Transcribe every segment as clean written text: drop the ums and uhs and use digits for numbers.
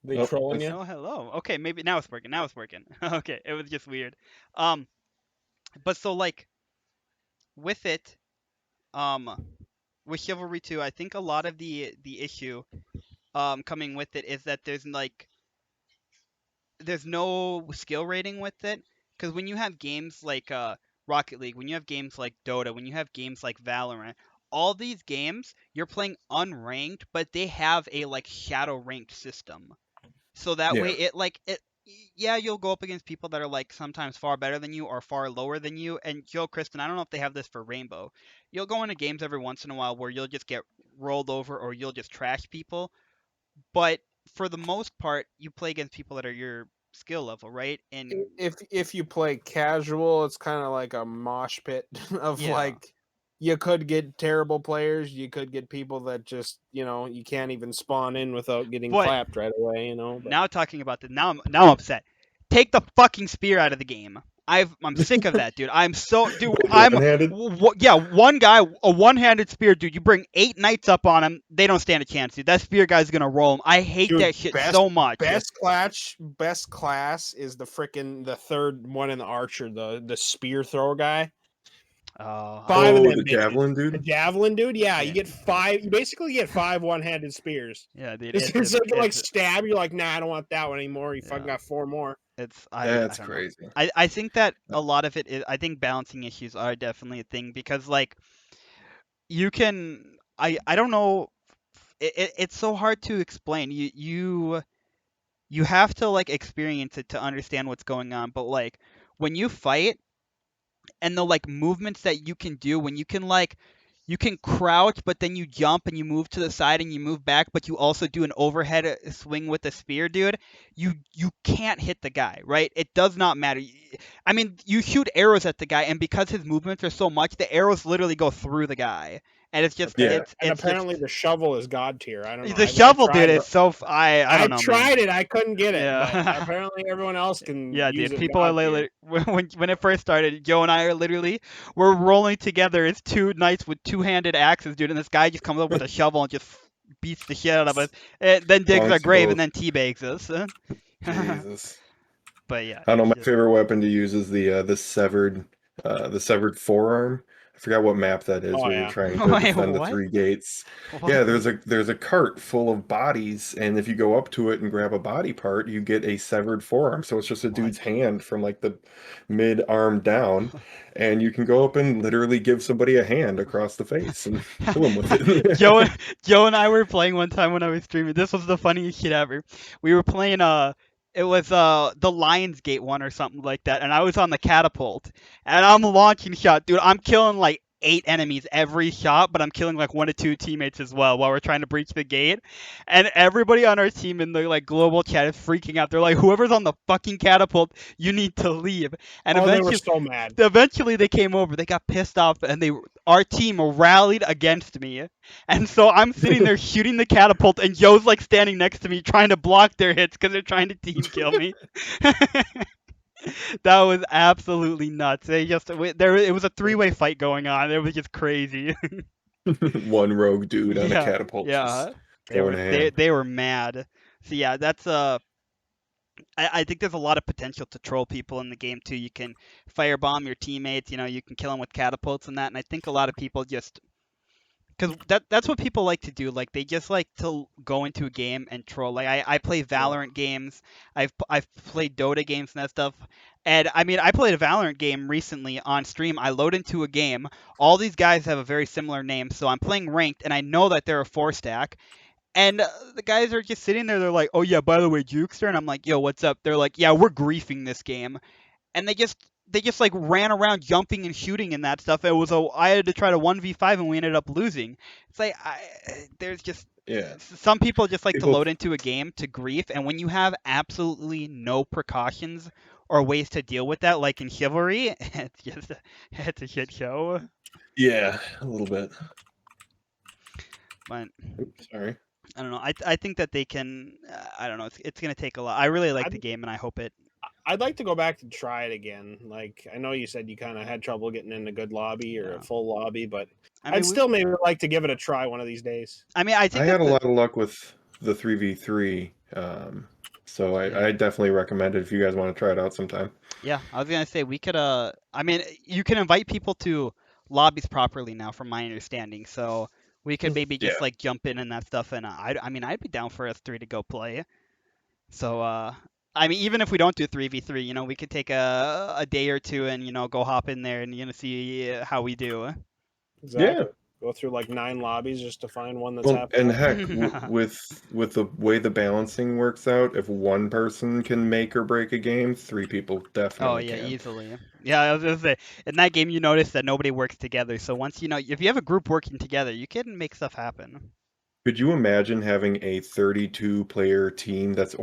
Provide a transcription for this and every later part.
They Oh, trolling you? Oh, hello. Okay, maybe now it's working. Now it's working. Okay, it was just weird. Um, but so like with it, um, with Chivalry 2, I think a lot of the issue coming with it is that there's no skill rating with it, because when you have games like Rocket League, when you have games like Dota, when you have games like Valorant, all these games you're playing unranked, but they have a like shadow ranked system. So that way yeah. it yeah, you'll go up against people that are like sometimes far better than you or far lower than you. And Joe, Kristen, I don't know if they have this for Rainbow. You'll go into games every once in a while where you'll just get rolled over or you'll just trash people, but for the most part, you play against people that are your skill level, right? And If you play casual, it's kind of like a mosh pit of yeah. like you could get terrible players, you could get people that just you can't even spawn in without getting But clapped right away. But now talking about this, now I'm upset. Take the fucking spear out of the game. I'm sick of that, dude. I'm so dude. The one-handed. Yeah, one guy, a one-handed spear, dude. You bring 8 knights up on him, they don't stand a chance, dude. That spear guy's gonna roll him. I hate dude, that shit so much. best class is the third one in the archer, the spear thrower guy. Five of Oh, Yeah, the them bitches. javelin The dude. javelin dude, yeah, you yeah, get five. You basically get five one-handed spears. yeah, dude. As soon as they can like stab, you're like, nah, I don't want that one anymore. You fucking Yeah. got four more. I That's don't know. crazy. I think that a lot of it is, I think balancing issues are definitely a thing because like you can I don't know, it's so hard to explain. You have to like experience it to understand what's going on, but like when you fight and the like movements that you can do when you can crouch but then you jump and you move to the side and you move back, but you also do an overhead swing with the spear, dude. You can't hit the guy, right? It does not matter. I mean, you shoot arrows at the guy, and because his movements are so much, the arrows literally go through the guy, and it's just Yeah. And it's apparently just the shovel is god tier. I don't know. the I shovel, dude, tried is it. so I I don't know, man. tried it. I couldn't get it, but Yeah. apparently everyone else can Yeah, use dude. it People are god tier. literally when it first started, Joe and I are literally we're rolling together as two knights with two-handed axes, dude, and this guy just comes up with a shovel and just beats the shit out of us, and then digs our Bonks you grave and both. then teabags us. Jesus. But yeah, I don't know. it's My just favorite weapon to use is the severed forearm. I forgot what map that is Oh where you're yeah. trying to wait, defend the what? three gates. What? Yeah, there's a cart full of bodies, and if you go up to it and grab a body part, you get a severed forearm. So it's just a What? dude's hand from like the mid arm down, and you can go up and literally give somebody a hand across the face and kill him with Joe it. and Joe and I were playing one time when I was streaming. This was the funniest shit ever. We were playing it was the Lionsgate one or something like that, and I was on the catapult and I'm launching shot, dude. I'm killing like 8 enemies every shot, but I'm killing like 1 to 2 teammates as well while we're trying to breach the gate. And everybody on our team in the like global chat is freaking out. They're like, whoever's on the fucking catapult, you need to leave. And Oh, they were so mad. eventually they came over. They got pissed off, and our team rallied against me. And so I'm sitting there shooting the catapult, and Joe's like standing next to me trying to block their hits because they're trying to team kill me. That was absolutely nuts. It was a three-way fight going on. It was just crazy. One rogue dude on a Yeah, catapult just yeah. going ham. They were mad. So yeah, that's I think there's a lot of potential to troll people in the game too. You can firebomb your teammates, you can kill them with catapults and that. And I think a lot of people just because that's what people like to do. Like they just like to go into a game and troll. Like I play Yeah. Valorant games. I've played Dota games and that stuff. And I mean, I played a Valorant game recently on stream. I load into a game. All these guys have a very similar name, so I'm playing ranked, and I know that they're a 4 stack. And the guys are just sitting there. They're like, "Oh yeah, by the way, Jukester," and I'm like, "Yo, what's up?" They're like, "Yeah, we're griefing this game," and they just like ran around jumping and shooting and that stuff. I had to try to 1v5 and we ended up losing. It's like there's just Yeah. some people just like to People load into a game to grief, and when you have absolutely no precautions or ways to deal with that, like in Chivalry, it's a shit show. Yeah, a little bit. But Oops, sorry. I don't know. I think that they can. I don't know. It's gonna take a lot. I really like I'd the game, and I hope it. I'd like to go back and try it again. Like I know you said you kind of had trouble getting in a good lobby or a Yeah. full lobby, but I I'd mean, still maybe like to give it a try one of these days. I I think had that a the lot of luck with the 3v3. So Yeah. I definitely recommend it if you guys want to try it out sometime. Yeah, I was gonna say we could I mean you can invite people to lobbies properly now from my understanding. So we could maybe Yeah. just like jump in and that stuff and I mean I'd be down for us three to go play. So I mean even if we don't do 3v3, you know, we could take a day or two and you know go hop in there and you know see how we do. Yeah. Exactly. Go through like 9 lobbies just to find one that's Well, half and full. heck, with the way the balancing works out, if one person can make or break a game, three people Oh definitely yeah, can. easily. Yeah, I was gonna say in that game you notice that nobody works together. So once you know if you have a group working together, you can make stuff happen. Could you imagine having a 32 player team that's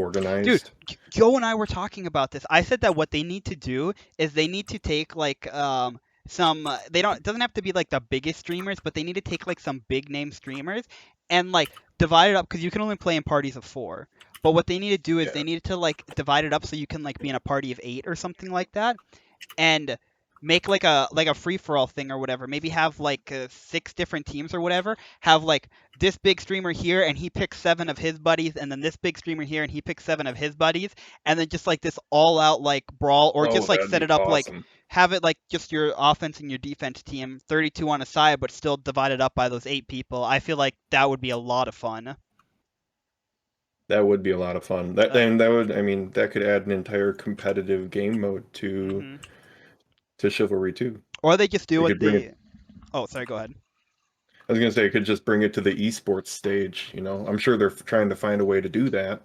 Dude, organized? Joe and I were talking about this. I said that what they need to do is they need to take like some they don't it doesn't have to be like the biggest streamers, but they need to take like some big name streamers and like divide it up because you can only play in parties of 4. But what they need to do is Yeah. they need to like divide it up so you can like be in a party of 8 or something like that and make like a free for all thing or whatever. Maybe have like 6 different teams or whatever. Have like this big streamer here and he picks 7 of his buddies, and then this big streamer here and he picks 7 of his buddies, and then just like this all out like brawl, or Oh, just like that'd set be it up like awesome. have it like just your offense and your defense team 32 on a side, but still divided up by those 8 people. I feel like that would be a lot of fun. That would be a lot of fun. That Uh, and that would, I mean, that could add an entire competitive game mode hmm to Chivalry 2. Or they just do They what could bring it. they. Oh, sorry. Go ahead. I was gonna say it could just bring it to the esports stage. You know, I'm sure they're trying to find a way to do that.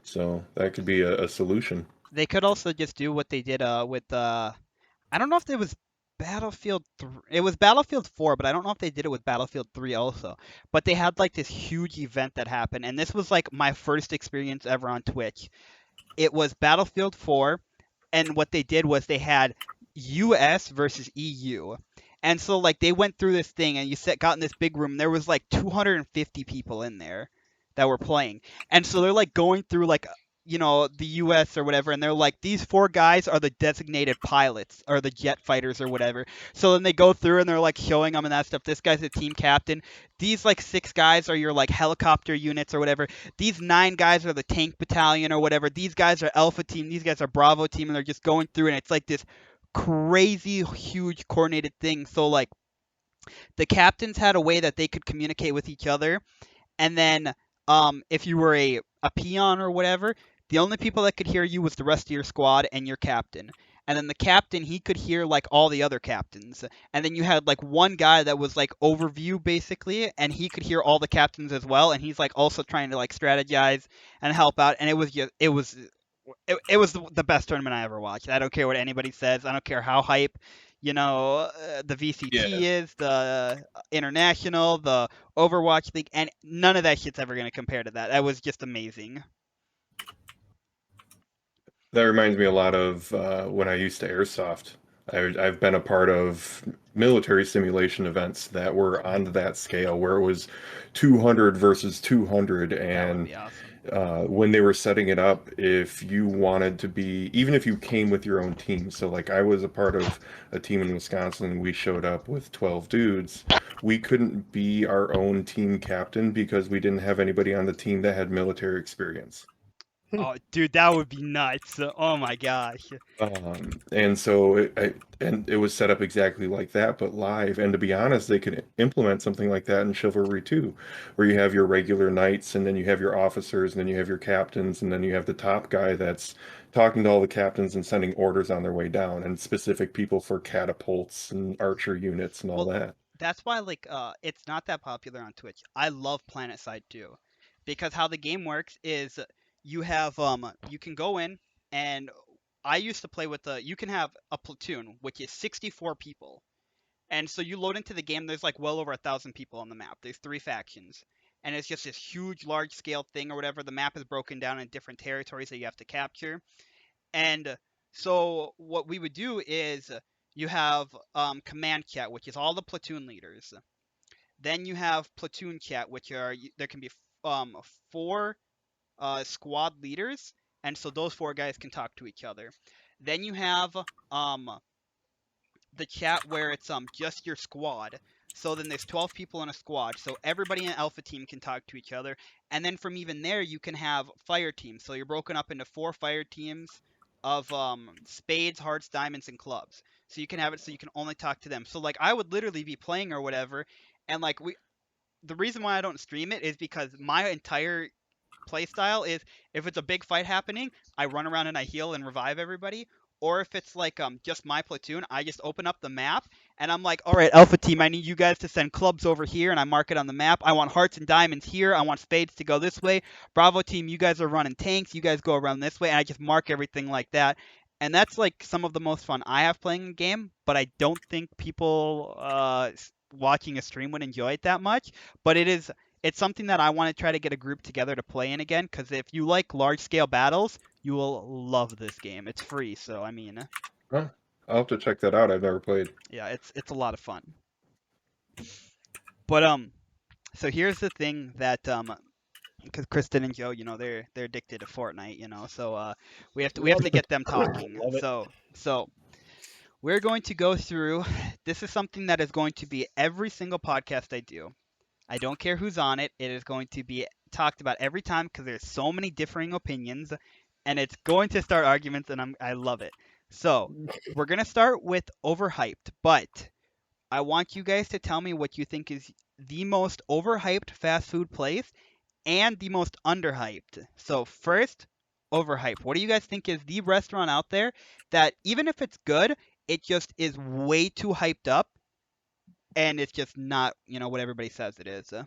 So that could be a solution. They could also just do what they did with I don't know if it was Battlefield 3. It was Battlefield 4, but I don't know if they did it with Battlefield 3 also. But they had like this huge event that happened, and this was like my first experience ever on Twitch. It was Battlefield 4, and what they did was they had US versus EU. And so like they went through this thing and got in this big room and there was like 250 people in there that were playing. And so they're like going through like you know the US or whatever, and they're like these 4 guys are the designated pilots or the jet fighters or whatever. So then they go through and they're like showing them and that stuff. This guy's the team captain. These like 6 guys are your like helicopter units or whatever. These 9 guys are the tank battalion or whatever. These guys are Alpha team. These guys are Bravo team, and they're just going through, and it's like this crazy, huge, coordinated thing. So like the captains had a way that they could communicate with each other, and then if you were a peon or whatever, the only people that could hear you was the rest of your squad and your captain. And then the captain, he could hear like all the other captains. And then you had like one guy that was like overview basically, and he could hear all the captains as well. And he's like also trying to like strategize and help out. And it was just it was the best tournament I ever watched. I don't care what anybody says. I don't care how hype, you know, the Yeah. VCT is, the international, the Overwatch League, and none of that shit's ever gonna compare to that. That was just amazing. That reminds me a lot of when I used to airsoft. I've been a part of military simulation events that were on that scale where it was 200 versus 200. That would And be awesome. when they were setting it up, if you wanted to be, even if you came with your own team, so like I was a part of a team in Wisconsin, we showed up with 12 dudes. We couldn't be our own team captain because we didn't have anybody on the team that had military experience. Oh, dude, that would be nuts. Oh my gosh. And so and it was set up exactly like that, but live. And to be honest, they could implement something like that in Chivalry too, where you have your regular knights, and then you have your officers, and then you have your captains, and then you have the top guy that's talking to all the captains and sending orders on their way down, and specific people for catapults and archer units and all Well, that. that's why like it's not that popular on Twitch. I love PlanetSide too, because how the game works is you have you can go in, and I used to play with the you can have a platoon which is 64 people. And so you load into the game, there's like well over 1,000 people on the map. There's 3 factions. And it's just this huge large scale thing or whatever. The map is broken down in different territories that you have to capture. And so what we would do is you have command chat, which is all the platoon leaders. Then you have platoon chat, which are there can be 4 squad leaders, and so those 4 guys can talk to each other. Then you have um the chat where it's just your squad. So then there's 12 people in a squad. So everybody in Alpha Team can talk to each other. And then from even there, you can have fire teams. So you're broken up into 4 fire teams of spades, hearts, diamonds, and clubs. So you can have it so you can only talk to them. So like I would literally be playing or whatever, and like the reason why I don't stream it is because my entire play style is if it's a big fight happening, I run around and I heal and revive everybody. Or if it's like just my platoon, I just open up the map and I'm like, all right, Alpha Team, I need you guys to send clubs over here, and I mark it on the map. I want hearts and diamonds here. I want spades to go this way. Bravo Team, you guys are running tanks. You guys go around this way, and I just mark everything like that. And that's like some of the most fun I have playing a game. But I don't think people watching a stream would enjoy it that much. But it's something that I want to try to get a group together to play in again, because if you like large scale battles, you will love this game. It's free, so I mean, Huh. I'll have to check that out. I've never played. yeah, it's a lot of fun. But so here's the thing that because Kristen and Joe, they're addicted to Fortnite, so we have to get them talking. Love it. So we're going to go through. This is something that is going to be every single podcast I do. I don't care who's on it. It is going to be talked about every time because there's so many differing opinions, and it's going to start arguments, and I love it. So we're gonna start with overhyped, but I want you guys to tell me what you think is the most overhyped fast food place and the most underhyped. So first, overhyped. What do you guys think is the restaurant out there that even if it's good, it just is way too hyped up and it's just not, what everybody says it is? Does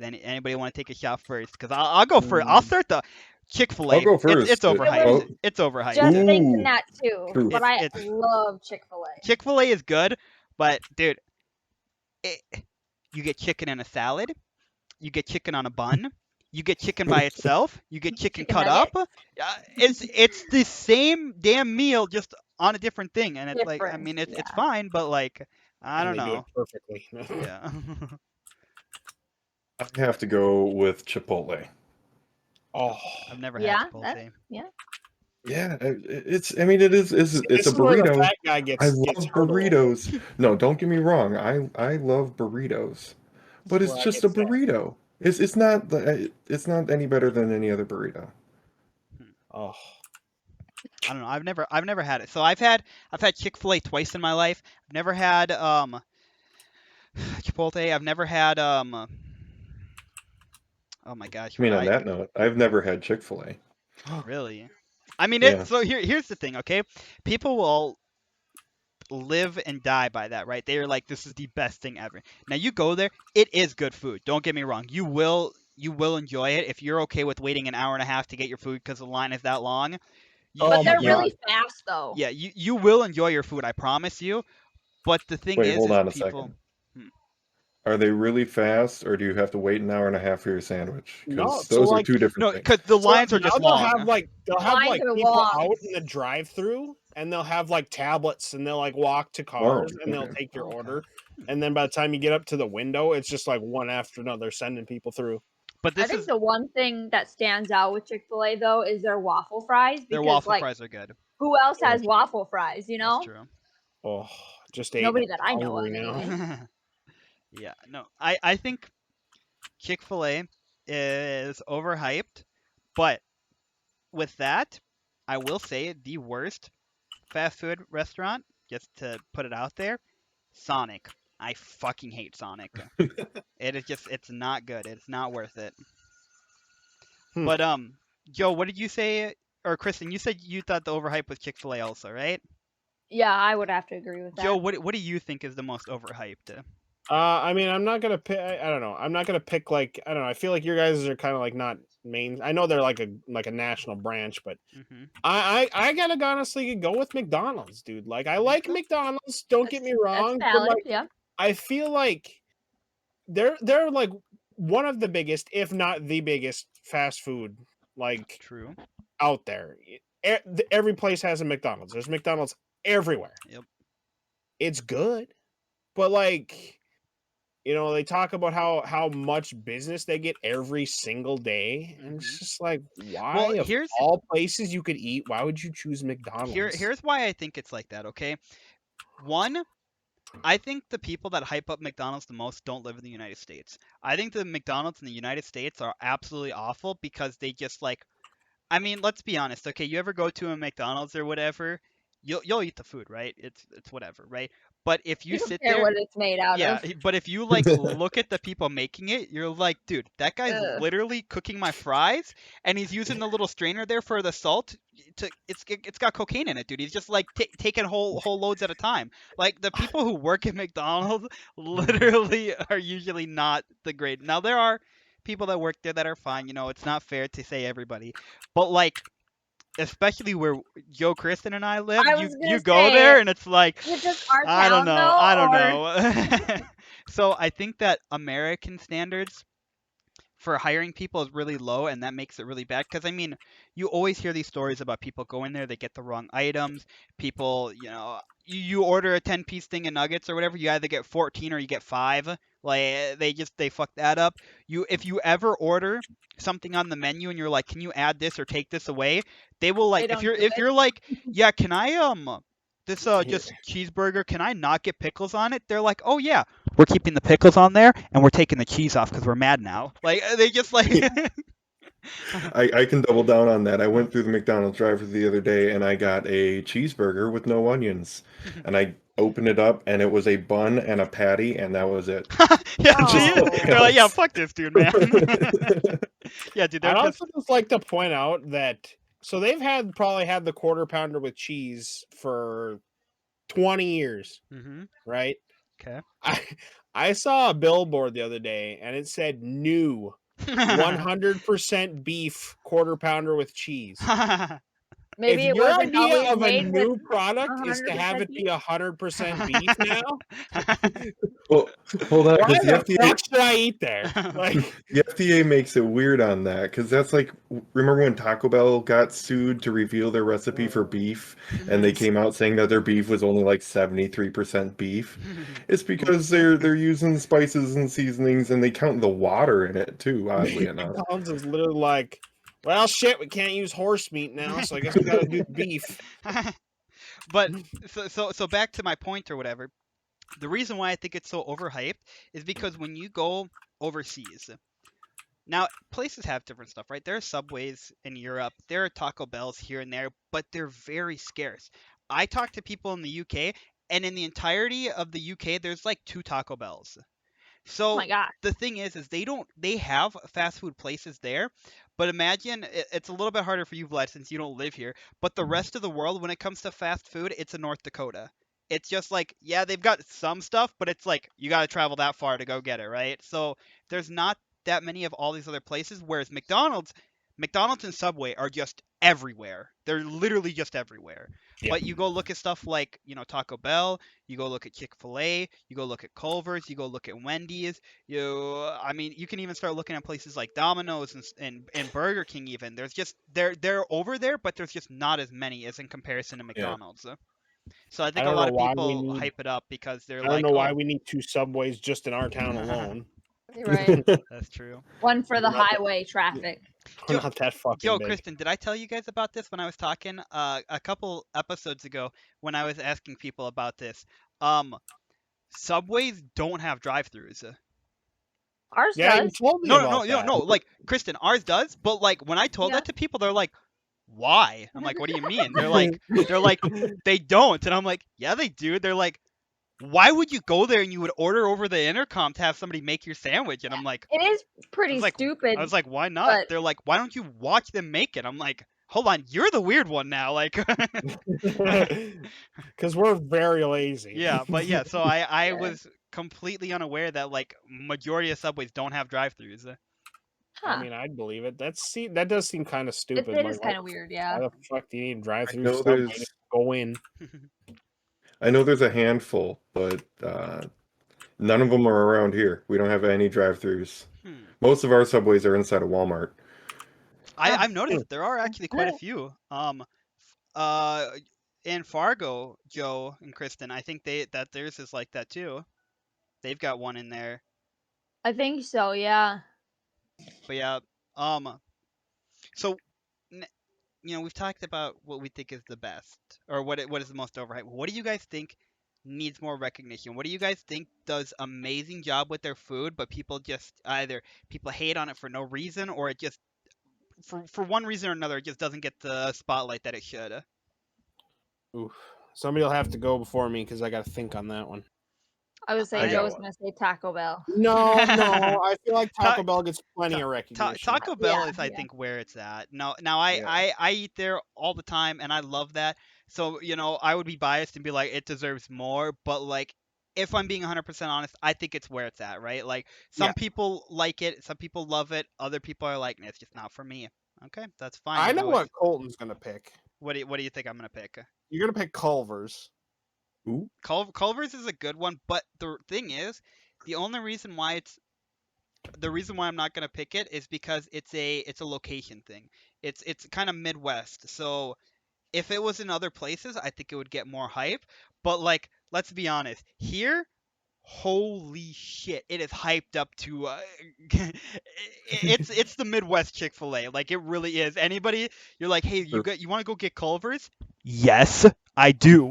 anybody want to take a shot first? Because I'll go first. I'll start the Chick-fil-A. I'll go first. It's overhyped. Well, It's overhyped. Just Ooh, thinking that too. true. But I It's- love Chick-fil-A. Chick-fil-A is good, but dude, you get chicken in a salad, you get chicken on a bun, you get chicken by itself, you get chicken Chicken cut nuggets. up. It's the same damn meal just on a different thing, and it's like I Different, mean it's yeah. fine, but like I don't And they do it know. perfectly. Yeah. I have to go with Chipotle. Oh, I've never Yeah, had Chipotle. Yeah, it's. I mean, it's this a is where the burrito. fat guy I gets love hurt a little bit. burritos. No, don't get me wrong. I love burritos, but This is it's where I just get a sad. burrito. It's not any better than any other burrito. Oh, I don't know. I've never had it. So I've had Chick-fil-A twice in my life. I've never had Chipotle. I've never had oh my gosh, I mean, what on that note, I've never had Chick-fil-A. really? I mean, Yeah. so here's the thing, okay? People will live and die by that, right? They're like, this is the best thing ever. Now you go there, it is good food. Don't get me wrong. You will enjoy it if you're okay with waiting an hour and a half to get your food because the line is that long. Oh But my they're God. really fast though. Yeah, you will enjoy your food, I promise you. But the thing Wait, is hold on a people. second. Are they really fast, or do you have to wait an hour and a half for your sandwich? No, Because so those are like- two different No, things. because the So lines are now just they'll long. have like Lines are people long. out in the drive-through, and they'll have like tablets, and they'll like walk to cars, and they'll okay. take your Okay. order. And then by the time you get up to the window, it's just like one after another sending people through. But I this think is the one thing that stands out with Chick-fil-A though is their waffle fries. their Because waffle like, fries are good. who else has waffle fries? You know, That's true. Oh, just ate. Nobody I'm that I know hungry of, now. anyway. Yeah, no, I think Chick-fil-A is overhyped, but with that, I will say the worst fast food restaurant, just to put it out there, Sonic. I fucking hate Sonic. It's not good. It's not worth it. Hmm. But Joe, what did you say? Or Kristen, you said you thought the overhype was Chick-fil-A also, right? Yeah, I would have to agree with that. Joe, what do you think is the most overhyped? I mean, I'm not gonna pick. I don't know. I'm not gonna pick like I don't know. I feel like your guys are kind of like not main. I know they're like a national branch, but Mm-hmm. I gotta honestly go with McDonald's, dude. Like I like McDonald's. Don't get me wrong, That's but valid. like Yeah. I feel like they're like one of the biggest, if not the biggest, fast food like True. out there. Every place has a McDonald's. There's McDonald's everywhere. Yep. It's good, but like they talk about how much business they get every single day, and it's just like, why? Of here's- all places you could eat, why would you choose McDonald's? Here's why I think it's like that, okay? One, I think the people that hype up McDonald's the most don't live in the United States. I think the McDonald's in the United States are absolutely awful because they just like, I mean, let's be honest. Okay, you ever go to a McDonald's or whatever, you'll eat the food, right? It's whatever, right? But if you You don't sit care there, what it's made out yeah, of. but if you like look at the people making it, you're like, dude, that guy's Ugh. literally cooking my fries, and he's using the little strainer there for the salt. It's got cocaine in it, dude. He's just like taking whole loads at a time. Like the people who work at McDonald's literally are usually not the great. Now there are people that work there that are fine. You know, it's not fair to say everybody, but like especially where Joe, Kristen, and I live, I you was you gonna go say, there and it's like, is it just our I don't town know, though, I don't or know. So I think that American standards for hiring people is really low, and that makes it really bad. Because I mean, you always hear these stories about people going there, they get the wrong items. People, you order a 10-piece thing of nuggets or whatever, you either get 14 or you get 5. Like they fuck that up. If you ever order something on the menu and you're like, can you add this or take this away? They will they like don't do if it? you're like, yeah, can I this just cheeseburger, can I not get pickles on it? They're like, oh yeah, we're keeping the pickles on there and we're taking the cheese off because we're mad now. Like they just like I can double down on that. I went through the McDonald's drive-thru the other day and I got a cheeseburger with no onions. And I opened it up and it was a bun and a patty and that was it. yeah, Just nothing they're like, yeah, else. fuck this dude, man. Yeah, dude, they're I'd just also just like to point out that so they've probably had the quarter pounder with cheese for 20 years, right? Okay. I I saw a billboard the other day and it said new 100% beef quarter pounder with cheese. If Maybe it your wasn't idea always of a made with new product is to have 100% it beef. be 100% beef now, Well, hold on, why because the fuck should I eat there? Like, The FDA makes it weird on that because that's like, remember when Taco Bell got sued to reveal their recipe for beef and they came out saying that their beef was only like 73% beef? It's because they're using spices and seasonings and they count the water in it too, oddly enough. McDonald's is literally like, well, shit, we can't use horse meat now, so I guess we got to do beef. But so back to my point or whatever. The reason why I think it's so overhyped is because when you go overseas, now places have different stuff, right? There are Subways in Europe, there are Taco Bells here and there, but they're very scarce. I talk to people in the UK, and in the entirety of the UK, there's like 2 Taco Bells. Oh So my god. the thing is they have fast food places there, but imagine it's a little bit harder for you, Vlad, since you don't live here. But the rest of the world, when it comes to fast food, it's in North Dakota. It's just like, yeah, they've got some stuff, but it's like you got to travel that far to go get it, right? So there's not that many of all these other places. Whereas McDonald's and Subway are just everywhere. They're literally just everywhere. Yeah. But you go look at stuff like, Taco Bell, you go look at Chick-fil-A, you go look at Culver's, you go look at Wendy's. I mean, you can even start looking at places like Domino's and Burger King even. There's just they're over there, but there's just not as many as in comparison to Yeah. McDonald's. So I I think a don't lot know of why we people need. hype it up because they're I don't like, know why "Oh, we need 2 subways just in our town alone. You're right. that's true." One for the We're not that, highway traffic. we're Joe, not that fucking Joe, big. Kristen, did I tell you guys about this when I was talking a couple episodes ago when I was asking people about this? Subways don't have drive-throughs. Ours Yeah, you does. told me No, no, no, about that. no. Like Kristen, ours does, but like when I told Yeah. that to people, they're like, "Why?" I'm like, "What do you mean?" They're like, "They don't," and I'm like, "Yeah, they do." They're like, "Why would you go there and you would order over the intercom to have somebody make your sandwich?" And I'm like, It is I pretty was like, stupid, I was like, "Why not?" but They're like, "Why don't you watch them make it?" I'm like, "Hold on, you're the weird one now." Like, Because we're very lazy. yeah, but yeah. So I yeah. was completely unaware that like majority of subways don't have drive-throughs. I Huh. mean, I'd believe it. That does seem kind of It, stupid. it Like, is kind of weird, yeah. why the fuck do you need drive I through know Subway to there's go in? I know there's a handful, but none of them are around here. We don't have any drive-throughs. Hmm. Most of our subways are inside of Walmart. Huh. I've noticed that there are actually quite a Yeah. few. Uh, in Fargo, Joe and Kristen, I think that theirs is like that too. They've got one in there. I think so, yeah. But yeah, um, so n- we've talked about what we think is the best or what is the most overhyped. What do you guys think needs more recognition? What do you guys think does amazing job with their food, but people just either people hate on it for no reason, or it just for one reason or another, it just doesn't get the spotlight that it should. Oof. Somebody will have to go before me because I got to think on that one. I would say I got Joe was one. gonna say Taco Bell. No, I feel like Ta- Taco Bell gets plenty of Ta- recognition. Taco Bell Yeah, is, I yeah. think, where it's at. Now I, Yeah. I eat there all the time, and I love that. So I would be biased and be like, it deserves more. But like, if I'm being 100% honest, I think it's where it's at, right? Like, Yeah. some people like it, some people love it, other people are like, it's just not for me. Okay, that's fine. I You know know, what Colton's gonna pick. what do you think I'm gonna pick? You're gonna pick Culver's. Ooh. Culver's is a good one, but the thing is, the only reason why I'm not gonna pick it is because it's a location thing. It's kind of Midwest. So if it was in other places, I think it would get more hype. But like, let's be honest, here, holy shit, it is hyped up to it's the Midwest Chick-fil-A. Like, it really is. Anybody, you're like, hey, you want to go get Culver's? Yes, I do.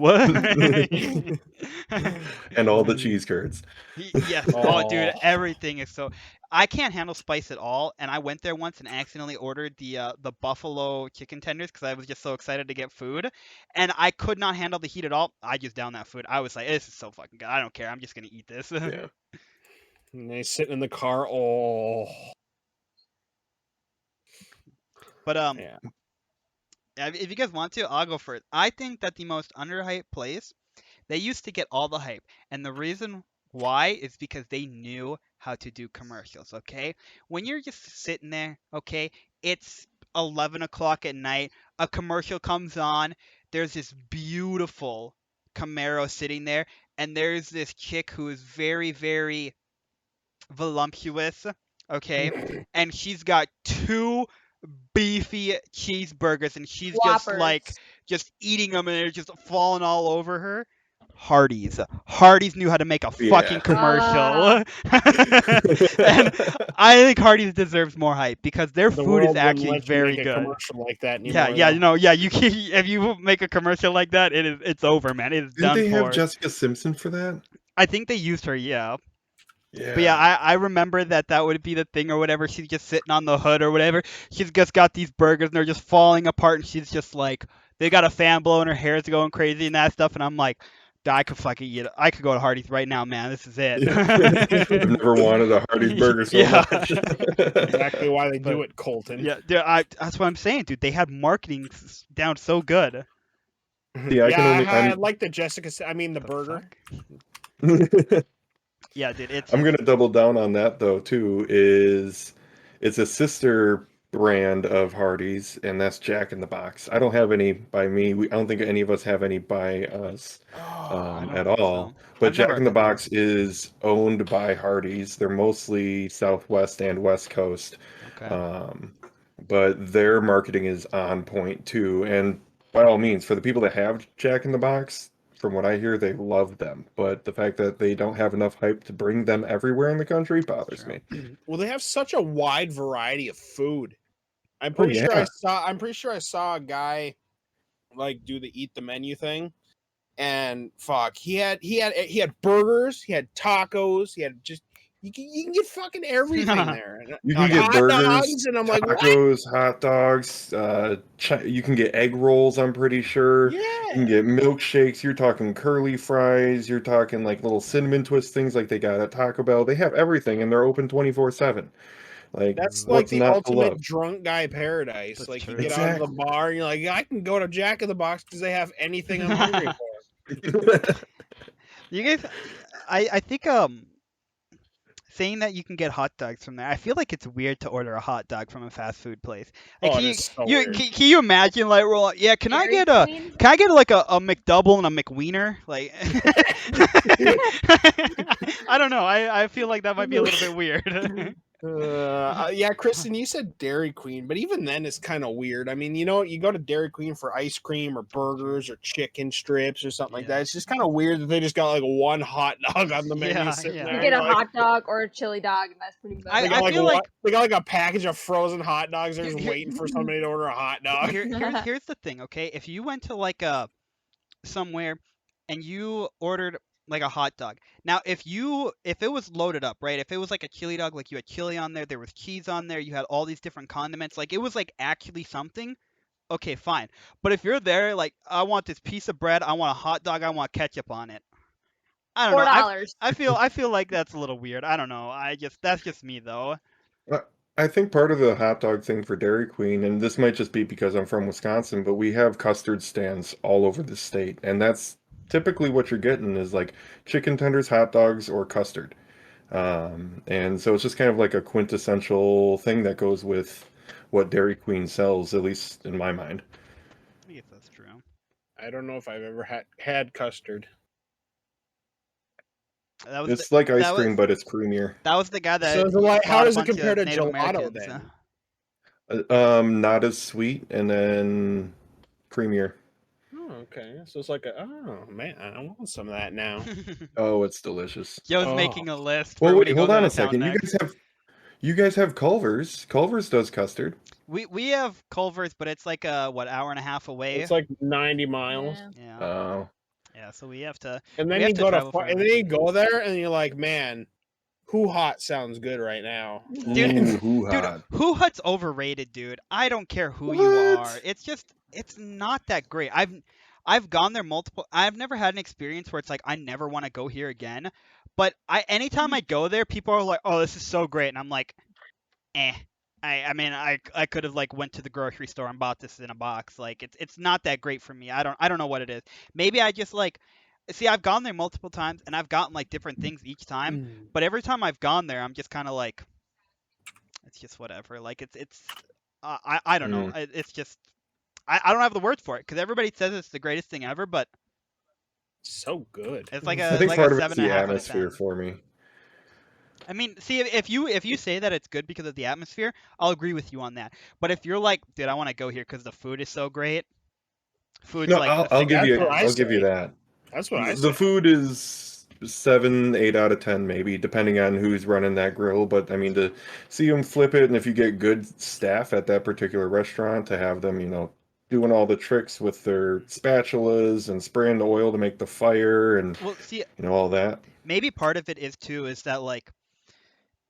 And all the cheese curds. Yes. Oh, dude, Oh, everything is so. I can't handle spice at all, and I went there once and accidentally ordered the buffalo chicken tenders because I was just so excited to get food, and I could not handle the heat at all. I just downed that food. I was like, this is so fucking good. I don't care. I'm just gonna eat this. Yeah. and they sitting in the car. Oh, But yeah. if you guys want to, I'll go first. I think that the most underhyped place, they used to get all the hype, and the reason why is because they knew how to do commercials, okay? When you're just sitting there, okay, it's 11 o'clock at night, a commercial comes on, there's this beautiful Camaro sitting there, and there's this chick who is very, very voluptuous, okay? And she's got two beefy cheeseburgers, and she's just like Whoppers. just eating them, and they're just falling all over her. Hardee's knew how to make a fucking Yeah. commercial. Ah. And I think Hardee's deserves more hype because their The food is world wouldn't actually let you very make a good. commercial like that Yeah, anymore. yeah, though. yeah. You if you make a commercial like that, it's over, man. It is Didn't done they have for. Jessica Simpson for that? I think they used her, yeah. But yeah, Yeah. I remember that would be the thing or whatever. She's just sitting on the hood or whatever. She's just got these burgers and they're just falling apart, and she's just like, they got a fan blowing, her hair's going crazy and that stuff. And I'm like, I could fucking eat it. I could go to Hardee's right now, man. This is it. Yeah. I've never wanted a Hardee's burger so Yeah. much. Exactly why they do But- it, Colton. Yeah, dude, that's what I'm saying, dude. They had marketing down so good. See, I can only. I like the the burger. Fuck? Yeah, dude. It's I'm gonna double down on that though too. It's a sister brand of Hardee's, and that's Jack in the Box. I don't have any by me. I don't think any of us have any by us I don't at think all. so. But I've Jack never in the been there. Box is owned by Hardee's. They're mostly Southwest and West Coast. Okay. But their marketing is on point too. And by all means, for the people that have Jack in the Box, from what I hear, they love them. But the fact that they don't have enough hype to bring them everywhere in the country bothers True. me. Well, they have such a wide variety of food. I'm Oh pretty sure yeah. I saw a guy like do the eat the menu thing, and fuck, he had burgers, he had tacos, he had just you can get fucking everything there. You Like can get hot burgers, dogs, and I'm like, what? tacos, hot dogs. You can get egg rolls. I'm pretty sure. You can Yeah, get milkshakes. You're talking curly fries. You're talking like little cinnamon twist things like they got at Taco Bell. They have everything, and they're open 24/7. Like, that's like what's the not to ultimate love? drunk guy paradise. That's Like you true. get out of the Exactly. bar, and you're like, I can go to Jack in the Box because they have anything I'm hungry for. You guys, I think saying that you can get hot dogs from there, I feel like it's weird to order a hot dog from a fast food place. Like, Oh, can it you is so weird. can you imagine, like, well, yeah, can I Dairy get a Queen? like a McDouble and a McWiener? Like, I don't know. I feel like that might be a little bit weird. Yeah, Kristen, you said Dairy Queen, but even then it's kind of weird. I mean, you go to Dairy Queen for ice cream or burgers or chicken strips or something like Yeah. that. It's just kind of weird that they just got like one hot dog on the menu Yeah, sitting yeah. there. You get a Like, hot dog or a chili dog, and that's pretty much I they it. got like feel like they got like a package of frozen hot dogs. They're just Here- waiting for somebody to order a hot dog. here's the thing, okay? If you went to like a somewhere and you ordered like a hot dog. Now, if it was loaded up, right? If it was like a chili dog, like you had chili on there was cheese on there, you had all these different condiments, like it was like actually something, okay, fine. But if you're there, like, I want this piece of bread, I want a hot dog, I want ketchup on it. I don't know. $4. I feel like that's a little weird. I don't know. That's just me though. Uh, I think part of the hot dog thing for Dairy Queen, and this might just be because I'm from Wisconsin, but we have custard stands all over the state, and that's typically what you're getting is like chicken tenders, hot dogs, or custard. And so it's just kind of like a quintessential thing that goes with what Dairy Queen sells, at least in my mind. I guess that's true. I don't know if I've ever had custard. That was It's like ice that cream, was but it's creamier. that was the guy that So like, how bought a does it bunch of compare to Native gelato Americans. then? Not as sweet, and then creamier. Oh, okay. So it's like oh man, I want some of that now. Oh, it's delicious. Joe's Oh. making a list. Well, for when wait, he hold goes on out a of town second. next. You guys have Culver's. Culver's does custard. We have Culver's, but it's like a hour and a half away. It's like 90 miles. Yeah. Yeah. Oh. Yeah, so we have to And we then have you to go travel for and then you everything. go there and you're like, man, Who Hot sounds good right now. Dude, Ooh, hoo Dude, hot. Who Hut's overrated, dude. I don't care who you are. What? It's not that great. I've gone there multiple. I've never had an experience where it's like I never want to go here again. But anytime I go there, people are like, "Oh, this is so great," and I'm like, "Eh." I mean, I could have like went to the grocery store and bought this in a box. Like it's not that great for me. I don't know what it is. Maybe I just like. See, I've gone there multiple times and I've gotten like different things each time. Mm. But every time I've gone there, I'm just kind of like, it's just whatever. Like I don't know. It's just I don't have the words for it because everybody says it's the greatest thing ever, but So good. it's like I a think like part a of it's 7.5 the out of atmosphere 10. for me. I mean, see, if you say that it's good because of the atmosphere, I'll agree with you on that. But if you're like, dude, I want to go here because the food is so great, food's No, like the I'll thing give of you the I I'll give you say. that. That's what I The say. food is 7, 8 out of 10, maybe, depending on who's running that grill. But I mean, to see them flip it, and if you get good staff at that particular restaurant, to have them, doing all the tricks with their spatulas and spraying the oil to make the fire, and Well, see, all that. maybe part of it is too is that like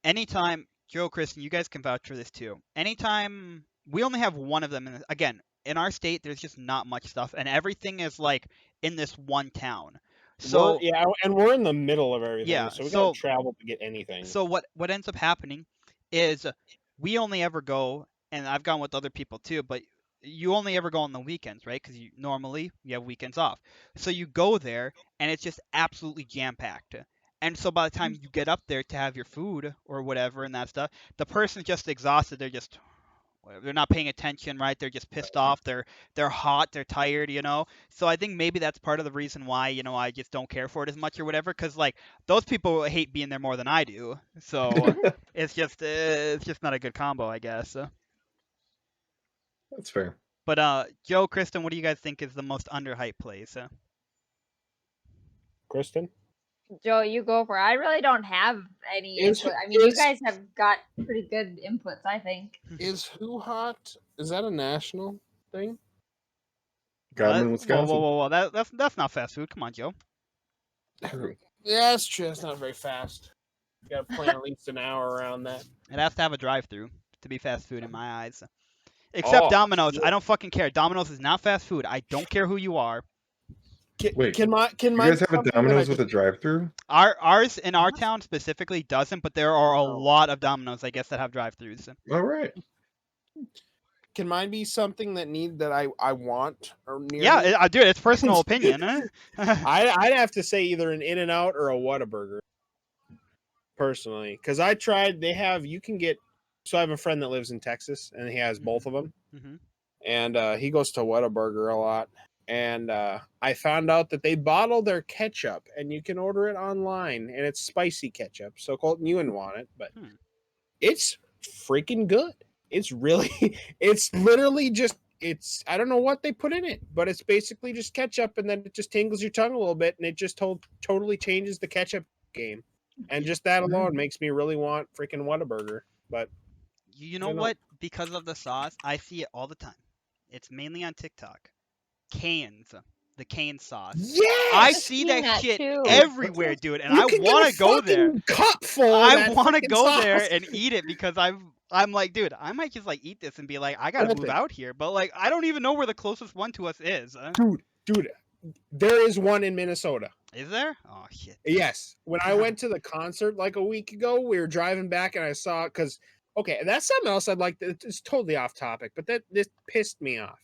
anytime Joe, Kristen, you guys can vouch for this too. Anytime we only have one of them, again, in our state, there's just not much stuff, and everything is like in this one town. So we're in the middle of everything, yeah, so we gotta travel to get anything. so what ends up happening is we only ever go, and I've gone with other people too, but you only ever go on the weekends, right? Because normally you have weekends off. So you go there, and it's just absolutely jam packed. And so by the time you get up there to have your food or whatever and that stuff, the person's just exhausted. They're not paying attention, right? They're just pissed off. They're hot. They're tired. So I think maybe that's part of the reason why I just don't care for it as much or whatever. Because like those people hate being there more than I do. So it's just not a good combo, I guess. That's fair. But Joe, Kristen, what do you guys think is the most underhyped place? Kristen? Joe, you go for it. I really don't have any Is- input. I mean, you is- guys have got pretty good inputs, I think. Is Who Hot, is that a national thing? Godman, Whoa, Wisconsin. whoa! That's not fast food. Come on, Joe. True. Yeah, that's true. It's not very fast. You gotta plan at least an hour around that. It has to have a drive-through to be fast food in my eyes. Except Domino's. yeah. I don't fucking care. Domino's is not fast food. I don't care who you are. Wait, Can You my guys have a Domino's with a drive-through? Ours in our town specifically doesn't, but there are a lot of Domino's, I guess, that have drive-throughs. All right. Can mine be something that I want or near? Yeah, me? dude, it's personal opinion. I'd have to say either an In-N-Out or a Whataburger. Personally, because I tried. They have you can get. So I have a friend that lives in Texas, and he has both of them, Mhm. and he goes to Whataburger a lot. And I found out that they bottle their ketchup, and you can order it online, and it's spicy ketchup. So Colton, you wouldn't want it, but it's freaking good. It's really, it's literally just, I don't know what they put in it, but it's basically just ketchup, and then it just tingles your tongue a little bit, and it just totally changes the ketchup game. And just that alone makes me really want freaking Whataburger. But You know what? Because of the sauce, I see it all the time. It's mainly on TikTok. Cans. the cane sauce. Yes, I I've see seen that that shit too. everywhere, dude, and you I can want get to go there. fucking cup full. Of I that want to freaking go sauce. there and eat it because I'm like, dude, I might just like eat this and be like, I gotta move Colten. out here, but like, I don't even know where the closest one to us is. Dude, there is one in Minnesota. Is there? Oh shit. Yes, when I went to the concert like a week ago, we were driving back and I saw because okay, that's something else I'd like. It's totally off topic, but this pissed me off.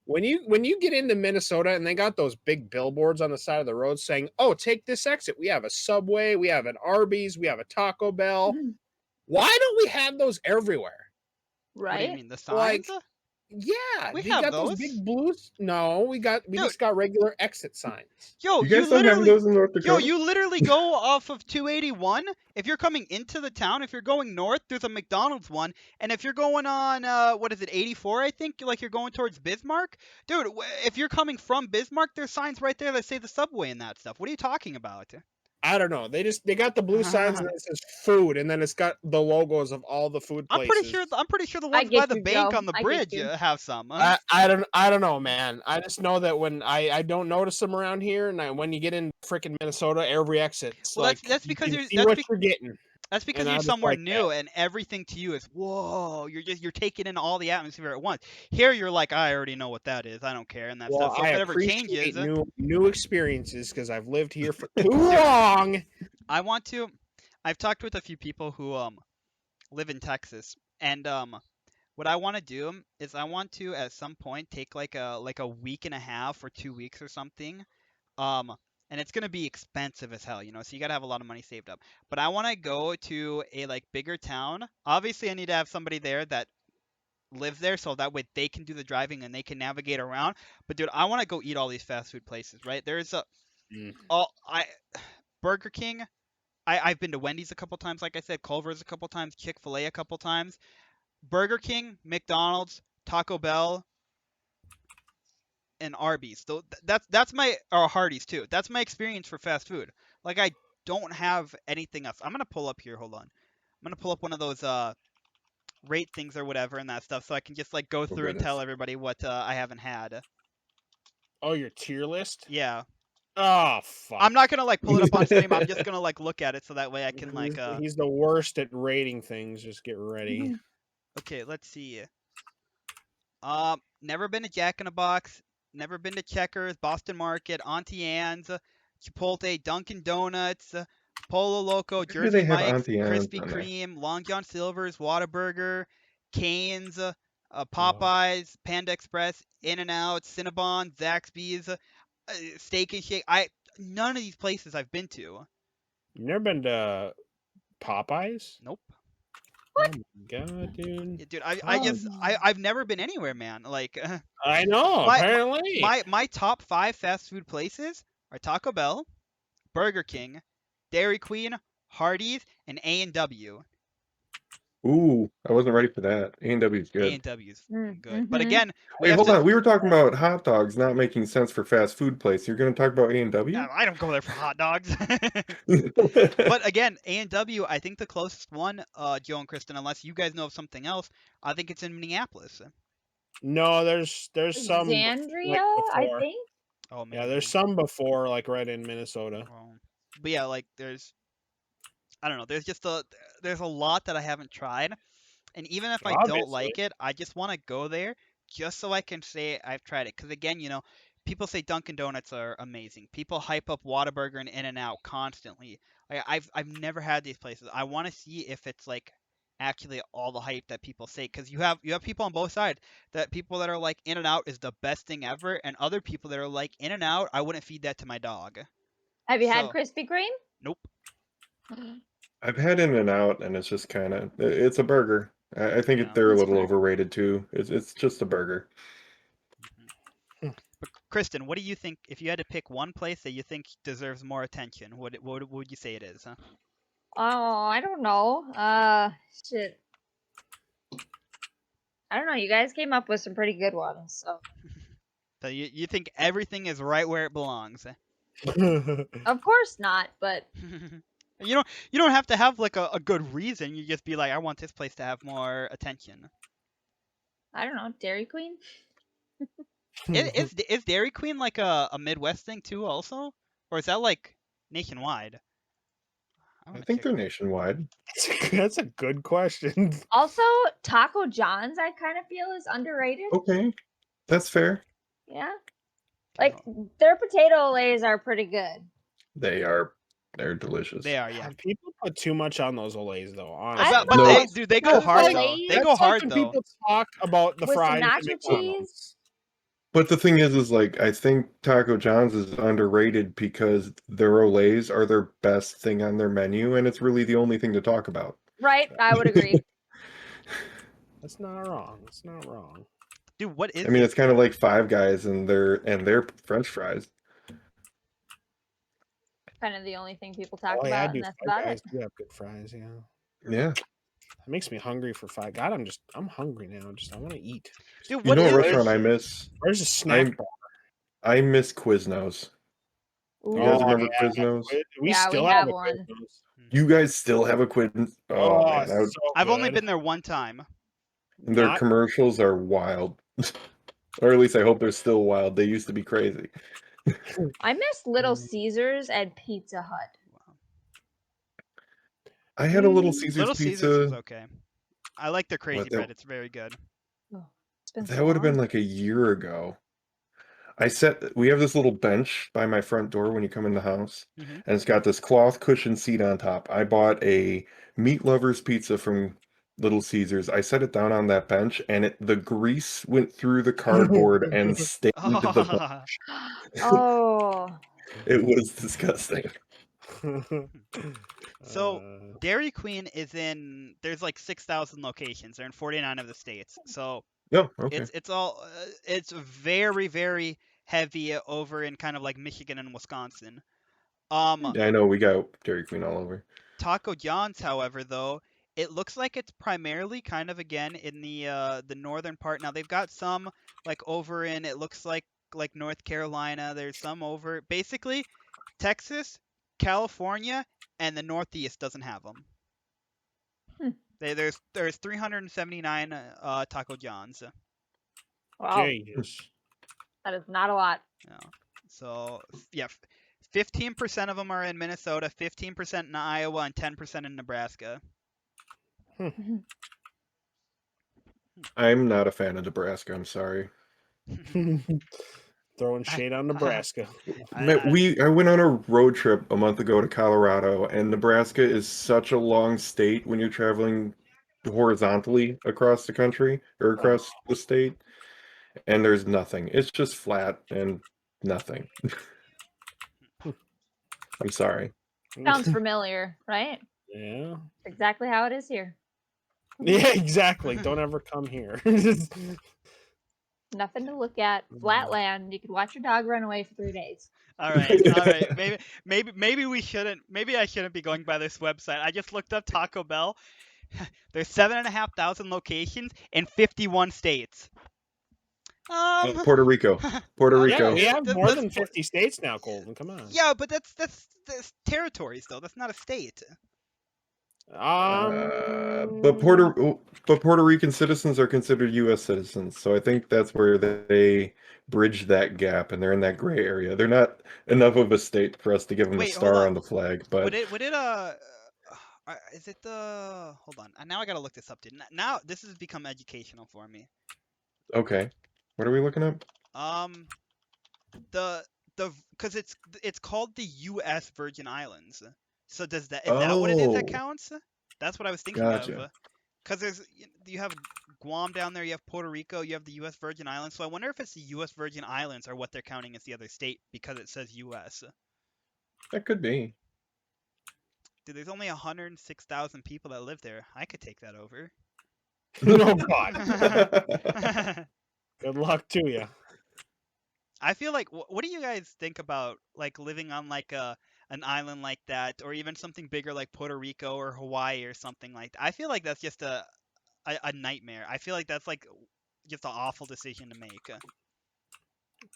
When you get into Minnesota and they got those big billboards on the side of the road saying, "Oh, take this exit. We have a Subway, we have an Arby's, we have a Taco Bell." Why don't we have those everywhere? What do you Right? mean, the Like, signs? yeah, We they have got those those. big blues. No, we Dude. just got regular exit signs. Yo, You guys don't have those in North Yo, Dakota? you literally go off of 281. If you're coming into the town, if you're going north, there's a McDonald's one, and if you're going on what is it, 84, I think, like you're going towards Bismarck, dude. If you're coming from Bismarck, there's signs right there that say the Subway and that stuff. What are you talking about? I don't know. They got the blue signs and it says food, and then it's got the logos of all the food I'm places. pretty sure the I ones by get the you, bank Joe. on the I get bridge you. have some. I don't know, man. I just know that when I don't notice them around here, and when you get in freaking Minnesota, every exit's Well, like that's you because can you're see what you're getting. That's because And I you're just somewhere like new that. and everything to you is whoa. You're taking in all the atmosphere at once. Here you're like, I already know what that is. I don't care and that Well, stuff. So I if it ever appreciate changes, new experiences because I've lived here for too long. I want to. I've talked with a few people who live in Texas, and what I want to do is I want to at some point take like a week and a half or 2 weeks or something. Um, and it's gonna be expensive as hell, so you gotta have a lot of money saved up. But I want to go to a like bigger town. Obviously, I need to have somebody there that lives there, so that way they can do the driving and they can navigate around. But dude, I want to go eat all these fast food places, right? There's a Mm. all I Burger King. I've been to Wendy's a couple times, like I said, Culver's a couple times, Chick-fil-A a couple times, Burger King, McDonald's, Taco Bell, and Arby's. So that's my or Hardee's too. That's my experience for fast food. Like I don't have anything else. I'm gonna pull up here. Hold on. I'm gonna pull up one of those rate things or whatever and that stuff, so I can just like go Oh, through and tell goodness. everybody what I haven't had. Oh, your tier list? Yeah. Oh fuck. I'm not gonna like pull it up on stream. I'm just gonna like look at it so that way I can like He's the worst at rating things. Just get ready. Okay, let's see. Never been to Jack in a Box, never been to Checkers, Boston Market, Auntie Anne's, Chipotle, Dunkin' Donuts, Polo Loco, Where do Jersey they have Mike's, Auntie Anne's Krispy on there? Kreme, Long John Silver's, Whataburger, Cane's, Oh. Popeyes, Panda Express, In-N-Out, Cinnabon, Zaxby's, Steak and Shake. None of these places I've been to. You've never been to Popeyes? Nope. Oh my god, dude. Yeah, dude, I've never been anywhere, man. Like I know. my Apparently, my top 5 fast food places are Taco Bell, Burger King, Dairy Queen, Hardee's, and A&W. Ooh, I wasn't ready for that. A&W is good. A&W's Mm, good. But mhm. again, we Wait, have hold to on. We were talking about hot dogs not making sense for fast food place. You're going to talk about A&W? I don't go there for hot dogs. But again, A&W, I think the closest one, Joe and Kristen, unless you guys know of something else, I think it's in Minneapolis. no. There's some like Alexandria, I before. think. Oh, maybe. Yeah, there's some before, like right in Minnesota. But yeah, like I don't know. There's a lot that I haven't tried, and even if I don't Obviously. like it, I just want to go there just so I can say I've tried it. Because again, people say Dunkin' Donuts are amazing. People hype up Whataburger and In-N-Out constantly. Like I've never had these places. I want to see if it's like actually all the hype that people say. Because you have people on both sides. That people that are like In-N-Out is the best thing ever, and other people that are like In-N-Out, I wouldn't feed that to my dog. Have you had So- Krispy Kreme? Nope. I've had In-N-Out, and it's just kind of it's a burger. I think Yeah. they're a It's little fine. overrated too. It's just a burger. But Kristen, what do you think? If you had to pick one place that you think deserves more attention, what would you say it is? Huh? Oh, I don't know. Shit. I don't know. You guys came up with some pretty good ones. So, So you think everything is right where it belongs? of course not. But You don't have to have like a good reason. You just be like, I want this place to have more attention. I don't know. Dairy Queen. Is Dairy Queen like a Midwest thing too, also, or is that like nationwide? I I want to think check. they're nationwide. That's a good question. Also, Taco John's, I kind of feel is underrated. Okay, that's fair. Yeah, Okay, like their potato lays are pretty good. They're delicious. they are, yeah. People put too much on those Olays, though. I Honestly, don't But No. they know. do they go Those hard though. Olays They go that's like hard when though. people talk about the with some fries at nacho cheese. McDonald's. But the thing is like I think Taco John's is underrated because their Olays are their best thing on their menu, and it's really the only thing to talk about. Right, I would agree. That's not wrong. It's not wrong. Dude, what is I mean, this? it's kind of like Five Guys and their French fries. Kind of the only thing people talk Oh yeah, I about, do. and that's Five about Guys it. do have good fries. Yeah, Yeah. that makes me hungry for Five. God, I'm hungry now. I want to eat. Dude, You what know is what this restaurant I shit? miss? Where's the snack I'm- bar? I miss Quiznos. Ooh. You guys Oh, remember yeah. Quiznos? We Yeah, we still have a one. Quiznos. You guys still have a Quiznos? Oh, man, so I've only good. been there one time. their Not commercials are wild. Or at least I hope they're still wild. They used to be crazy. I miss Little Caesars and Pizza Hut. Wow. I had a Little Caesars Little Caesars was pizza. okay. I like their crazy What, bread. It's very good. Oh, it's been that so would have been long. like a year ago. We have this little bench by my front door when you come in the house, Mhm. and it's got this cloth cushion seat on top. I bought a meat lovers pizza from Little Caesars. I set it down on that bench, and the grease went through the cardboard and stained the bench. Oh, It was disgusting. So Uh, Dairy Queen is in. There's like 6,000 locations. They're in 49 of the states. So No, okay. it's all it's very very heavy over in kind of like Michigan and Wisconsin. Yeah, I know we got Dairy Queen all over. Taco John's, however, though, it looks like it's primarily kind of again in the northern part. Now they've got some like over in it looks like North Carolina. There's some over basically Texas, California, and the Northeast doesn't have them. Hmm. There's 379 Taco John's. wow. Jesus. That is not a lot. Yeah. So yeah, 15% of them are in Minnesota, 15% in Iowa, and 10% in Nebraska. I'm not a fan of Nebraska. I'm sorry. Throwing shade on Nebraska. I went on a road trip a month ago to Colorado, and Nebraska is such a long state when you're traveling horizontally across the country or across the state, and there's nothing. It's just flat and nothing. I'm sorry. Sounds familiar, right? Yeah. Exactly how it is here. Yeah, exactly. Don't ever come here. Nothing to look at. Flat land. You could watch your dog run away for 3 days. All right, all right. Maybe we shouldn't. Maybe I shouldn't be going by this website. I just looked up Taco Bell. There's 7,500 locations in 51 states. Puerto Rico. Puerto Okay, Yeah, Rico. we have more that's than 50 states now, Colton. Come on. Yeah, but that's territories though. That's not a state. But Puerto Rican citizens are considered U.S. citizens, so I think that's where they bridge that gap, and they're in that gray area. They're not enough of a state for us to give them a Wait, hold star on. on the flag, Would but it is it the hold on. Now I gotta look this up, dude. Now this has become educational for me. okay. What are we looking up? The because it's called the U.S. Virgin Islands. So is that what it is that Oh, counts? That's what I was thinking of. gotcha. Because you have Guam down there, you have Puerto Rico, you have the U.S. Virgin Islands. So I wonder if it's the U.S. Virgin Islands or what they're counting as the other state because it says U.S. That could be. Dude, there's only 106,000 people that live there. I could take that over. Oh, God. Good luck to you. I feel like what do you guys think about like living on like an island like that, or even something bigger like Puerto Rico or Hawaii or something like that? I feel like that's just a nightmare. I feel like that's like just an awful decision to make.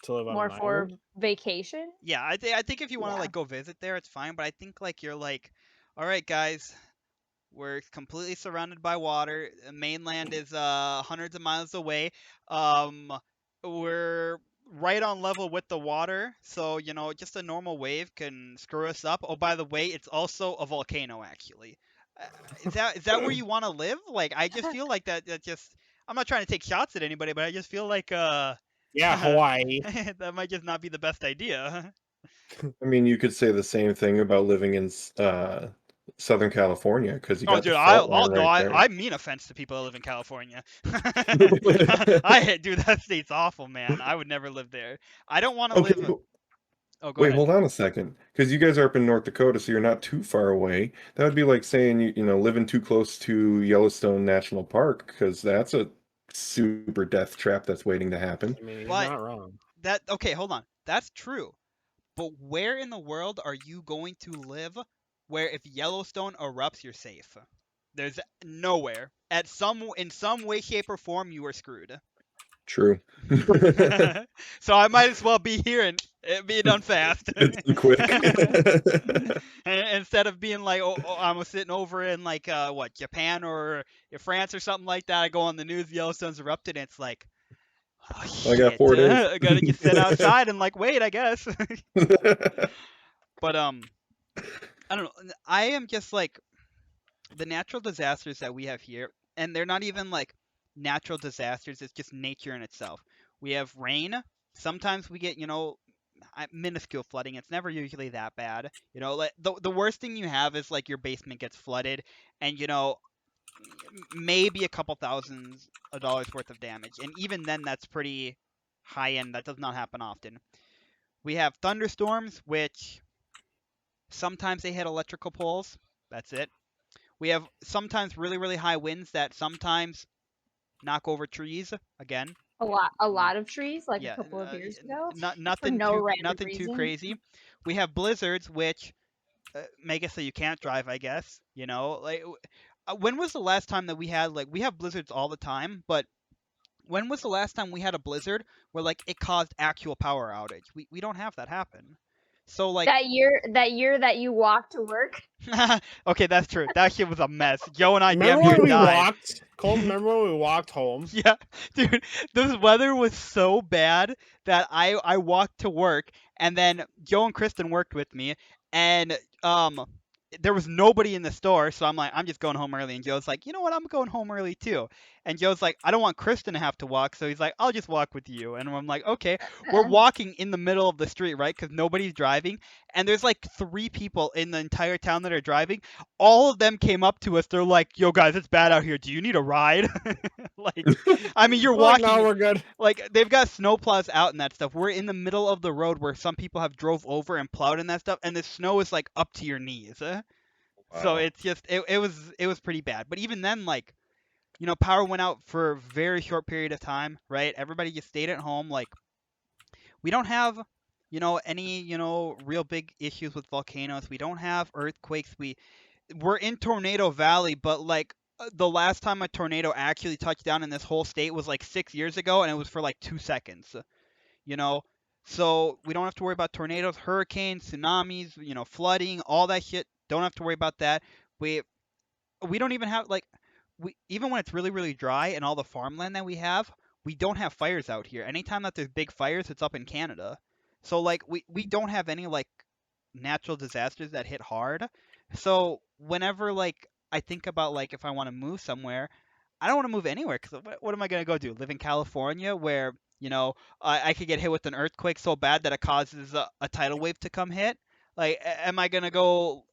To live on More an for island. vacation. Yeah, I think if you want to Yeah. like go visit there, it's fine. But I think like you're like, all right, guys, we're completely surrounded by water. The mainland is hundreds of miles away. We're right on level with the water, so just a normal wave can screw us up. Oh, by the way, it's also a volcano actually. Uh, is that where you want to live? Like, I just feel like that just. I'm not trying to take shots at anybody, but I just feel like Yeah, Hawaii. that might just not be the best idea. I mean, you could say the same thing about living in Southern California because you Oh, got the dude, fault I'll line no, right there. I mean offense to people that live in California. Dude, that state's awful, man. I would never live there. I don't want to Okay, live. but Oh, go wait, ahead. hold on a second. Because you guys are up in North Dakota, so you're not too far away. That would be like saying living too close to Yellowstone National Park, because that's a super death trap that's waiting to happen. I mean, he's But not wrong. okay, hold on. That's true. But where in the world are you going to live where if Yellowstone erupts, you're safe? There's nowhere. In some way, shape, or form, you are screwed. True. So I might as well be here and be done fast. It's been quick. Instead of being like, I'm sitting over in like Japan or France or something like that, I go on the news, Yellowstone's erupted, and it's like, oh I got shit, 4 days. I gotta just sit outside and like wait, I guess. But I don't know. I am just like the natural disasters that we have here, and they're not even like natural disasters. It's just nature in itself. We have rain. Sometimes we get minuscule flooding. It's never usually that bad. Like the worst thing you have is like your basement gets flooded, and maybe a couple thousands of dollars worth of damage, and even then that's pretty high end. That does not happen often. We have thunderstorms, which sometimes they hit electrical poles. That's it. We have sometimes really, really high winds that sometimes knock over trees. Again, A lot of trees, like a yeah, couple of years ago, not for nothing no too random nothing too reason. crazy. We have blizzards, which make it so you can't drive. I guess like when was the last time that we have blizzards all the time, but when was the last time we had a blizzard where like it caused actual power outage? We don't have that happen. So like That year that you walked to work. okay, that's true. That shit was a mess. Joe and I damn Remember near when we died. walked, Colton? Remember when we walked home? Yeah, dude, this weather was so bad that I walked to work, and then Joe and Kristen worked with me, and there was nobody in the store, so I'm like, I'm just going home early, and Joe's like, you know what, I'm going home early too, and Joe's like, I don't want Kristen to have to walk, so he's like, I'll just walk with you, and I'm like, okay, we're walking in the middle of the street, right, because nobody's driving, and there's like 3 people in the entire town that are driving. All of them came up to us. They're like, "Yo, guys, it's bad out here. Do you need a ride?" Like, I mean, you're We're like, no, walking. we're good. Like, they've got snowplows out and that stuff. We're in the middle of the road where some people have drove over and plowed and that stuff, and the snow is like up to your knees. So Wow. it's just it was pretty bad. But even then, like, power went out for a very short period of time, right? Everybody just stayed at home. Like, we don't have any real big issues with volcanoes. We don't have earthquakes. We're in Tornado Valley, but like the last time a tornado actually touched down in this whole state was like 6 years ago, and it was for like 2 seconds. You know, so we don't have to worry about tornadoes, hurricanes, tsunamis, flooding, all that shit. Don't have to worry about that. We don't even have like we even when it's really really dry and all the farmland that we have, we don't have fires out here. Anytime that there's big fires, it's up in Canada. So like we don't have any like natural disasters that hit hard. So whenever like I think about like if I want to move somewhere, I don't want to move anywhere because what am I gonna go do? Live in California where I could get hit with an earthquake so bad that it causes a tidal wave to come hit? Like, am I gonna go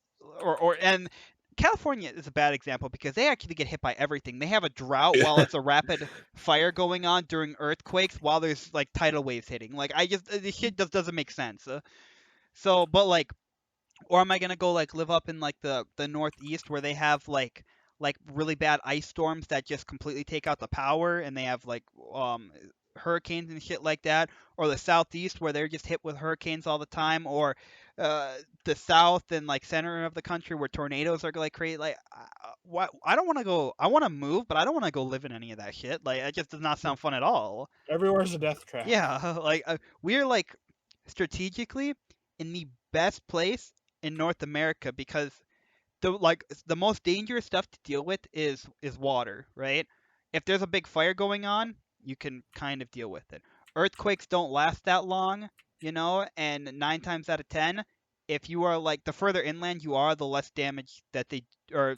and California is a bad example because they actually get hit by everything. They have a drought while it's a rapid fire going on during earthquakes while there's like tidal waves hitting. Like I just this shit just doesn't make sense. So, but like or am I gonna go like live up in like the northeast where they have like really bad ice storms that just completely take out the power and they have like hurricanes and shit like that, or the southeast where they're just hit with hurricanes all the time, or the south and like center of the country where tornadoes are like crazy. Like, I don't want to go. I want to move, but I don't want to go live in any of that shit. Like, it just does not sound fun at all. Everywhere's a death trap. Yeah, like we're like strategically in the best place in North America because the most dangerous stuff to deal with is water, right? If there's a big fire going on, you can kind of deal with it. earthquakes don't last that long, and 9 times out of 10, if you are like the further inland you are, the less damage that they or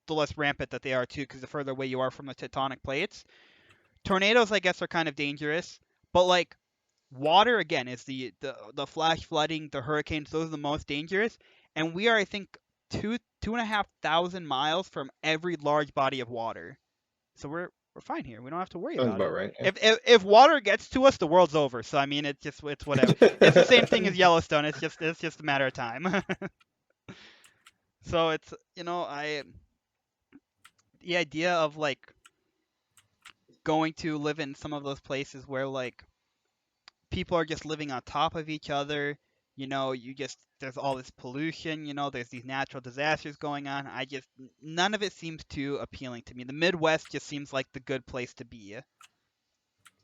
the less rampant that they are too, because the further away you are from the tectonic plates. Tornadoes, I guess, are kind of dangerous, but like water again is the flash flooding, the hurricanes. Those are the most dangerous, and we are, I think, 2,500 miles from every large body of water. So we're fine here. We don't have to worry Sounds about about it. right. If water gets to us, the world's over. So I mean, it's whatever. It's the same thing as Yellowstone. It's just a matter of time. So it's the idea of like going to live in some of those places where like people are just living on top of each other. There's all this pollution. There's these natural disasters going on. None of it seems too appealing to me. The Midwest just seems like the good place to be.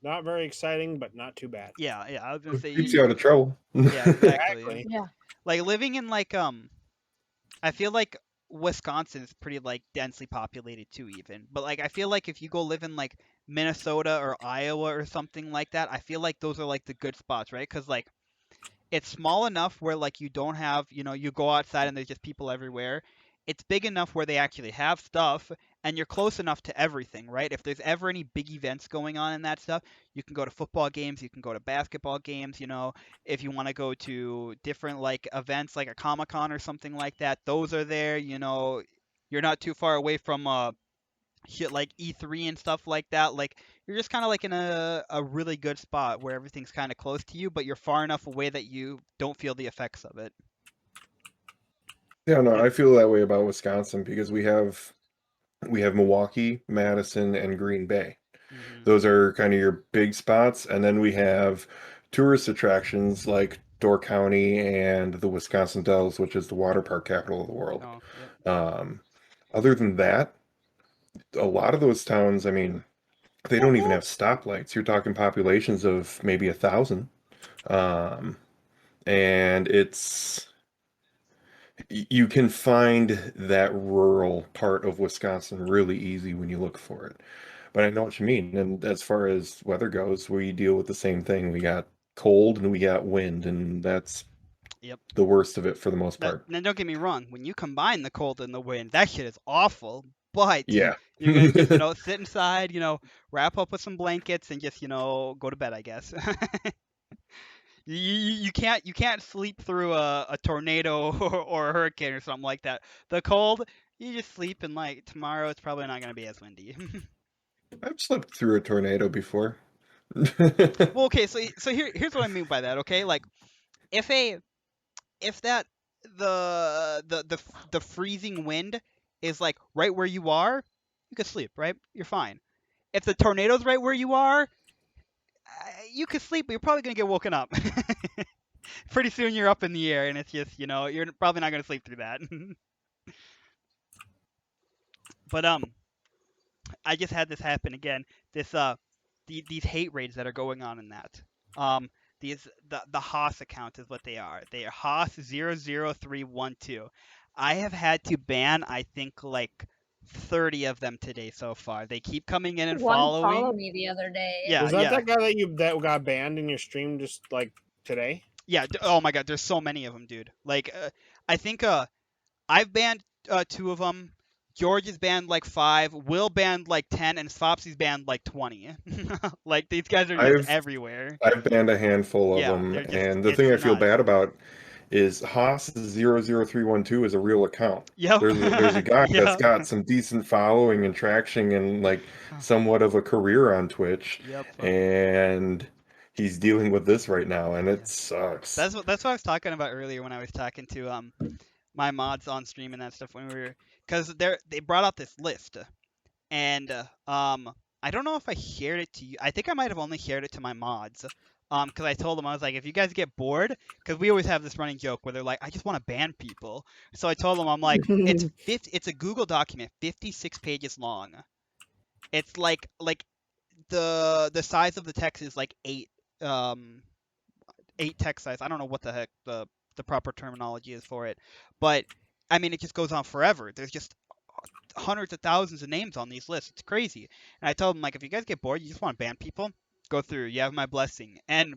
Not very exciting, but not too bad. Yeah, yeah. I was gonna say, Keeps you out of trouble. yeah, exactly. Exactly. Yeah. Like living in like I feel like Wisconsin is pretty like densely populated too, even. But like I feel like if you go live in like Minnesota or Iowa or something like that, I feel like those are like the good spots, right? Because like it's small enough where like you don't have, you go outside and there's just people everywhere. It's big enough where they actually have stuff, and you're close enough to everything, right? If there's ever any big events going on in that stuff, you can go to football games, you can go to basketball games, if you want to go to different like events like a Comic-Con or something like that, those are there, you're not too far away from shit like E3 and stuff like that. Like you're just kind of like in a really good spot where everything's kind of close to you, but you're far enough away that you don't feel the effects of it. Yeah, no, Yeah. I feel that way about Wisconsin because we have Milwaukee, Madison, and Green Bay. Hmm. Those are kind of your big spots, and then we have tourist attractions like Door County and the Wisconsin Dells, which is the water park capital of the world. Oh, yep. Um, Other than that, a lot of those towns, I mean, they don't even have stoplights. You're talking populations of maybe 1,000. Um, and you can find that rural part of Wisconsin really easy when you look for it. But I know what you mean. And as far as weather goes, we deal with the same thing. We got cold and we got wind, and that's Yep. the worst of it for the most That, part. now don't get me wrong, when you combine the cold and the wind, that shit is awful. But Yeah. you're gonna just, sit inside, wrap up with some blankets and just, go to bed, I guess. You can't sleep through a tornado or a hurricane or something like that. The cold, you just sleep, and like tomorrow it's probably not gonna be as windy. I've slept through a tornado before. Well, okay, so here's what I mean by that. Okay, like if a if that the freezing wind is like right where you are, you could sleep, right? You're fine. If the tornado's right where you are, you could sleep, but you're probably gonna get woken up. Pretty soon you're up in the air, and it's just you're probably not gonna sleep through that. But I just had this happen again. This these hate raids that are going on in that. Um, the Haas account is what they are. They are Haas 00312. I have had to ban, I think, like 30 of them today so far. They keep coming in and One followed following. me the other day. Yeah, Was that yeah, that guy that got banned in your stream just like today? yeah. Oh my God, there's so many of them, dude. Like, I think I've banned 2 of them. George has banned like 5. Will banned like 10, and Swapsy's banned like 20. Like these guys are just I've everywhere. I've banned a handful of Yeah, them, they're just and the it's thing I feel nuts. bad about is Haas 00312 is a real account. Yep. There's a guy that's Yep. got some decent following and traction and like somewhat of a career on Twitch, Yep. and he's dealing with this right now, and it Yeah. sucks. That's what I was talking about earlier when I was talking to my mods on stream and that stuff when we were, because they brought out this list, and I don't know if I shared it to you. I think I might have only shared it to my mods. Because I told them, I was like, if you guys get bored, because we always have this running joke where they're like, I just want to ban people. So I told them, I'm like, it's a Google document, 56 pages long. It's like the size of the text is like 8 text size. I don't know what the heck the proper terminology is for it, but I mean, it just goes on forever. There's just hundreds of thousands of names on these lists. It's crazy. And I told them, like, if you guys get bored, you just want to ban people, go through. You have my blessing. And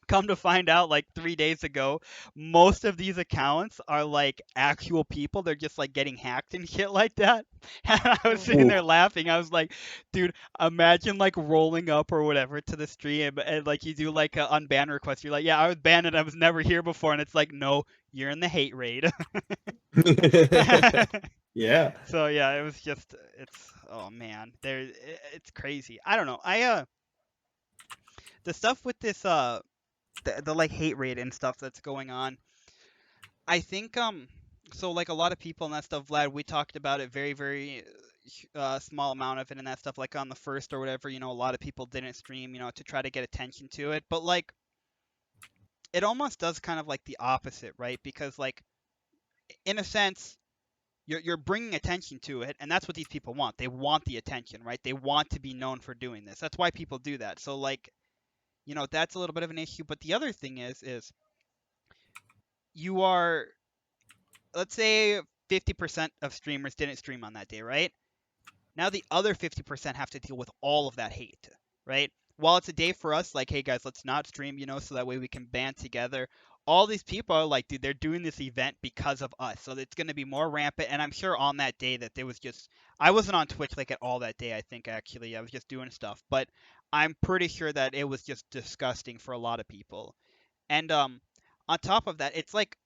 come to find out, like 3 days ago, most of these accounts are like actual people. They're just like getting hacked and shit like that. And I was sitting Ooh. there laughing. I was like, dude, imagine like rolling up or whatever to the stream and like you do like a unban request. You're like, yeah, I was banned and I was never here before. And it's like, no, you're in the hate raid. Yeah. So yeah, it was just, it's, oh man, it's crazy. I don't know. The stuff with this, the like hate raid and stuff that's going on. I think so like a lot of people and that stuff, Vlad, we talked about it very small amount of it and that stuff like on the first or whatever, a lot of people didn't stream, to try to get attention to it. But like it almost does kind of like the opposite, right? Because like in a sense you're bringing attention to it, and that's what these people want. They want the attention, right? They want to be known for doing this. That's why people do that. So like, that's a little bit of an issue. But the other thing is you are, let's say 50% of streamers didn't stream on that day, right? Now the other 50% have to deal with all of that hate, right? While it's a day for us, like, hey guys, let's not stream, so that way we can band together. All these people are like, dude, they're doing this event because of us. So it's going to be more rampant. And I'm sure on that day that there was just, I wasn't on Twitch like at all that day, I think actually. I was just doing stuff. But I'm pretty sure that it was just disgusting for a lot of people. And on top of that, it's like,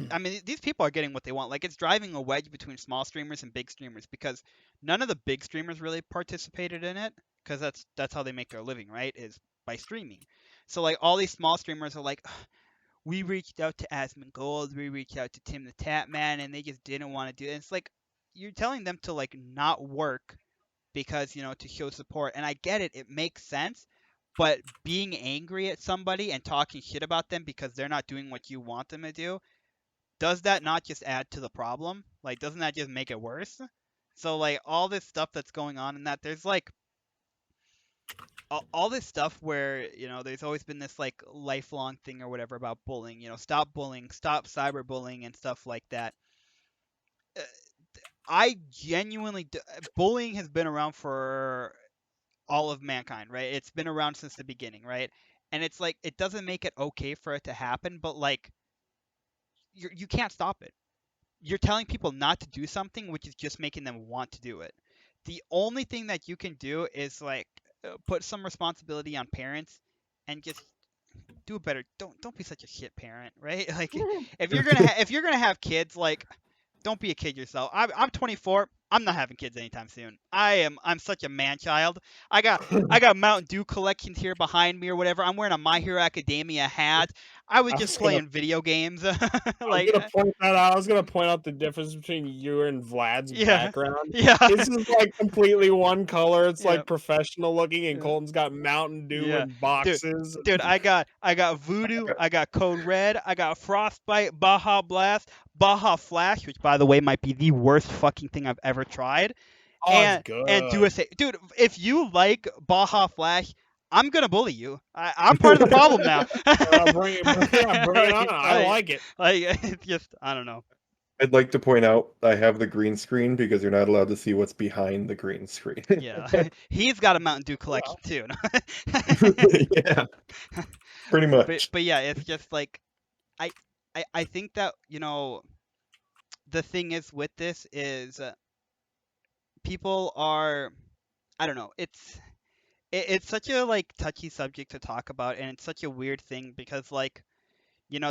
I mean, these people are getting what they want. Like, it's driving a wedge between small streamers and big streamers because none of the big streamers really participated in it because that's how they make their living, right? Is by streaming. So like all these small streamers are like, "Ugh, we reached out to Asmongold, we reached out to Tim the Tap Man, and they just didn't want to do it." And it's like you're telling them to like not work because to show support, and I get it, it makes sense. But being angry at somebody and talking shit about them because they're not doing what you want them to do, does that not just add to the problem? Like, doesn't that just make it worse? So, like, all this stuff that's going on in that, there's like all this stuff where, there's always been this like lifelong thing or whatever about bullying, stop bullying, stop cyberbullying and stuff like that. Uh, I genuinely, bullying has been around for all of mankind, right? It's been around since the beginning, right? And it's like, it doesn't make it okay for it to happen, but like, you can't stop it. You're telling people not to do something, which is just making them want to do it. The only thing that you can do is like put some responsibility on parents and just do better. Don't be such a shit parent, right? Like if you're gonna have kids, like don't be a kid yourself. I'm 24. I'm not having kids anytime soon. I'm such a man child. I got Mountain Dew collections here behind me or whatever. I'm wearing a My Hero Academia hat. I was I just was gonna playing video games. I was Like gonna point that out. I was gonna point out the difference between you and Vlad's yeah. background. Yeah. His is like completely one color. It's Yeah. like professional looking, and Yeah. Colton's got Mountain Dew Yeah. and boxes. Dude, I got Voodoo, I got Code Red, I got Frostbite, Baja Blast, Baja Flash, which by the way might be the worst fucking thing I've ever tried. Oh, it's And good. USA. Dude, if you like Baja Flash, I'm gonna bully you. I'm part of the problem now. Bring it on. I like it. Like it's just I don't know. I'd like to point out I have the green screen because you're not allowed to see what's behind the green screen. Yeah, he's got a Mountain Dew collection too. Yeah, pretty much. But yeah, it's just like I think that the thing is with this is people are, I don't know, it's such a like touchy subject to talk about, and it's such a weird thing because like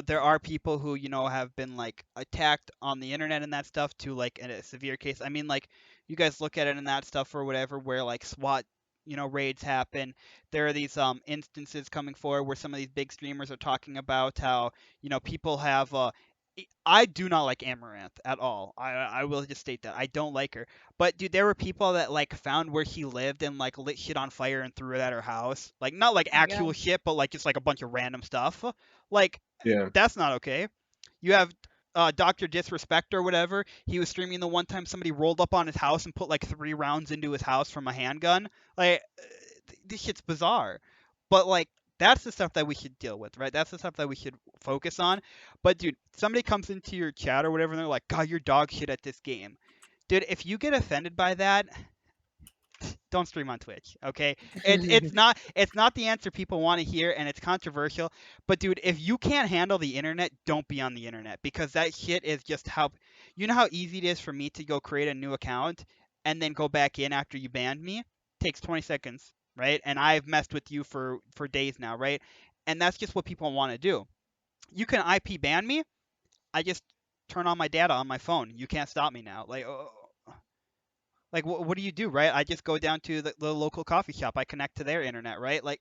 there are people who have been like attacked on the internet and that stuff to like in a severe case. I mean, like you guys look at it and that stuff or whatever where like SWAT raids happen. There are these instances coming forward where some of these big streamers are talking about how people have I do not like Amaranth at all. I will just state that I don't like her. But dude, there were people that like found where he lived and like lit shit on fire and threw it at her house. Like not like Oh my actual God. shit, but like just like a bunch of random stuff. Like Yeah. that's not okay. You have Dr. Disrespect or whatever. He was streaming the one time somebody rolled up on his house and put like 3 rounds into his house from a handgun. Like this shit's bizarre. But like that's the stuff that we should deal with, right? That's the stuff that we should focus on. But dude, somebody comes into your chat or whatever and they're like, "God, you're dog shit at this game." Dude, if you get offended by that, don't stream on Twitch, okay? It's not the answer people want to hear, and it's controversial. But dude, if you can't handle the internet, don't be on the internet, because that shit is just how, you know how easy it is for me to go create a new account and then go back in after you banned me? Takes 20 seconds, right? And I've messed with you for days now, right? And that's just what people want to do. You can IP ban me. I just turn on my data on my phone. You can't stop me now. Like what do you do, right? I just go down to the local coffee shop. I connect to their internet, right? Like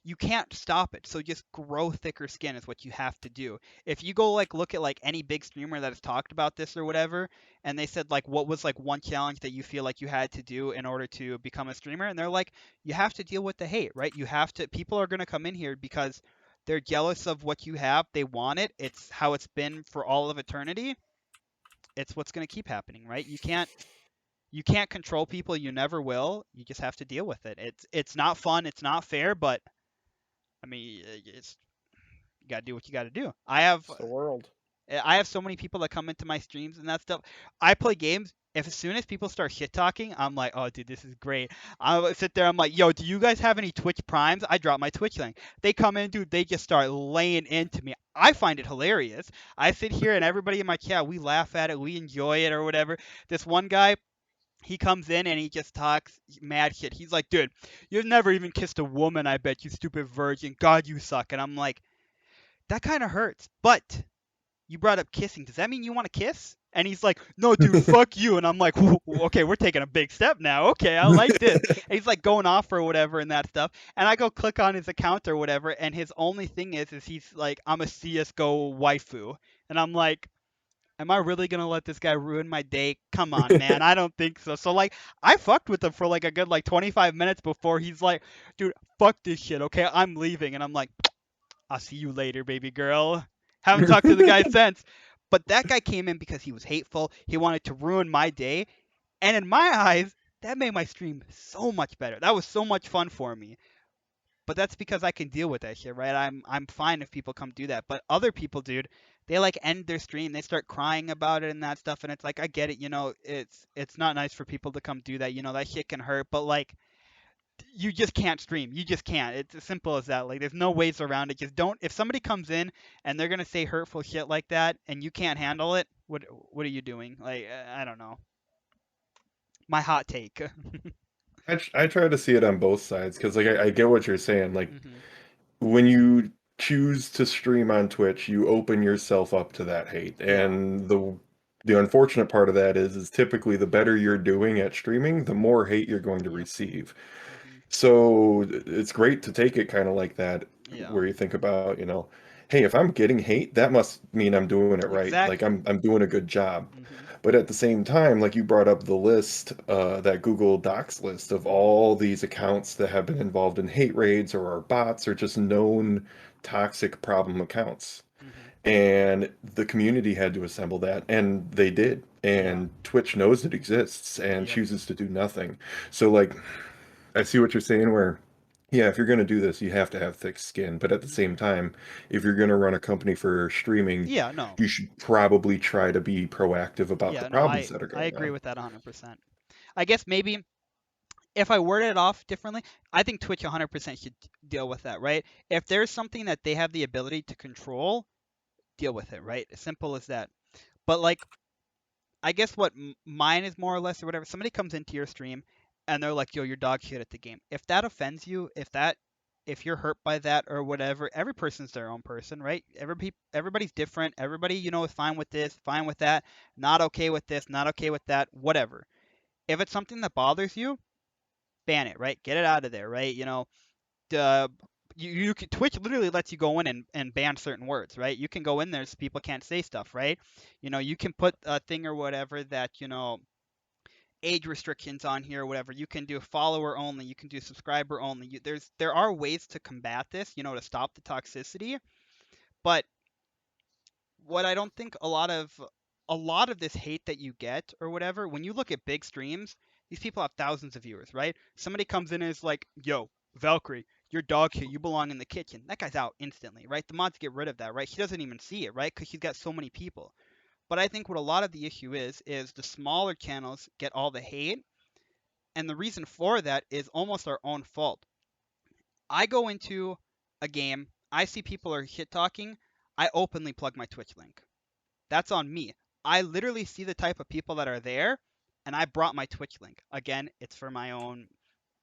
you can't stop it. So just grow thicker skin is what you have to do. If you go like look at like any big streamer that has talked about this or whatever, and they said like what was like one challenge that you feel like you had to do in order to become a streamer, and they're like you have to deal with the hate, right? You have to. People are going to come in here because they're jealous of what you have. They want it. It's how it's been for all of eternity. It's what's going to keep happening, right? You can't control people. You never will. You just have to deal with it. It's not fun. It's not fair. But I mean, it's you gotta do what you gotta do. It's the world. I have so many people that come into my streams and that stuff. I play games. If as soon as people start shit talking, I'm like, oh dude, this is great. I sit there. I'm like, yo, do you guys have any Twitch Primes? I drop my Twitch link. They come in, dude. They just start laying into me. I find it hilarious. I sit here and everybody in my chat, we laugh at it, we enjoy it or whatever. This one guy, he comes in and he just talks mad shit. He's like, dude, you've never even kissed a woman, I bet, you stupid virgin. God, you suck. And I'm like, that kind of hurts. But you brought up kissing. Does that mean you want to kiss? And he's like, no, dude, fuck you. And I'm like, okay, we're taking a big step now. Okay, I like this. And he's like going off or whatever and that stuff. And I go click on his account or whatever. And his only thing is he's like, I'm a CSGO waifu. And I'm like, am I really gonna let this guy ruin my day? Come on, man. I don't think so. So like I fucked with him for like a good like 25 minutes before he's like, dude, fuck this shit, okay? I'm leaving. And I'm like, I'll see you later, baby girl. Haven't talked to the guy since. But that guy came in because he was hateful. He wanted to ruin my day. And in my eyes, that made my stream so much better. That was so much fun for me. But that's because I can deal with that shit, right? I'm fine if people come do that. But other people, dude, they like end their stream, they start crying about it and that stuff, and it's like I get it, it's not nice for people to come do that, that shit can hurt, but like you just can't stream. You just can't. It's as simple as that. Like there's no ways around it. Just don't. If somebody comes in and they're gonna say hurtful shit like that and you can't handle it, what are you doing? Like I don't know. My hot take. I try to see it on both sides because like I get what you're saying. Like Mhm. when you choose to stream on Twitch, you open yourself up to that hate. Yeah. And the unfortunate part of that is typically the better you're doing at streaming, the more hate you're going to Yep. receive. Mhm. So it's great to take it kind of like that, Yeah. where you think about, hey, if I'm getting hate, that must mean I'm doing it right. Like Exactly. I'm doing a good job. Mhm. But at the same time, like you brought up the list, that Google Docs list of Mhm. all these accounts that have been involved in hate raids or are bots or just known toxic problem accounts. Mhm. And the community had to assemble that, and they did. Yeah. And Twitch knows it exists and Yep. chooses to do nothing. So, like, I see what you're saying where, yeah, if you're going to do this, you have to have thick skin. But at the same Mhm. time, if you're going to run a company for streaming, Yeah. No. you should probably try to be proactive about the Yeah. No. problems I that are I going agree on. with that 100%. I guess maybe if I worded it off differently, I think Twitch 100% should deal with that, right? If there's something that they have the ability to control, deal with it, right? As simple as that. But like, I guess what mine is more or less or whatever. Somebody comes into your stream and they're like, "Yo, you're dog shit at the game." If that offends you, if you're hurt by that or whatever, every person's their own person, right? Everybody's different. Everybody, is fine with this, fine with that, not okay with this, not okay with that, whatever. If it's something that bothers you, ban it, right? Get it out of there, right? Uh, you can, Twitch literally lets you go in and ban certain words, right? You can go in there so people can't say stuff, right? You can put a thing or whatever that, age restrictions on here or whatever. You can do follower only, you can do subscriber only. There are ways to combat this, to stop the toxicity. But what I don't think a lot of this hate that you get or whatever, when you look at big streams, these people have thousands of viewers, right? Somebody comes in and is like, "Yo, Valkyrie, you're dog shit. You belong in the kitchen." That guy's out instantly, right? The mods get rid of that, right? He doesn't even see it, right? Because he's got so many people. But I think what a lot of the issue is the smaller channels get all the hate, And the reason for that is almost our own fault. I go into a game, I see people are shit talking, I openly plug my Twitch link. That's on me. I literally see the type of people that are there, and I brought my Twitch link. Again, it's for my own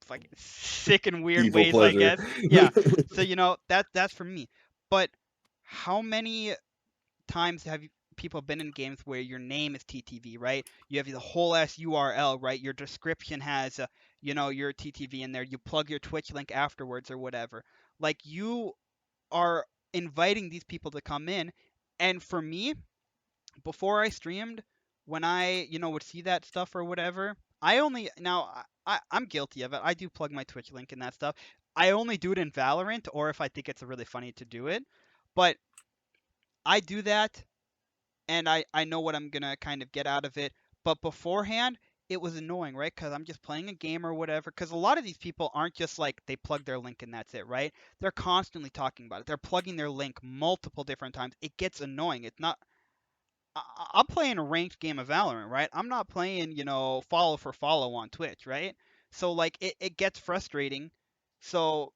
like sick and weird Evil ways, I pleasure. guess. Yeah. So that's for me. But how many times have people been in games where your name is TTV, right? You have the whole S URL, right? Your description has, your TTV in there. You plug your Twitch link afterwards or whatever. Like you are inviting these people to come in, and for me, before I streamed, when I would see that stuff or whatever, I only now I'm guilty of it. I do plug my Twitch link and that stuff. I only do it in Valorant or if I think it's really funny to do it, but I do that and I know what I'm gonna kind of get out of it. But beforehand, it was annoying, right? Because I'm just playing a game or whatever. Because a lot of these people aren't just like they plug their link and that's it, right? They're constantly talking about it. They're plugging their link multiple different times. It gets annoying. It's not. I'm playing a ranked game of Valorant, right? I'm not playing, follow for follow on Twitch, right? So like it gets frustrating. So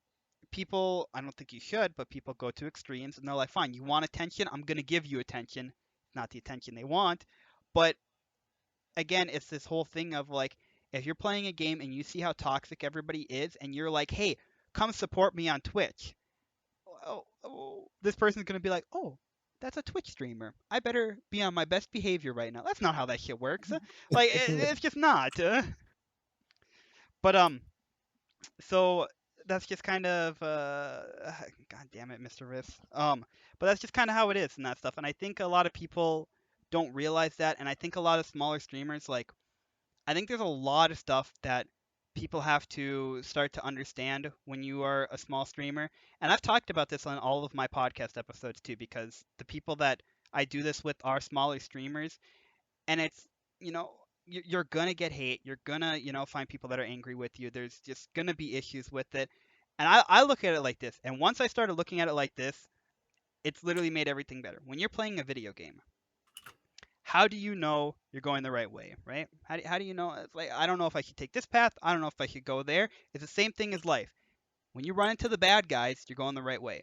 people, I don't think you should, but people go to extremes and they're like, fine, you want attention? I'm going to give you attention. Not the attention they want. But again, it's this whole thing of like, if you're playing a game and you see how toxic everybody is and you're like, hey, come support me on Twitch. This person's going to be like, oh, that's a Twitch streamer. I better be on my best behavior right now. That's not how that shit works. Like, it's just not. But, so that's just kind of god damn it, Mr. Riss. But that's just kind of how it is and that stuff. And I think a lot of people don't realize that, and I think a lot of smaller streamers like I think there's a lot of stuff that people have to start to understand when you are a small streamer. And I've talked about this on all of my podcast episodes too, because the people that I do this with are smaller streamers, and it's you know you're gonna get hate, you're gonna find people that are angry with you, there's just gonna be issues with it, and I look at it like this, and once I started looking at it like this, it's literally made everything better. When you're playing a video game, how do you know you're going the right way, right? How do you know? It's like, I don't know if I should take this path, I don't know if I should go there. It's the same thing as life. When you run into the bad guys, you're going the right way.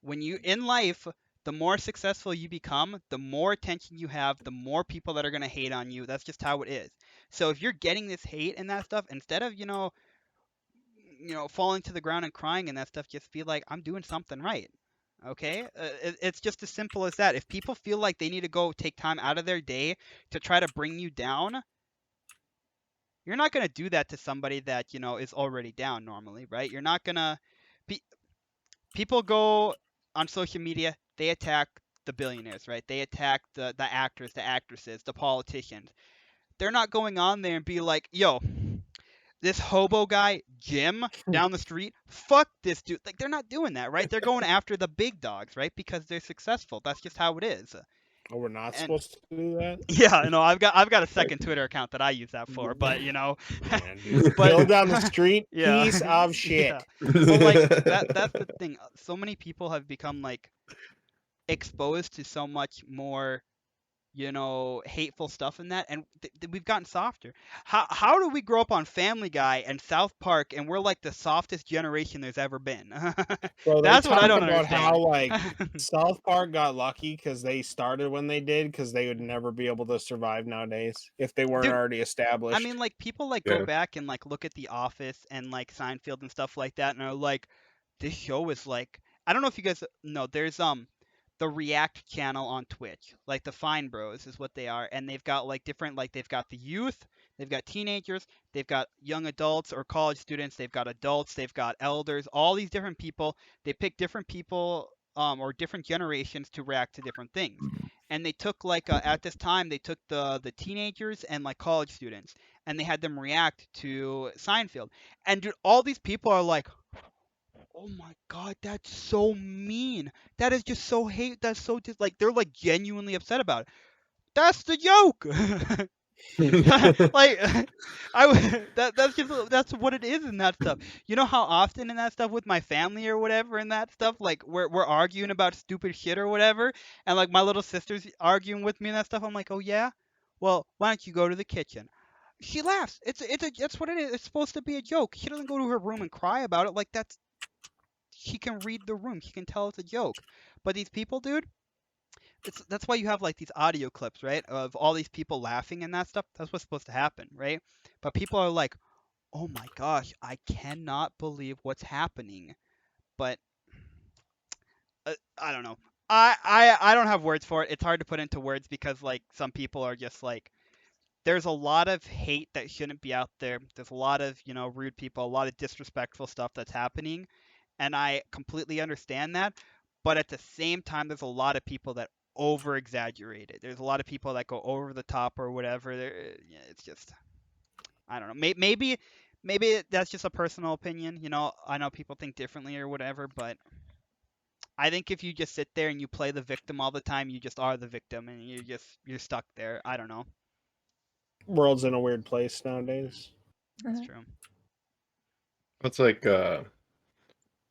When you in life, the more successful you become, the more attention you have, the more people that are going to hate on you. That's just how it is. So if you're getting this hate and that stuff, instead of falling to the ground and crying and that stuff, just be like, I'm doing something right. Okay, it's just as simple as that. If people feel like they need to go take time out of their day to try to bring you down, you're not going to do that to somebody that is already down normally, right? You're not going to. People go on social media, they attack the billionaires, right? They attack the actors, the actresses, the politicians. They're not going on there and be like, yo, this hobo guy, Jim, down the street, fuck this dude. Like, they're not doing that, right? They're going after the big dogs, right? Because they're successful. That's just how it is. Oh, we're not And supposed to do that? yeah, I've got a second Twitter account that I use that for, but Man, dude. but Bill down the street, yeah, piece of shit. yeah. But like that's the thing. So many people have become like exposed to so much more hateful stuff in that, and we've gotten softer. How do we grow up on Family Guy and South Park and we're like the softest generation there's ever been? Bro, they That's what talk I don't about how understand. South Park got lucky because they started when they did, because they would never be able to survive nowadays if they weren't Dude, already established. I mean, like people like go Yeah. back and like look at The Office and like Seinfeld and stuff like that, and are like, this show is like, I don't know if you guys know, there's the React channel on Twitch, like the Fine Bros is what they are, and they've got like different, like they've got the youth, they've got teenagers, they've got young adults or college students, they've got adults, they've got elders, all these different people. They pick different people or different generations to react to different things. And they took like at this time they took the teenagers and like college students, and they had them react to Seinfeld. And dude, all these people are like, oh my god, that's so mean. That is just so hate. That's so just like they're like genuinely upset about it. That's the joke. Like that's what it is in that stuff. You know how often in that stuff with my family or whatever in that stuff, like we're arguing about stupid shit or whatever, and like my little sister's arguing with me and that stuff. I'm like, oh yeah, well why don't you go to the kitchen? She laughs. That's what it is. It's supposed to be a joke. She doesn't go to her room and cry about it. Like she can read the room. She can tell it's a joke. But these people, dude, that's why you have like these audio clips, right? Of all these people laughing and that stuff. That's what's supposed to happen, right? But people are like, "Oh my gosh, I cannot believe what's happening." But I don't know. I don't have words for it. It's hard to put into words because like some people are just like there's a lot of hate that shouldn't be out there. There's a lot of, rude people, a lot of disrespectful stuff that's happening, and I completely understand that. But at the same time, there's a lot of people that over exaggerate it. There's a lot of people that go over the top or whatever. Yeah, it's just I don't know. Maybe that's just a personal opinion. I know people think differently or whatever, but I think if you just sit there and you play the victim all the time, you just are the victim and you're stuck there. I don't know. World's in a weird place nowadays. That's true. It's like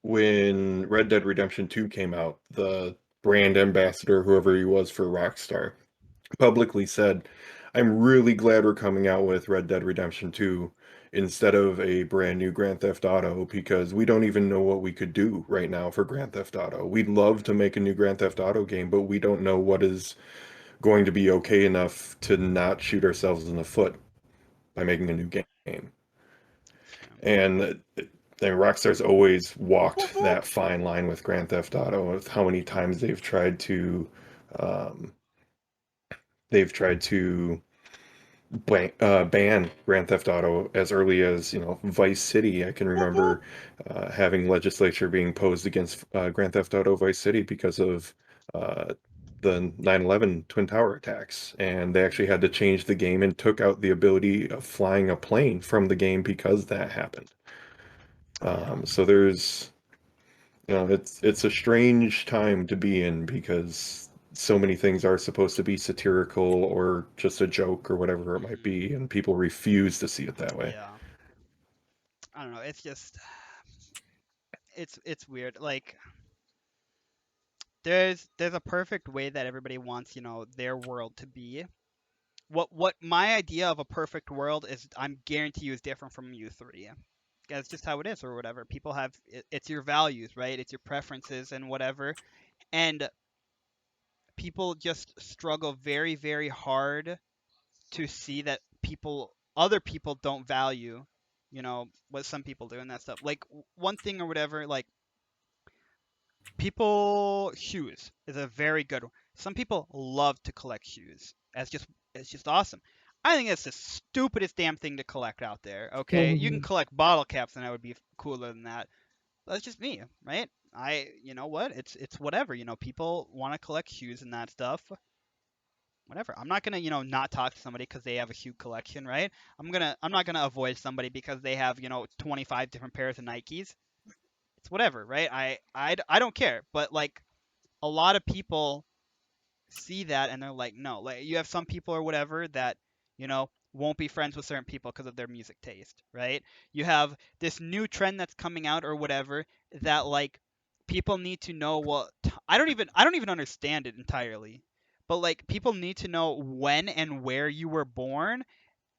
when Red Dead Redemption 2 came out, the brand ambassador, whoever he was for Rockstar, publicly said, I'm really glad we're coming out with Red Dead Redemption 2 instead of a brand new Grand Theft Auto because we don't even know what we could do right now for Grand Theft Auto. We'd love to make a new Grand Theft Auto game, but we don't know what is going to be okay enough to not shoot ourselves in the foot by making a new game. That's true. And Rockstar's always walked that fine line with Grand Theft Auto, with how many times um, they've tried to ban Grand Theft Auto as early as Vice City. I can remember having legislature being posed against Grand Theft Auto Vice City because of uh, the 9/11 Twin Tower attacks, and they actually had to change the game and took out the ability of flying a plane from the game because that happened. Yeah. So there's, it's a strange time to be in because so many things are supposed to be satirical or just a joke or whatever it might be, and people refuse to see it that way. Yeah. I don't know. It's just it's weird. Like there's a perfect way that everybody wants, their world to be. What my idea of a perfect world is, I'm guarantee you, is different from you three. That's just how it is or whatever. People have it's your values, right? It's your preferences and whatever. And people just struggle very, very hard to see that other people don't value, what some people do and that stuff. Like one thing or whatever, like shoes is a very good one. Some people love to collect shoes. It's just awesome. I think it's the stupidest damn thing to collect out there. Okay, you can collect bottle caps, and that would be cooler than that. That's just me, right? You know what? It's whatever. People want to collect shoes and that stuff. Whatever. I'm not gonna, not talk to somebody because they have a shoe collection, right? I'm not gonna avoid somebody because they have, 25 different pairs of Nikes. It's whatever, right? I don't care. But like a lot of people see that and they're like, no. Like you have some people or whatever that, won't be friends with certain people because of their music taste, right? You have this new trend that's coming out or whatever that like people need to know I don't even understand it entirely. But like people need to know when and where you were born,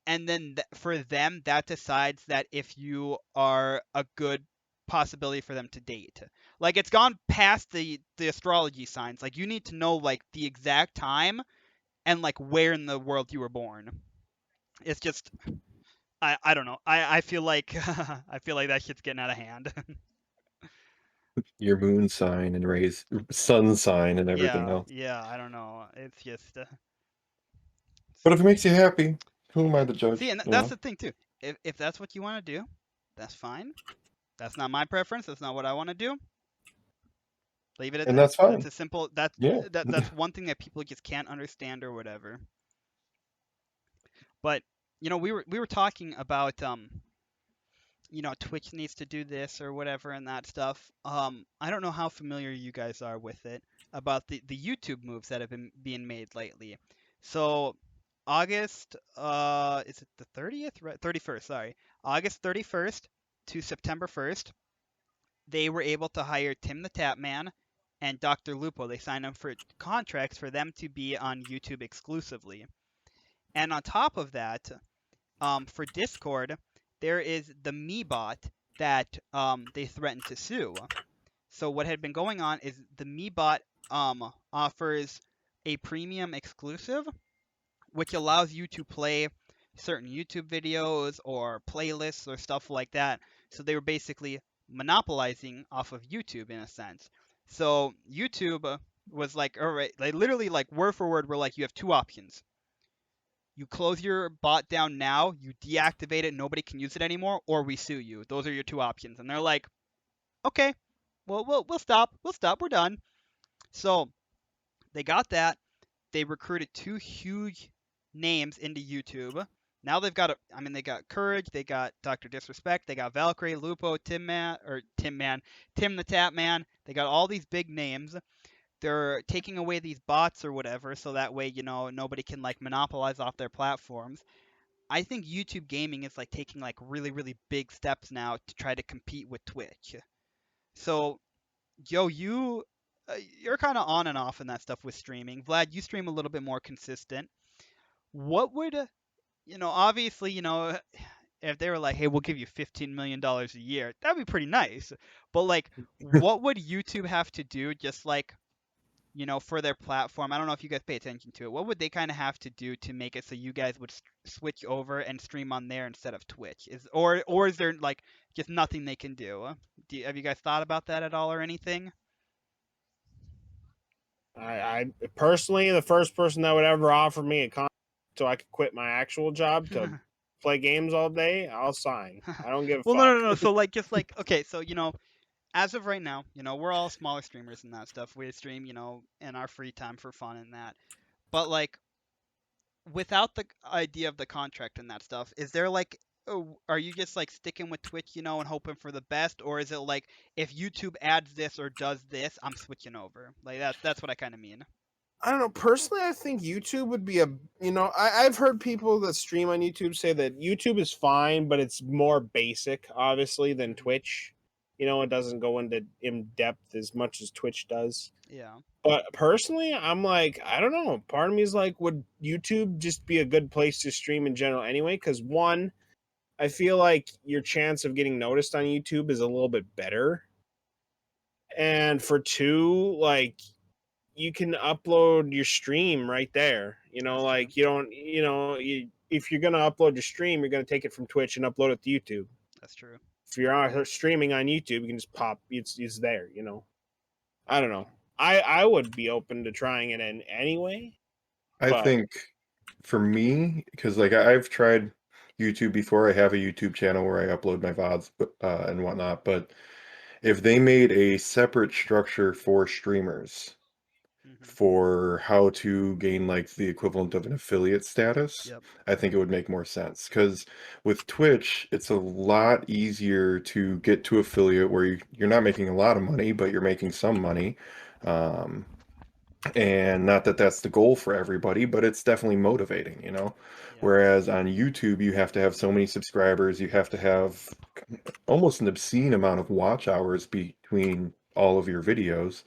and then for them that decides that if you are a good possibility for them to date. Like it's gone past the astrology signs. Like you need to know like the exact time and like where in the world you were born. It's just I don't know. I feel like I feel like that shit's getting out of hand. Your moon sign and raise sun sign and everything Yeah, else. yeah, I don't know. It's just But if it makes you happy, who am I to see, judge? and that's the thing too. If that's what you want to do, that's fine. That's not my preference. That's not what I want to do. Leave it at And that. that's That's fine. a simple. Yeah. That's one thing that people just can't understand or whatever. But we were talking about Twitch needs to do this or whatever and that stuff. I don't know how familiar you guys are with it about the YouTube moves that have been being made lately. So August, is it the 30th? Right, 31st. Sorry, August 31st to September 1st. They were able to hire Tim the Tapman and Dr. Lupo. They signed them for contracts for them to be on YouTube exclusively. And on top of that, for Discord, there is the me bot that they threatened to sue. So what had been going on is the me bot offers a premium exclusive, which allows you to play certain YouTube videos or playlists or stuff like that. So they were basically monopolizing off of YouTube in a sense. So YouTube was like, all right, they literally like word for word were like, you have two options. You close your bot down now, you deactivate it, nobody can use it anymore, or we sue you. Those are your two options. And they're like, okay, well we'll stop. We'll stop. We're done. So they got that. They recruited two huge names into YouTube. Now they've got I mean, they got Courage, they got Dr. Disrespect, they got Valkyrie, Lupo, Tim the Tap Man. They got all these big names. They're taking away these bots or whatever, so that way, nobody can like monopolize off their platforms. I think YouTube gaming is like taking like really, really big steps now to try to compete with Twitch. So, Joe, you're kind of on and off in that stuff with streaming. Vlad, you stream a little bit more consistent. What would obviously, if they were like, hey, we'll give you $15 million a year, that'd be pretty nice. But like, what would YouTube have to do just like, for their platform? I don't know if you guys pay attention to it. What would they kind of have to do to make it so you guys would switch over and stream on there instead of Twitch? Or is there like just nothing they can do? Have you guys thought about that at all or anything? I personally, the first person that would ever offer me a contract so I could quit my actual job to play games all day, I'll sign. I don't give a Well, fuck. no. So like, just like, okay, so as of right now, we're all smaller streamers and that stuff. We stream, in our free time for fun and that. But like, without the idea of the contract and that stuff, is there like, are you just like sticking with Twitch, and hoping for the best, or is it like if YouTube adds this or does this, I'm switching over? Like that's what I kind of mean. I don't know. Personally, I think YouTube would be I've heard people that stream on YouTube say that YouTube is fine, but it's more basic, obviously, than Twitch. It doesn't go into in depth as much as Twitch does. Yeah. But personally, I'm like, I don't know. Part of me is like, would YouTube just be a good place to stream in general anyway? Because one, I feel like your chance of getting noticed on YouTube is a little bit better. And for two, like, you can upload your stream right there. That's Like, true. you don't, if you're going to upload your stream, you're going to take it from Twitch and upload it to YouTube. That's true. If you're streaming on YouTube, you can just pop, it's there, I don't know. I would be open to trying it in anyway. I But think for me, because like I've tried YouTube before, I have a YouTube channel where I upload my VODs and whatnot, but if they made a separate structure for streamers Hmm. for how to gain like the equivalent of an affiliate status, Yep. I think it would make more sense. Because with Twitch, it's a lot easier to get to affiliate where you're not making a lot of money, but you're making some money. And not that that's the goal for everybody, but it's definitely motivating. Yeah. Whereas on YouTube, you have to have so many subscribers, you have to have almost an obscene amount of watch hours between all of your videos.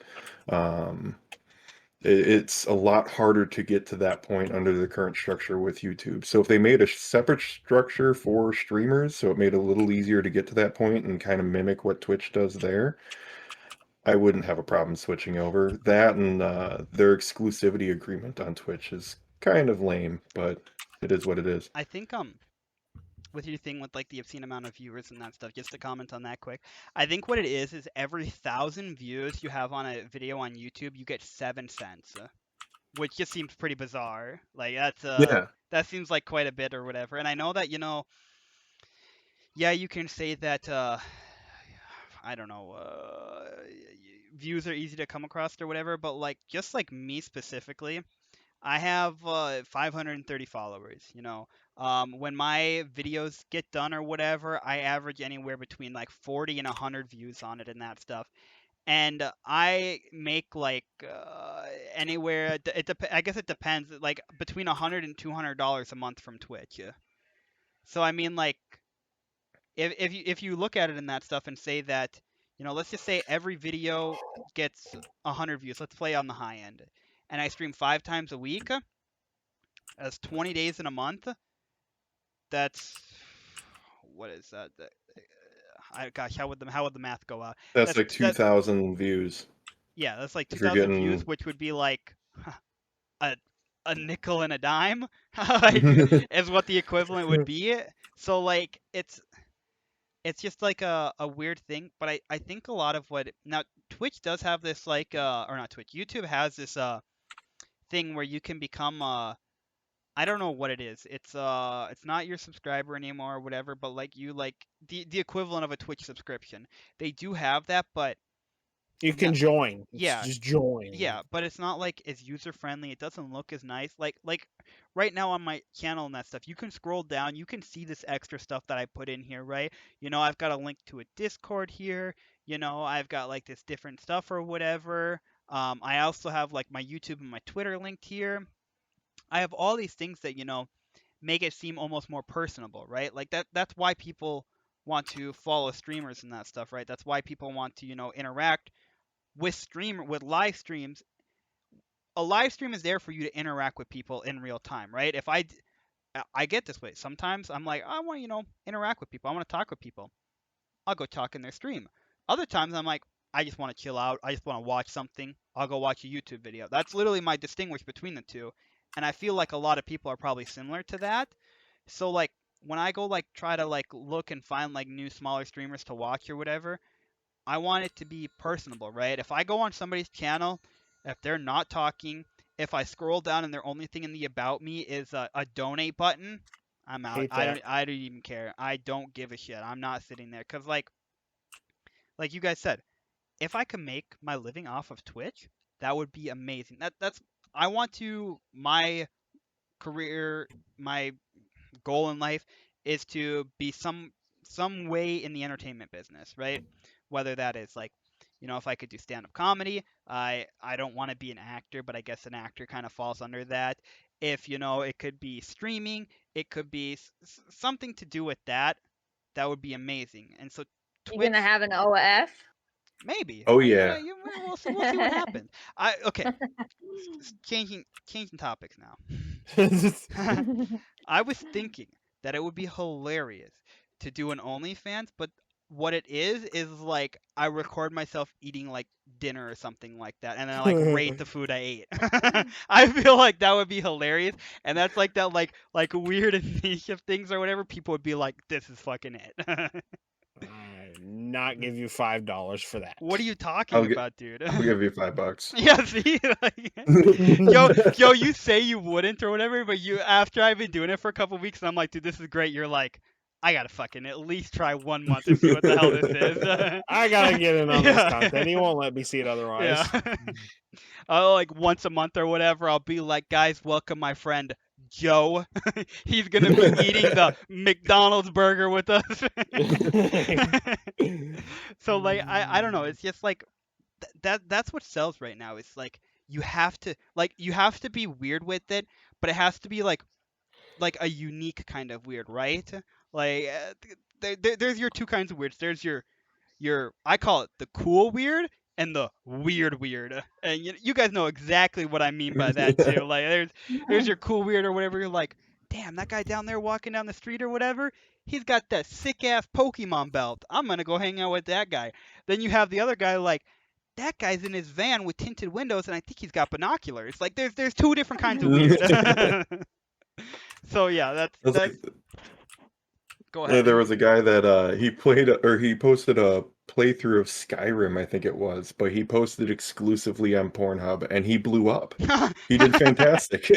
It's a lot harder to get to that point under the current structure with YouTube. So if they made a separate structure for streamers, so it made it a little easier to get to that point and kind of mimic what Twitch does there, I wouldn't have a problem switching over. That and their exclusivity agreement on Twitch is kind of lame, but it is what it is. I think with your thing with like the obscene amount of viewers and that stuff, just to comment on that quick, I think what it is every 1,000 views you have on a video on YouTube, you get 7 cents, which just seems pretty bizarre. Like that seems like quite a bit or whatever. And I know that yeah, you can say that I don't know, views are easy to come across or whatever, but like just like me specifically, I have 530 followers. When my videos get done or whatever, I average anywhere between like 40 and 100 views on it and that stuff. And I make like anywhere. I guess it depends. Like between $100 and $200 a month from Twitch. Yeah. So I mean, like, if you look at it in that stuff and say that, let's just say every video gets 100 views. Let's play on the high end, and I stream 5 times a week. That's 20 days in a month. that's what is that? Gosh, how would the math go out? That's That's like that 2,000 views. Yeah, that's like If you're 2,000 views, getting, which would be like a a nickel and a dime, like is what the equivalent would be. So like it's just like a weird thing, but I think a lot of what now Twitch does have this like or not Twitch, YouTube has this thing where you can become I don't know what it is. It's not your subscriber anymore or whatever, but like you like the equivalent of a Twitch subscription. They do have that, but You no, can join. It's yeah, just join. yeah, but it's not like as user friendly. It doesn't look as nice. Like right now on my channel and that stuff, you can scroll down, you can see this extra stuff that I put in here, right? I've got a link to a Discord here. I've got like this different stuff or whatever. I also have like my YouTube and my Twitter linked here. I have all these things that, make it seem almost more personable, right? Like that's why people want to follow streamers and that stuff, right? That's why people want to, interact with live streams. A live stream is there for you to interact with people in real time, right? If I get this way. Sometimes I'm like, I want to, interact with people. I want to talk with people. I'll go talk in their stream. Other times I'm like, I just want to chill out. I just want to watch something. I'll go watch a YouTube video. That's literally my distinguish between the two. And I feel like a lot of people are probably similar to that. So like when I go like try to like look and find like new smaller streamers to watch or whatever, I want it to be personable, right? If I go on somebody's channel, if they're not talking, if I scroll down and their only thing in the about me is a donate button, I'm out. Hate that. I don't even care. I don't give a shit. I'm not sitting there cuz like you guys said, if I could make my living off of Twitch, that would be amazing. That's I want to my career, my goal in life is to be some way in the entertainment business, right? Whether that is like, if I could do stand-up comedy, I don't want to be an actor, but I guess an actor kind of falls under that. If it could be streaming, it could be something to do with that. That would be amazing. And so You gonna Twitch, have an OF? maybe. oh yeah. We'll see what happens. Okay. Changing topics now. I was thinking that it would be hilarious to do an OnlyFans, but what it is like I record myself eating like dinner or something like that, and then I like rate the food I ate. I feel like that would be hilarious, and that's like that like weird and niche of things or whatever. People would be like, "This is fucking it." Not give you $5 for that. What are you talking I'll about, dude? I'll give you $5. Yeah, see, like, yo, you say you wouldn't or whatever, but you after I've been doing it for a couple weeks, and I'm like, dude, this is great. You're like, I gotta fucking at least try 1 month and see what the hell this is. I gotta get in on this Yeah. content. He won't let me see it otherwise. Yeah. Like once a month or whatever, I'll be like, guys, welcome my friend Joe. He's gonna be eating the McDonald's burger with us. So like, I don't know. It's just like that's what sells right now. It's like you have to be weird with it, but it has to be like a unique kind of weird, right? Like there's your two kinds of weirds. There's your I call it the cool weird and the weird weird. And you guys know exactly what I mean by that too. Like there's your cool weird or whatever. You're like, damn, that guy down there walking down the street or whatever, he's got that sick ass Pokemon belt. I'm gonna go hang out with that guy. Then you have the other guy like, that guy's in his van with tinted windows and I think he's got binoculars. Like there's two different kinds of weird. So yeah, that's go ahead. There was a guy that he posted a playthrough of Skyrim, I think it was, but he posted exclusively on Pornhub, and he blew up. He did fantastic.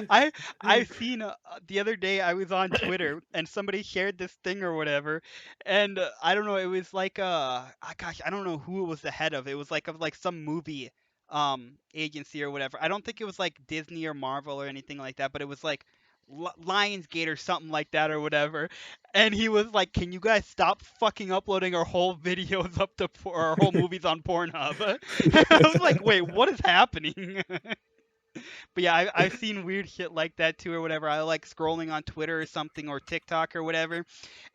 I've seen the other day I was on Twitter and somebody shared this thing or whatever, and I don't know, it was like gosh, I don't know who it was the head of. It was like of like some movie agency or whatever. I don't think it was like Disney or Marvel or anything like that, but it was like Lionsgate or something like that or whatever. And he was like, "Can you guys stop fucking uploading our whole videos up to our whole movies on Pornhub?" And I was like, "Wait, what is happening?" But yeah, I've seen weird shit like that too, or whatever. I like scrolling on Twitter or something, or TikTok or whatever,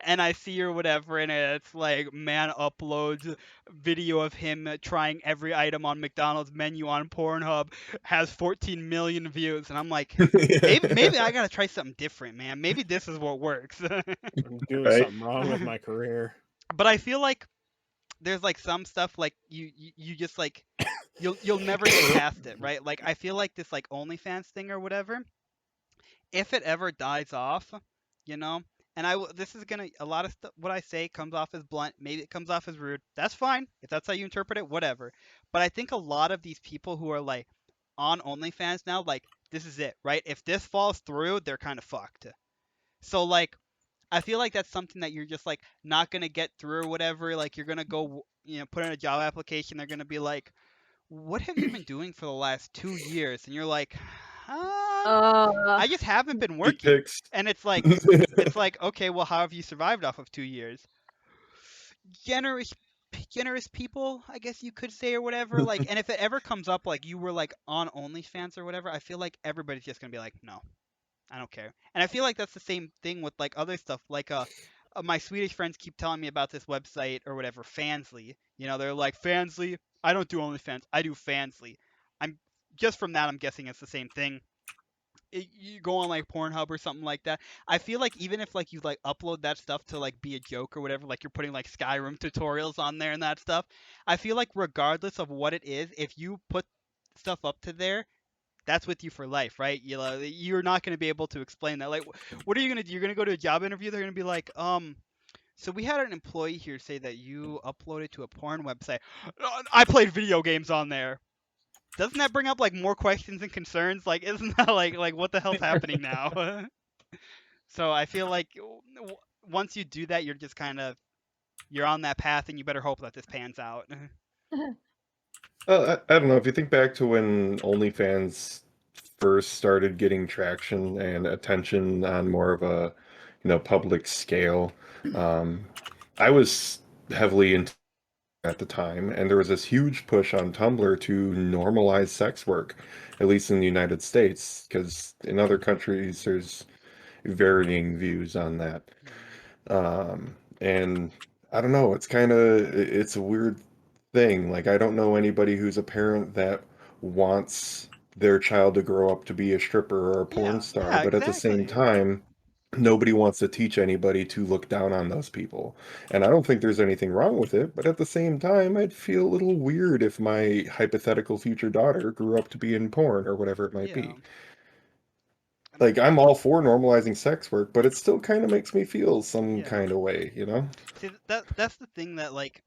and I see or whatever, and it's like, man uploads video of him trying every item on McDonald's menu on Pornhub, has 14 million views, and I'm like, maybe I gotta try something different, man. Maybe this is what works. I'm doing Right? something wrong with my career. But I feel like there's like some stuff like you just like you'll never get past it, right? Like I feel like this like OnlyFans thing or whatever, if it ever dies off, you know, and this is gonna a lot of what I say comes off as blunt, maybe it comes off as rude. That's fine if that's how you interpret it, whatever. But I think a lot of these people who are like on OnlyFans now, like this is it, right? If this falls through, they're kind of fucked. So like I feel like that's something that you're just like not gonna get through or whatever. Like you're gonna go, put in a job application. They're gonna be like, "What have you been doing for the last 2 years?" And you're like, Uh, I just haven't been Feet working." pics. And it's like, okay, well, how have you survived off of 2 years? Generous, generous people, I guess you could say, or whatever. Like, and if it ever comes up, like you were like on OnlyFans or whatever, I feel like everybody's just gonna be like, no, I don't care. And I feel like that's the same thing with like other stuff. Like my Swedish friends keep telling me about this website or whatever, Fansly. They're like, Fansly. I don't do OnlyFans. I do Fansly. I'm just from that. I'm guessing it's the same thing. You go on like Pornhub or something like that. I feel like even if like you like upload that stuff to like be a joke or whatever, like you're putting like Skyrim tutorials on there and that stuff. I feel like regardless of what it is, if you put stuff up to there, that's with you for life, right? You're not going to be able to explain that. Like, what are you going to do? You're going to go to a job interview. They're going to be like, so we had an employee here say that you uploaded to a porn website. I played video games on there. Doesn't that bring up like more questions and concerns? Like, isn't that like what the hell's happening now? So I feel like once you do that, you're just kind of you're on that path, and you better hope that this pans out. I don't know. If you think back to when OnlyFans first started getting traction and attention on more of a, public scale, um, I was heavily into at the time, and there was this huge push on Tumblr to normalize sex work, at least in the United States, because in other countries there's varying views on that. And I don't know, it's a weird thing. Like, I don't know anybody who's a parent that wants their child to grow up to be a stripper or a porn Yeah, star, yeah, but at the same exactly. time, nobody wants to teach anybody to look down on those people. And I don't think there's anything wrong with it, but at the same time, I'd feel a little weird if my hypothetical future daughter grew up to be in porn or whatever it might Yeah. be. I Like, mean, I'm all for normalizing sex work, but it still kind of makes me feel some yeah. kind of way, you know? See, that's the thing that like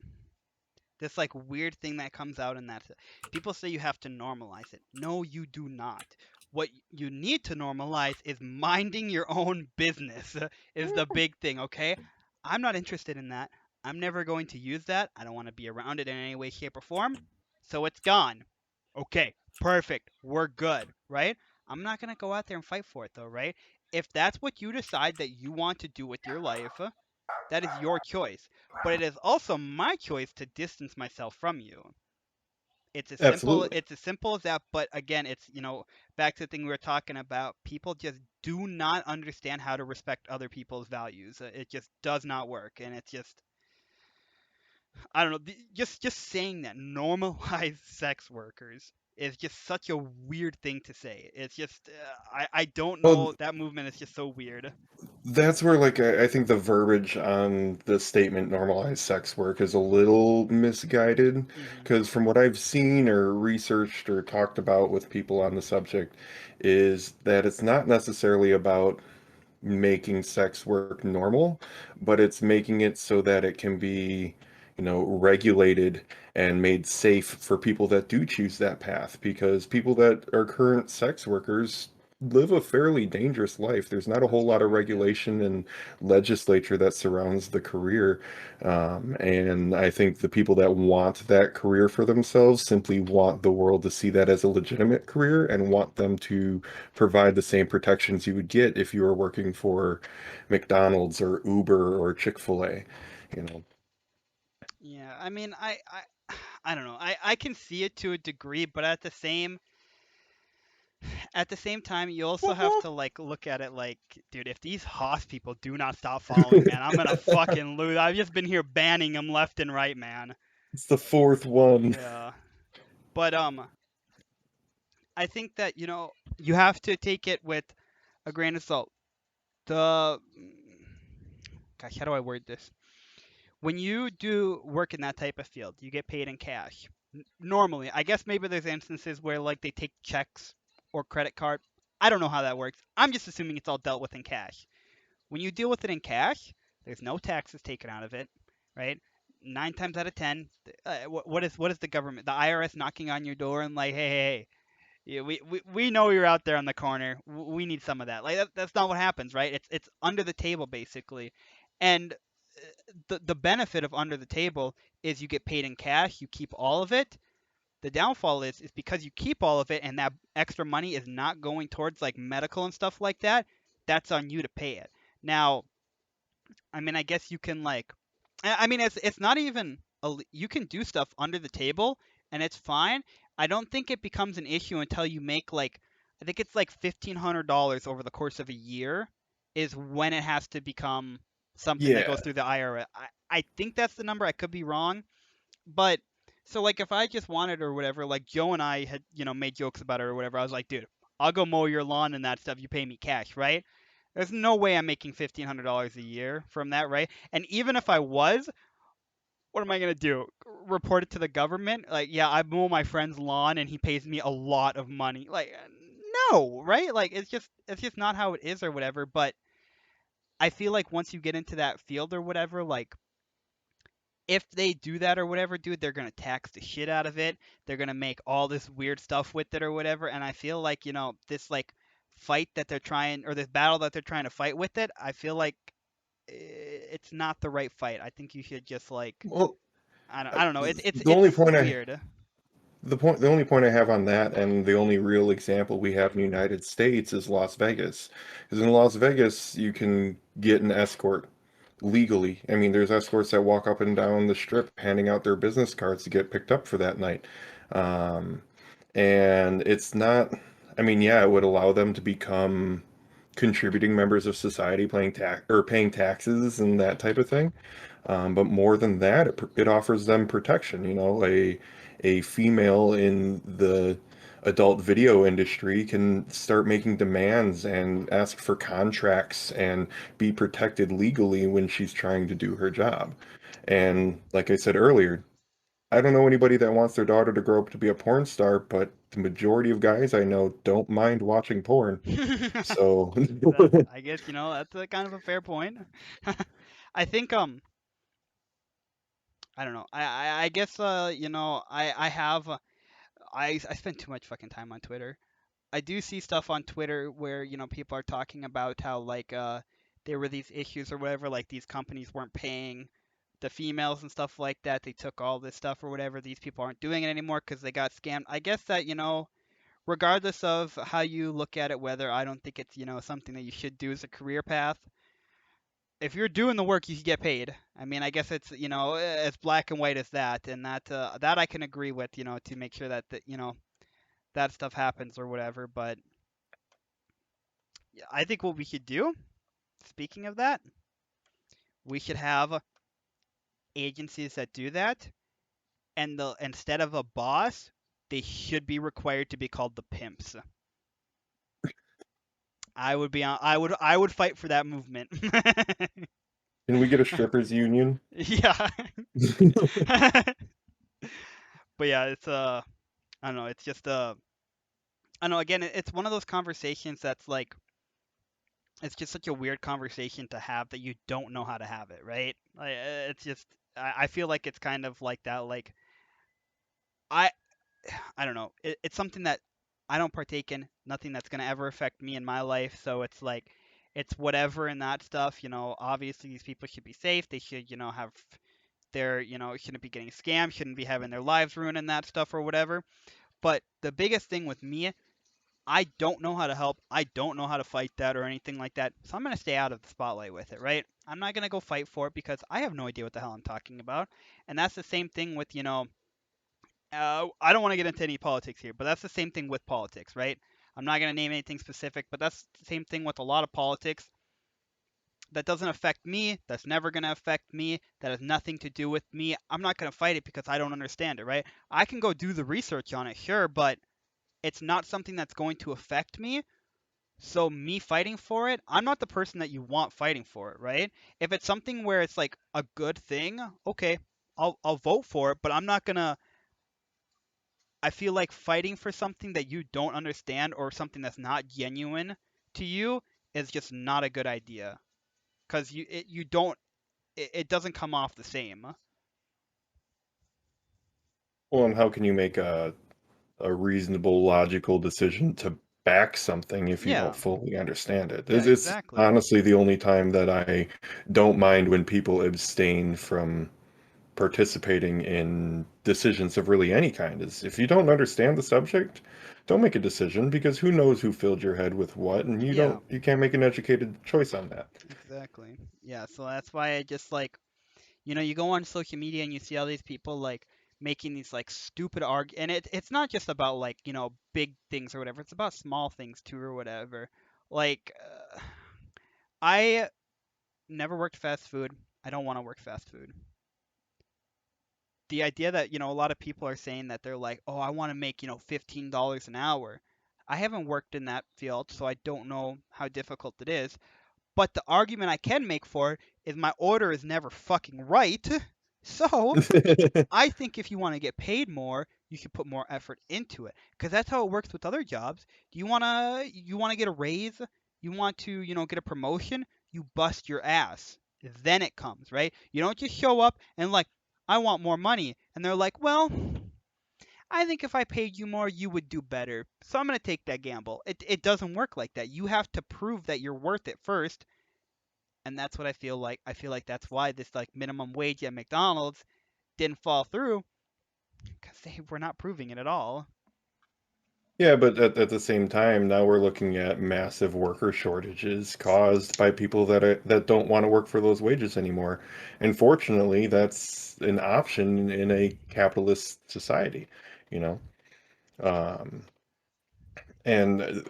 this like weird thing that comes out in that people say you have to normalize it. No, you do not. What you need to normalize is minding your own business is the big thing, okay? I'm not interested in that. I'm never going to use that. I don't want to be around it in any way, shape, or form. So it's gone. Okay, perfect. We're good, right? I'm not going to go out there and fight for it though, right? If that's what you decide that you want to do with your life, that is your choice. But it is also my choice to distance myself from you. Absolutely. It's as simple as that, but again, it's, back to the thing we were talking about, people just do not understand how to respect other people's values. It just does not work, and it's just I don't know, just saying that normalize sex workers is just such a weird thing to say. It's just I don't Well, know, that movement is just so weird. that's where, like, I think the verbiage on the statement normalize sex work is a little misguided, Mhm. because from what I've seen or researched or talked about with people on the subject, is that it's not necessarily about making sex work normal, but it's making it so that it can be, regulated and made safe for people that do choose that path. Because people that are current sex workers live a fairly dangerous life. There's not a whole That's lot of true, yeah. regulation and legislature that surrounds the career. And I think the people that want that career for themselves simply want the world to see that as a legitimate career and want them to provide the same protections you would get if you were working for McDonald's or Uber or Chick-fil-A, you know. Yeah, I mean, I don't know. I can see it to a degree, but at the same at the same time, you also have to like look at it like, dude, if these Haas people do not stop following, man, I'm gonna fucking lose. I've just been here banning them left and right, man. It's the fourth one. Yeah, but I think that you have to take it with a grain of salt. The gosh, how do I word this? When you do work in that type of field, you get paid in cash. Normally, I guess maybe there's instances where like they take checks or credit card. I don't know how that works. I'm just assuming it's all dealt with in cash. When you deal with it in cash, there's no taxes taken out of it, right? 9 times out of 10, what is the government, the IRS knocking on your door and like, hey, yeah, we know you're out there on the corner. We need some of that. Like that's not what happens, right? It's under the table basically, and the benefit of under the table is you get paid in cash. You keep all of it. The downfall is because you keep all of it and that extra money is not going towards like medical and stuff like that. That's on you to pay it. Now, I mean, I guess you can like, I mean, it's not even you can do stuff under the table and it's fine. I don't think it becomes an issue until you make like, I think it's like $1,500 over the course of a year is when it has to become something that goes Yeah. through the IRS. I think that's the number. I could be wrong, but so like if I just wanted or whatever, like Joe and I had made jokes about it or whatever. I was like, dude, I'll go mow your lawn and that stuff. You pay me cash, right? There's no way I'm making $1,500 a year from that, right? And even if I was, what am I gonna do? Report it to the government? Like, yeah, I mow my friend's lawn and he pays me a lot of money. Like, no, right? Like, it's just not how it is or whatever. But I feel like once you get into that field or whatever, like if they do that or whatever, dude, they're gonna tax the shit out of it. They're gonna make all this weird stuff with it or whatever. And I feel like, this like fight that they're trying or this battle that they're trying to fight with it, I feel like it's not the right fight. I think you should just like Well, I don't know. the only It's point I weird. the only point I have on that, and the only real example we have in the United States is Las Vegas. Because in Las Vegas, you can get an escort legally. I mean, there's escorts that walk up and down the strip handing out their business cards to get picked up for that night. Um, and it's not, I mean, yeah, it would allow them to become contributing members of society, paying taxes and that type of thing. But more than that, it offers them protection. A female in the adult video industry can start making demands and ask for contracts and be protected legally when she's trying to do her job. And like I said earlier, I don't know anybody that wants their daughter to grow up to be a porn star, but the majority of guys I know don't mind watching porn. So, I guess that's a kind of a fair point. I think I don't know. I guess I have I spend too much fucking time on Twitter. I do see stuff on Twitter where, people are talking about how like there were these issues or whatever, like these companies weren't paying the females and stuff like that. They took all this stuff or whatever. These people aren't doing it anymore because they got scammed. I guess that, regardless of how you look at it, whether I don't think it's, something that you should do as a career path, if you're doing the work, you should get paid. I mean, I guess it's, as black and white as that, and that I can agree with, to make sure that that stuff happens or whatever. But yeah, I think what we should do, speaking of that, we should have agencies that do that, and instead of a boss, they should be required to be called the pimps. I would fight for that movement. can we get a strippers union? Yeah. But yeah, it's I don't know, it's just I don't know, again, it's one of those conversations that's like it's just such a weird conversation to have that you don't know how to have it, right? Like it's just I feel like it's kind of like that like I I don't know. It's something that I don't partake in, nothing that's going to ever affect me in my life, so it's like it's whatever in that stuff, obviously these people should be safe. They should, have their, shouldn't be getting scammed, shouldn't be having their lives ruined and that stuff or whatever. But the biggest thing with me, I don't know how to help. I don't know how to fight that or anything like that. So I'm going to stay out of the spotlight with it, right? I'm not going to go fight for it because I have no idea what the hell I'm talking about. And that's the same thing with, I don't want to get into any politics here, but that's the same thing with politics, right? I'm not going to name anything specific, but that's the same thing with a lot of politics. That doesn't affect me. That's never going to affect me. That has nothing to do with me. I'm not going to fight it because I don't understand it, right? I can go do the research on it, sure, but it's not something that's going to affect me. So me fighting for it, I'm not the person that you want fighting for it, right? If it's something where it's like a good thing, okay, I'll vote for it, but I'm not gonna. I feel like fighting for something that you don't understand or something that's not genuine to you is just not a good idea because you don't it doesn't come off the same. Well, and how can you make a reasonable, logical decision to back something if you don't Yeah, fully understand it? yeah, It's exactly. honestly the only time that I don't mind when people abstain from participating in decisions of really any kind is if you don't understand the subject, don't make a decision because who knows who filled your head with what, and Yeah, you can't make an educated choice on that. exactly. Yeah, so that's why I just like you go on social media and you see all these people like making these like stupid and it's not just about like big things or whatever. It's about small things too or whatever. Like I never worked fast food. I don't want to work fast food. The idea that a lot of people are saying that they're like, oh, I want to make $15 an hour. I haven't worked in that field, so I don't know how difficult it is. But the argument I can make for it is my order is never fucking right. So I think if you want to get paid more, you should put more effort into it because that's how it works with other jobs. Do you want to get a raise? You want to, get a promotion? You bust your ass. Then it comes, right? You don't just show up and like, I want more money. And they're like, "Well, I think if I paid you more, you would do better. So I'm going to take that gamble." It doesn't work like that. You have to prove that you're worth it first, and that's what I feel like. I feel like that's why this like minimum wage at McDonald's didn't fall through because they were not proving it at all. Yeah, but at the same time, now we're looking at massive worker shortages caused by people that don't want to work for those wages anymore. And fortunately, that's an option in a capitalist society, you know. Um, And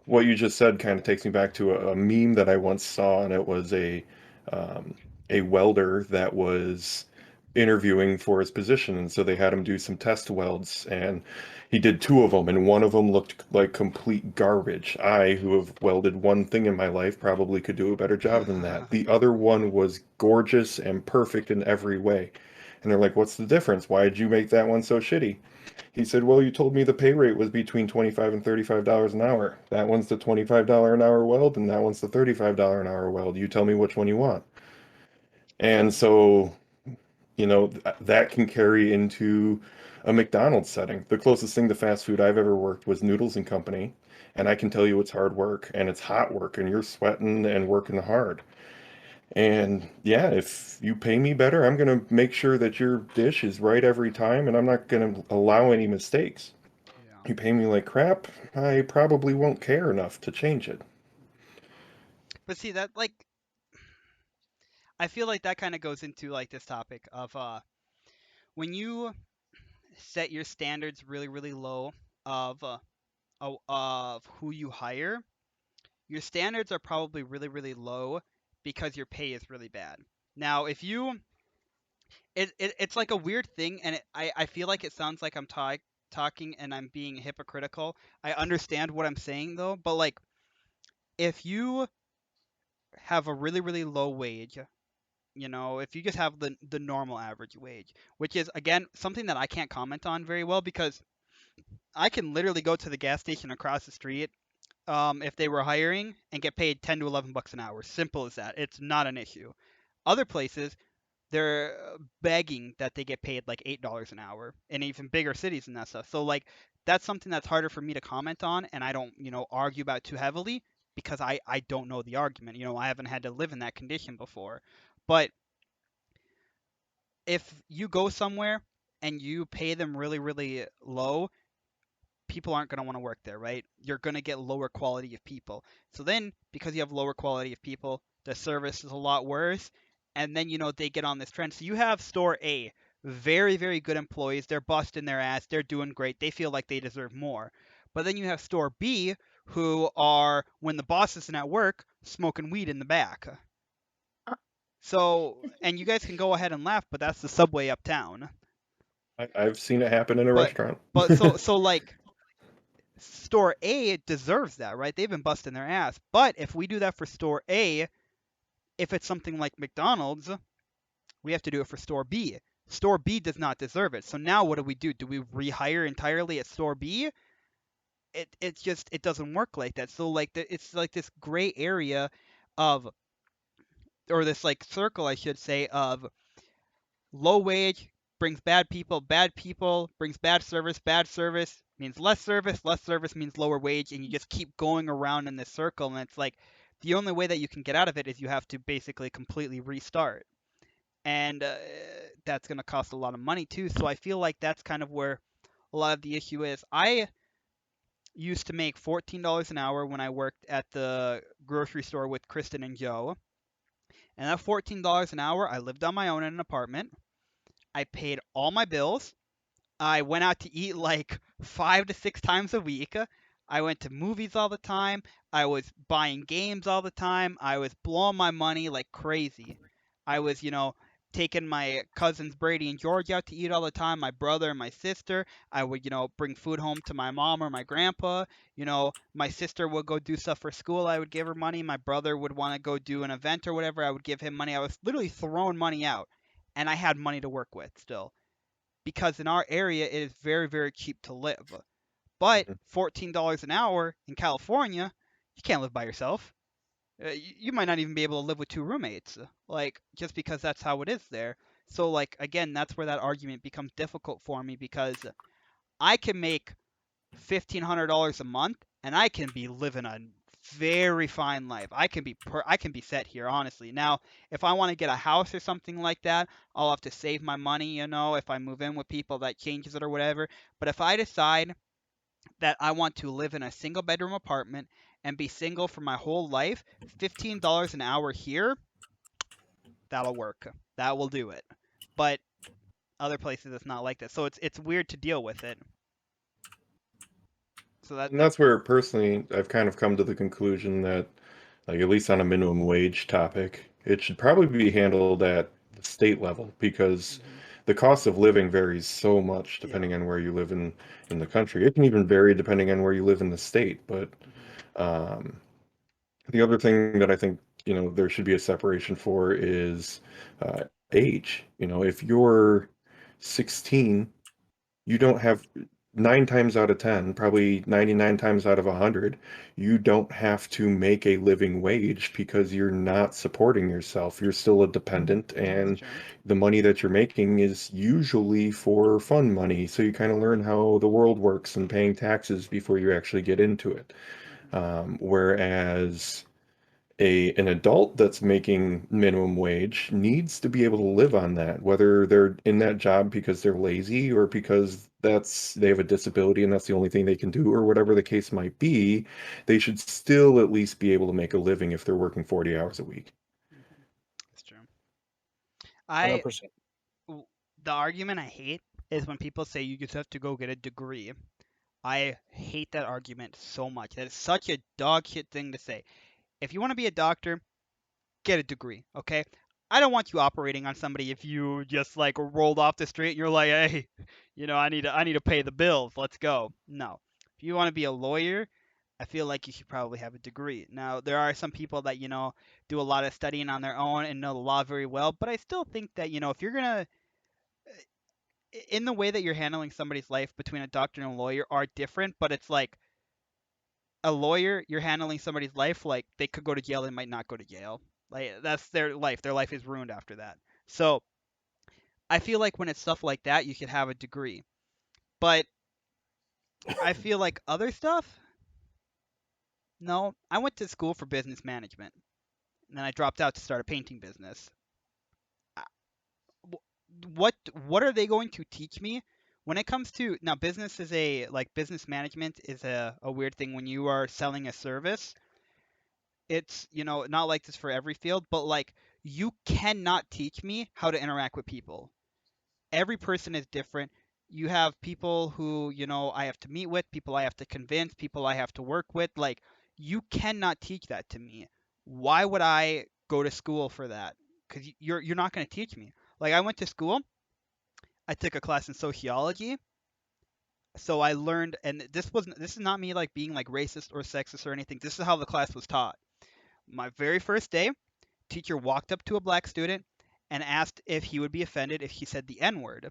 what you just said kind of takes me back to a meme that I once saw, and it was um, a welder that was interviewing for his position, and so they had him do some test welds, and he did two of them, and one of them looked like complete garbage. I, who have welded one thing in my life, probably could do a better job than that. The other one was gorgeous and perfect in every way. And they're like, "What's the difference? Why did you make that one so shitty?" He said, "Well, you told me the pay rate was between 25 and $35 an hour. That one's the $25 an hour weld, and that one's the $35 an hour weld. You tell me which one you want." And so, that can carry into a McDonald's setting. The closest thing to fast food I've ever worked was Noodles and Company, and I can tell you it's hard work and it's hot work and you're sweating and working hard. And yeah, if you pay me better, I'm going to make sure that your dish is right every time and I'm not going to allow any mistakes. Yeah. You pay me like crap, I probably won't care enough to change it. But see that like I feel like that kind of goes into like this topic of when you set your standards really really low of of who you hire, your standards are probably really really low because your pay is really bad. Now, if you it's like a weird thing, and I feel like it sounds like I'm talking and I'm being hypocritical. I understand what I'm saying though, but like if you have a really really low wage, if you just have the normal average wage, which is again something that I can't comment on very well because I can literally go to the gas station across the street, if they were hiring and get paid 10 to 11 bucks an hour. Simple as that. It's not an issue. Other places, they're begging that they get paid like $8 an hour in even bigger cities and that stuff. So like that's something that's harder for me to comment on, and I don't argue about too heavily because I don't know the argument. I haven't had to live in that condition before. But if you go somewhere and you pay them really really low, people aren't going to want to work there, right? You're going to get lower quality of people. So then, because you have lower quality of people, the service is a lot worse. And then, they get on this trend. So you have store A, very, very good employees. They're busting their ass. They're doing great. They feel like they deserve more. But then you have store B, who are, when the boss isn't at work, smoking weed in the back. So, and you guys can go ahead and laugh, but that's the Subway uptown. I've seen it happen in a But restaurant. so like store A deserves that, right? They've been busting their ass. But if we do that for store A, if it's something like McDonald's, we have to do it for store B. Store B does not deserve it. So now what do? Do we rehire entirely at store B? It's just, it doesn't work like that. So like it's like this gray area of, or this like circle I should say, of low wage brings bad people brings bad service means less service means lower wage, and you just keep going around in this circle. And it's like the only way that you can get out of it is you have to basically completely restart, and that's going to cost a lot of money too. So I feel like that's kind of where a lot of the issue is. I used to make $14 an hour when I worked at the grocery store with Kristen and Joe, and that $14 an hour, I lived on my own in an apartment. I paid all my bills. I went out to eat like 5 to 6 times a week. I went to movies all the time. I was buying games all the time. I was blowing my money like crazy. I was, taking my cousins Brady and George out to eat all the time, my brother and my sister. I would, bring food home to my mom or my grandpa. My sister would go do stuff for school. I would give her money. My brother would want to go do an event or whatever. I would give him money. I was literally throwing money out, and I had money to work with still, because in our area it is very, very cheap to live. But $14 an hour in California, you can't live by yourself. You might not even be able to live with two roommates, like, just because that's how it is there. So like, again, that's where that argument becomes difficult for me, because I can make $1,500 a month and I can be living a very fine life. I can be set here, honestly. Now, if I want to get a house or something like that, I'll have to save my money, if I move in with people, that changes it or whatever. But if I decide that I want to live in a single bedroom apartment and be single for my whole life, $15 an hour here, that'll work. That will do it. But other places it's not like that. So it's weird to deal with it. So And that's that's where personally I've kind of come to the conclusion that, like, at least on a minimum wage topic, it should probably be handled at the state level, because the cost of living varies so much depending on where you live in the country. It can even vary depending on where you live in the state. But um, the other thing that I think, there should be a separation for is age. If you're 16, you don't have 9 times out of 10, probably 99 times out of 100, you don't have to make a living wage because you're not supporting yourself. You're still a dependent, and true. the money that you're making is usually for fun money. So you kind of learn how the world works and paying taxes before you actually get into it. Whereas an adult that's making minimum wage needs to be able to live on that, whether they're in that job because they're lazy or because they have a disability and that's the only thing they can do, or whatever the case might be. They should still at least be able to make a living if they're working 40 hours a week. That's true. 100%. The argument I hate is when people say you just have to go get a degree. I hate that argument so much. That is such a dog shit thing to say. If you want to be a doctor, get a degree, okay? I don't want you operating on somebody if you just like rolled off the street and you're like, hey, I need to pay the bills. Let's go. No. If you want to be a lawyer, I feel like you should probably have a degree. Now, there are some people that, do a lot of studying on their own and know the law very well, but I still think that, if you're gonna, in the way that you're handling somebody's life between a doctor and a lawyer are different, but it's like a lawyer, you're handling somebody's life like they could go to jail, they might not go to jail. Like that's their life. Their life is ruined after that. So I feel like when it's stuff like that, you should have a degree. But I feel like other stuff, no. I went to school for business management, and then I dropped out to start a painting business. Uh, what are they going to teach me when it comes to now? Business is business management is a weird thing when you are selling a service. It's not like this for every field, but like you cannot teach me how to interact with people. Every person is different. You have people who, I have to meet with, people I have to convince, people I have to work with. Like, you cannot teach that to me. Why would I go to school for that? Because you're not going to teach me. Like, I went to school, I took a class in sociology, so I learned, and this is not me like being like racist or sexist or anything. This is how the class was taught. My very first day, teacher walked up to a black student and asked if he would be offended if he said the N word.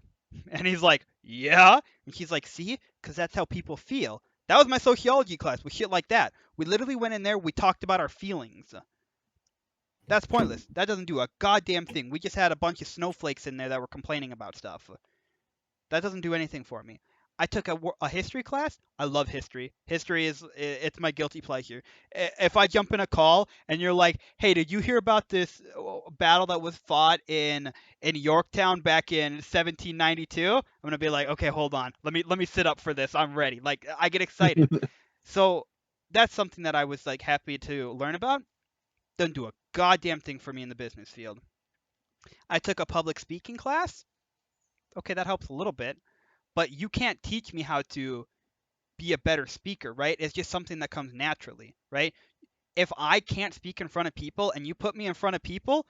And he's like, yeah. And she's like, see, because that's how people feel. That was my sociology class with shit like that. We literally went in there, we talked about our feelings. That's pointless. That doesn't do a goddamn thing. We just had a bunch of snowflakes in there that were complaining about stuff. That doesn't do anything for me. I took a history class. I love history. History it's my guilty pleasure. If I jump in a call and you're like, "Hey, did you hear about this battle that was fought in Yorktown back in 1792?" I'm gonna be like, "Okay, hold on. Let me sit up for this. I'm ready." Like I get excited. So that's something that I was like happy to learn about. Doesn't do a goddamn thing for me in the business field. I took a public speaking class. Okay, that helps a little bit, but you can't teach me how to be a better speaker, right? It's just something that comes naturally, right? If I can't speak in front of people and you put me in front of people,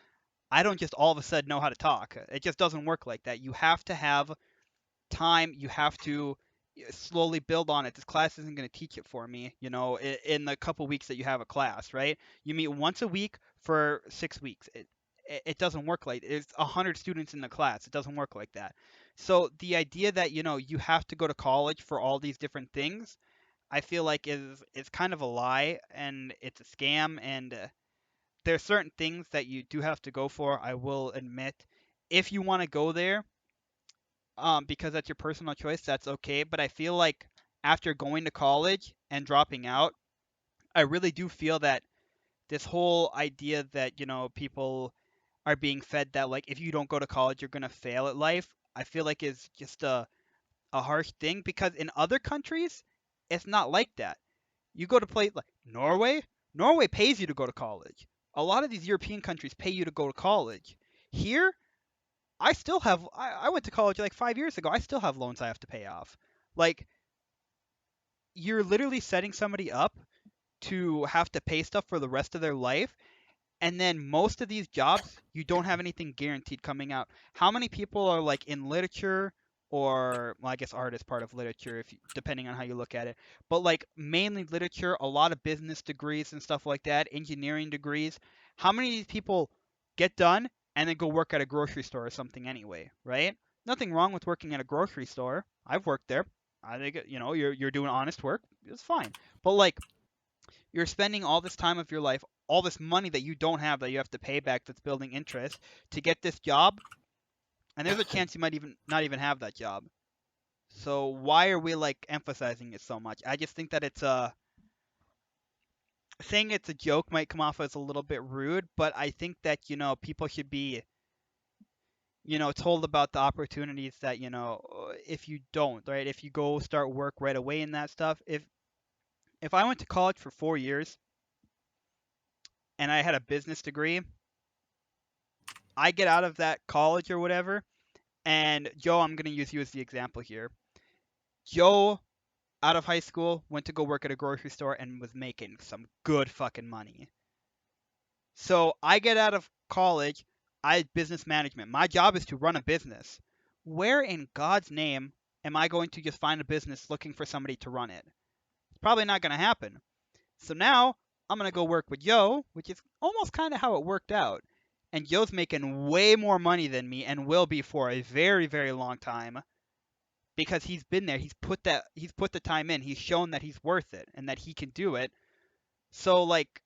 I don't just all of a sudden know how to talk. It just doesn't work like that. You have to have time. You have to slowly build on it. This class isn't going to teach it for me, in the couple weeks that you have a class, right? You meet once a week for 6 weeks. It doesn't work like it's 100 students in the class. It doesn't work like that. So the idea that you have to go to college for all these different things, I feel like is kind of a lie and it's a scam. And there are certain things that you do have to go for. I will admit, if you want to go there, because that's your personal choice, that's okay. But I feel like after going to college and dropping out, I really do feel that this whole idea that people are being fed that like if you don't go to college you're gonna fail at life, I feel like is just a harsh thing because in other countries it's not like that. You go to place like Norway. Norway pays you to go to college. A lot of these European countries pay you to go to college. Here, I still have. I went to college like 5 years ago. I still have loans I have to pay off. Like you're literally setting somebody up to have to pay stuff for the rest of their life. And then most of these jobs, you don't have anything guaranteed coming out. How many people are like in literature or, well, I guess art is part of literature if depending on how you look at it. But like mainly literature, a lot of business degrees and stuff like that, engineering degrees. How many of these people get done and then go work at a grocery store or something anyway, right? Nothing wrong with working at a grocery store. I've worked there. I think you're doing honest work. It's fine. But like you're spending all this time of your life, all this money that you don't have that you have to pay back that's building interest to get this job, and there's a chance you might even not even have that job. So why are we like emphasizing it so much? I just think that it's a saying it's a joke might come off as a little bit rude, but I think that people should be told about the opportunities that if you don't, right, if you go start work right away in that stuff. If I went to college for 4 years and I had a business degree, I get out of that college or whatever, and Joe, I'm going to use you as the example here. Joe, out of high school, went to go work at a grocery store and was making some good fucking money. So I get out of college, I had business management. My job is to run a business. Where in God's name am I going to just find a business looking for somebody to run it? It's probably not going to happen. So now I'm going to go work with Joe, which is almost kind of how it worked out. And Joe's making way more money than me and will be for a very, very long time because he's been there. He's put the time in. He's shown that he's worth it and that he can do it. So like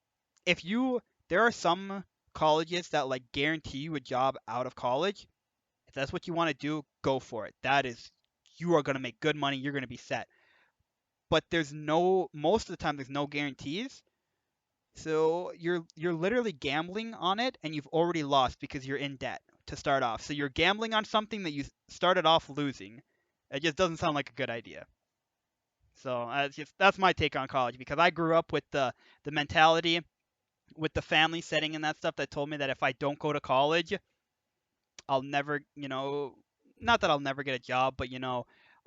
if you there are some colleges that like guarantee you a job out of college. If that's what you want to do, go for it. That is you are going to make good money. You're going to be set. But most of the time there's no guarantees. So you're literally gambling on it and you've already lost because you're in debt to start off. So you're gambling on something that you started off losing. It just doesn't sound like a good idea. So that's my take on college because I grew up with the mentality with the family setting and that stuff that told me that if I don't go to college, I'll never, not that I'll never get a job, but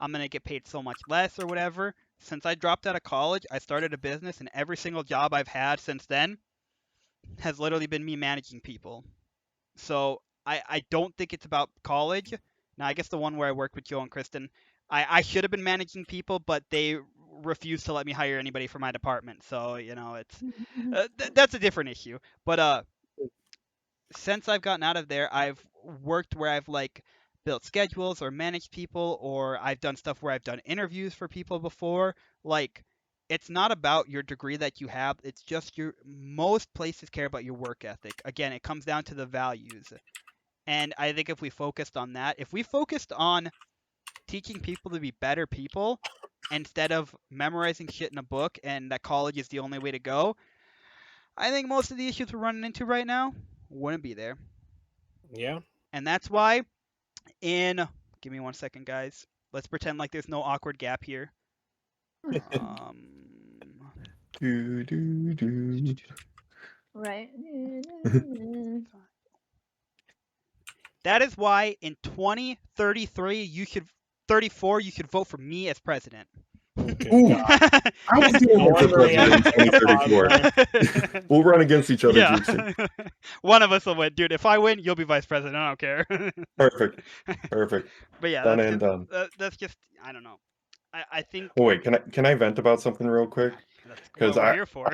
I'm going to get paid so much less or whatever. Since I dropped out of college, I started a business, and every single job I've had since then has literally been me managing people. So I don't think it's about college. Now, I guess the one where I worked with Joe and Kristen, I should have been managing people, but they refused to let me hire anybody for my department. So, it's that's a different issue. But since I've gotten out of there, I've worked where I've like built schedules or managed people, or I've done stuff where I've done interviews for people before. Like, it's not about your degree that you have, it's just most places care about your work ethic. Again, it comes down to the values. And I think if we focused on that, if we focused on teaching people to be better people instead of memorizing shit in a book and that college is the only way to go, I think most of the issues we're running into right now wouldn't be there. Yeah. And that's why give me 1 second, guys. Let's pretend like there's no awkward gap here. Do, do, do. Right. That is why in 2033 you should vote for me as president. Okay. Ooh, God. I was doing No one for wonder we had president in to take a pause 2034. there. We'll run against each other, Yeah. Jukes. One of us will win, dude. If I win, you'll be vice president. I don't care. Perfect. Perfect. But yeah, Done and done. that's just I don't know. I think Oh wait, can I vent about something real quick? that's what Because we're here for.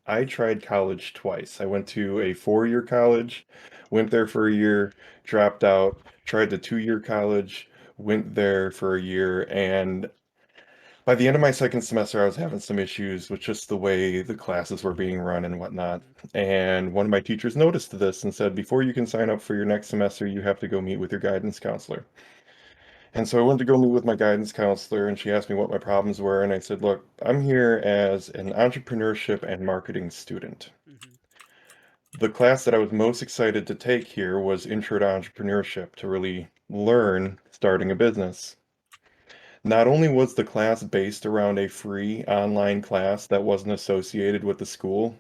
I tried college twice. I went to a 4-year college, went there for a year, dropped out, tried the 2-year college, went there for a year, and by the end of my second semester, I was having some issues with just the way the classes were being run and whatnot. And one of my teachers noticed this and said, before you can sign up for your next semester, you have to go meet with your guidance counselor. And so I went to go meet with my guidance counselor, and she asked me what my problems were. And I said, look, I'm here as an entrepreneurship and marketing student. Mhm. The class that I was most excited to take here was Intro to Entrepreneurship, to really learn starting a business. Not only was the class based around a free online class that wasn't associated with the school,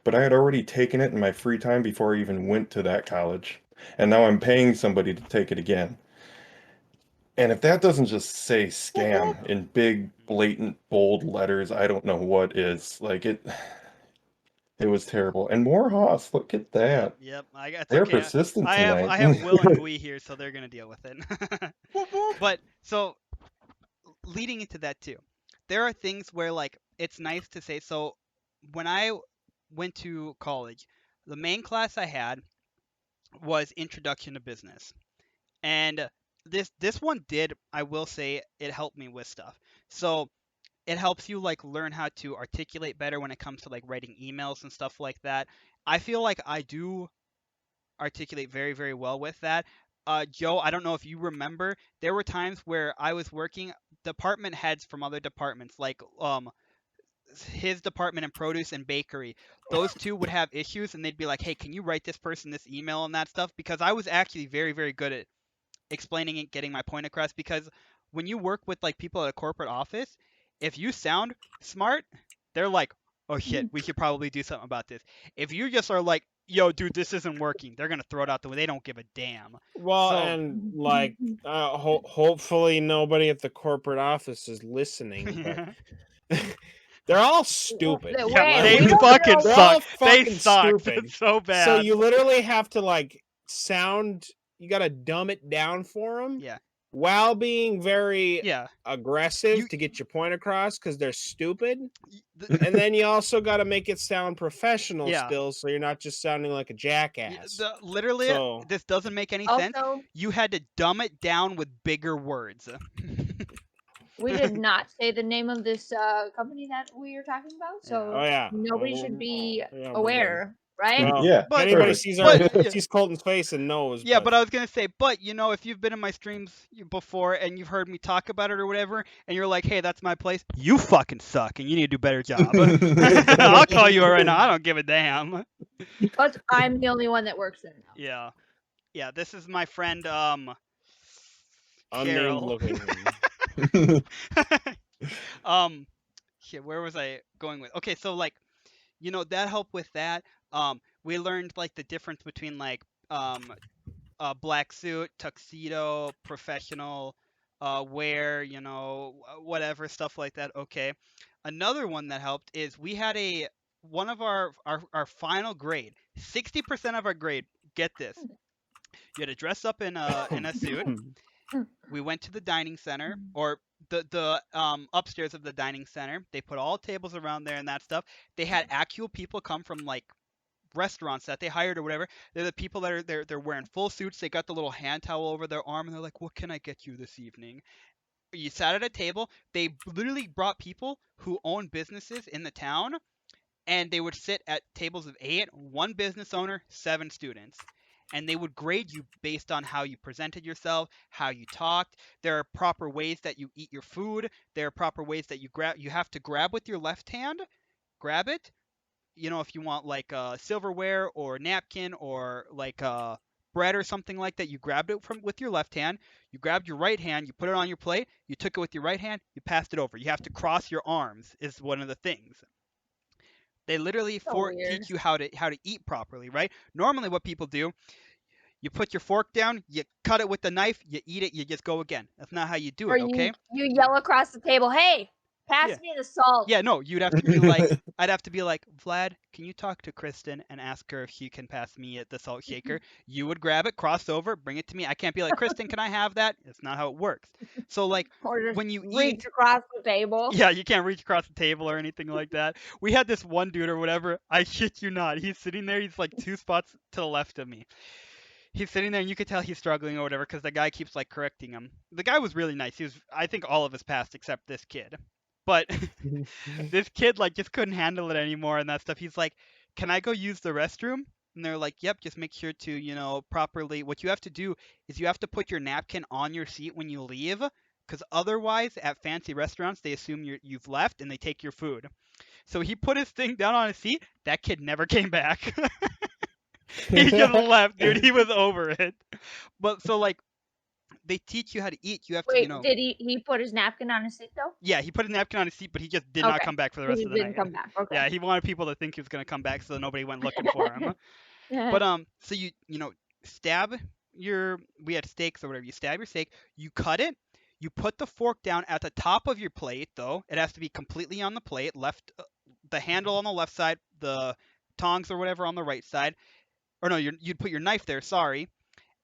but I had already taken it in my free time before I even went to that college. And now I'm paying somebody to take it again. And if that doesn't just say scam in big, blatant, bold letters, I don't know what is. Like it was terrible. And Morehouse, look at that. Yep. It's They're okay. persistent I tonight. have Will and Gui here, so they're gonna deal with it. But so leading into that too, there are things where like it's nice to say. So when I went to college, the main class I had was Introduction to Business, and this one did, I will say, it helped me with stuff. So it helps you like learn how to articulate better when it comes to like writing emails and stuff like that. I feel like I do articulate very, very well with that. Joe, I don't know if you remember, there were times where I was working department heads from other departments, like his department in produce and bakery. Those two would have issues, and they'd be like, "Hey, can you write this person this email and that stuff?" Because I was actually very, very good at explaining it, getting my point across. Because when you work with like people at a corporate office, if you sound smart, they're like, "Oh shit, we should probably do something about this." If you just are like, "Yo, dude, this isn't working," they're gonna throw it out the way. They don't give a damn. Well, So and like, hopefully nobody at the corporate office is listening, but they're all stupid. Wait, yeah, they we don't fucking know. They're suck. all They fucking sucked. stupid. It's so bad. So you literally have to like sound. You gotta dumb it down for them. Yeah. While being very Yeah. aggressive to get your point across because they're stupid. The- And then you also got to make it sound professional Yeah. still, so you're not just sounding like a jackass. literally, So- this doesn't make any sense. Also, You had to dumb it down with bigger words. we did not say the name of this company that we are talking about, so Oh yeah, nobody should be Yeah, we're aware, right? Well, Yeah, But- anybody perfect. sees but- sees Colton's face and knows. Yeah, but I was gonna say, but if you've been in my streams before and you've heard me talk about it or whatever, and you're like, "Hey, that's my place," you fucking suck, and you need to do a better job. I'll call you out right now. I don't give a damn. But I'm the only one that works there now. Yeah, yeah. This is my friend, unnamed Carol. location. Shit, where was I going with? Okay, so like, that helped with that. We learned like the difference between like black suit, tuxedo, professional, wear, whatever stuff like that. Okay. Another one that helped is we had one of our final grade, 60% of our grade. Get this, you had to dress up in a suit. We went to the dining center, or the upstairs of the dining center. They put all tables around there and that stuff. They had actual people come from like restaurants that they hired or whatever. They're the people that are they're wearing full suits. They got the little hand towel over their arm and they're like, "What can I get you this evening?" You sat at a table. They literally brought people who own businesses in the town, and they would sit at tables of 8, one business owner, 7 students. And they would grade you based on how you presented yourself, how you talked. There are proper ways that you eat your food. There are proper ways that you have to grab with your left hand, grab it. If you want like silverware or napkin or like bread or something like that, you grabbed it from with your left hand. You grabbed your right hand, you put it on your plate. You took it with your right hand, you passed it over. You have to cross your arms is one of the things. They literally So weird. teach you how to eat properly, right? Normally, what people do, you put your fork down, you cut it with the knife, you eat it, you just go again. That's not how you do Or it, okay? you yell across the table, "Hey, pass Yeah. me the salt." Yeah, no, you'd have to be like, I'd have to be like, Vlad, can you talk to Kristen and ask her if she can pass me the salt shaker? You would grab it, cross over, bring it to me. I can't be like, Kristen, can I have that? It's not how it works. So like Or just when you reach eat, across the table. yeah, you can't reach across the table or anything like that. We had this one dude or whatever. I shit you not. He's sitting there. He's like 2 spots to the left of me. He's sitting there and you could tell he's struggling or whatever because the guy keeps like correcting him. The guy was really nice. I think all of us passed except this kid. But this kid like just couldn't handle it anymore and that stuff. He's like, "Can I go use the restroom?" And they're like, "Yep, just make sure to, properly. What you have to do is you have to put your napkin on your seat when you leave, because otherwise at fancy restaurants they assume you've left and they take your food." So he put his thing down on his seat. That kid never came back. He just left, dude. He was over it. But so like they teach you how to eat. You have to, Wait, did he put his napkin on his seat though? Yeah, he put a napkin on his seat, but he just did not Okay. come back for the He rest of the didn't night. come back. Okay. Yeah, he wanted people to think he was gonna come back, so nobody went looking for him. But so stab we had steaks or whatever. You stab your steak, you cut it, you put the fork down at the top of your plate though. It has to be completely on the plate, left the handle on the left side, the tongs or whatever on the right side. Or no, you'd put your knife there, sorry.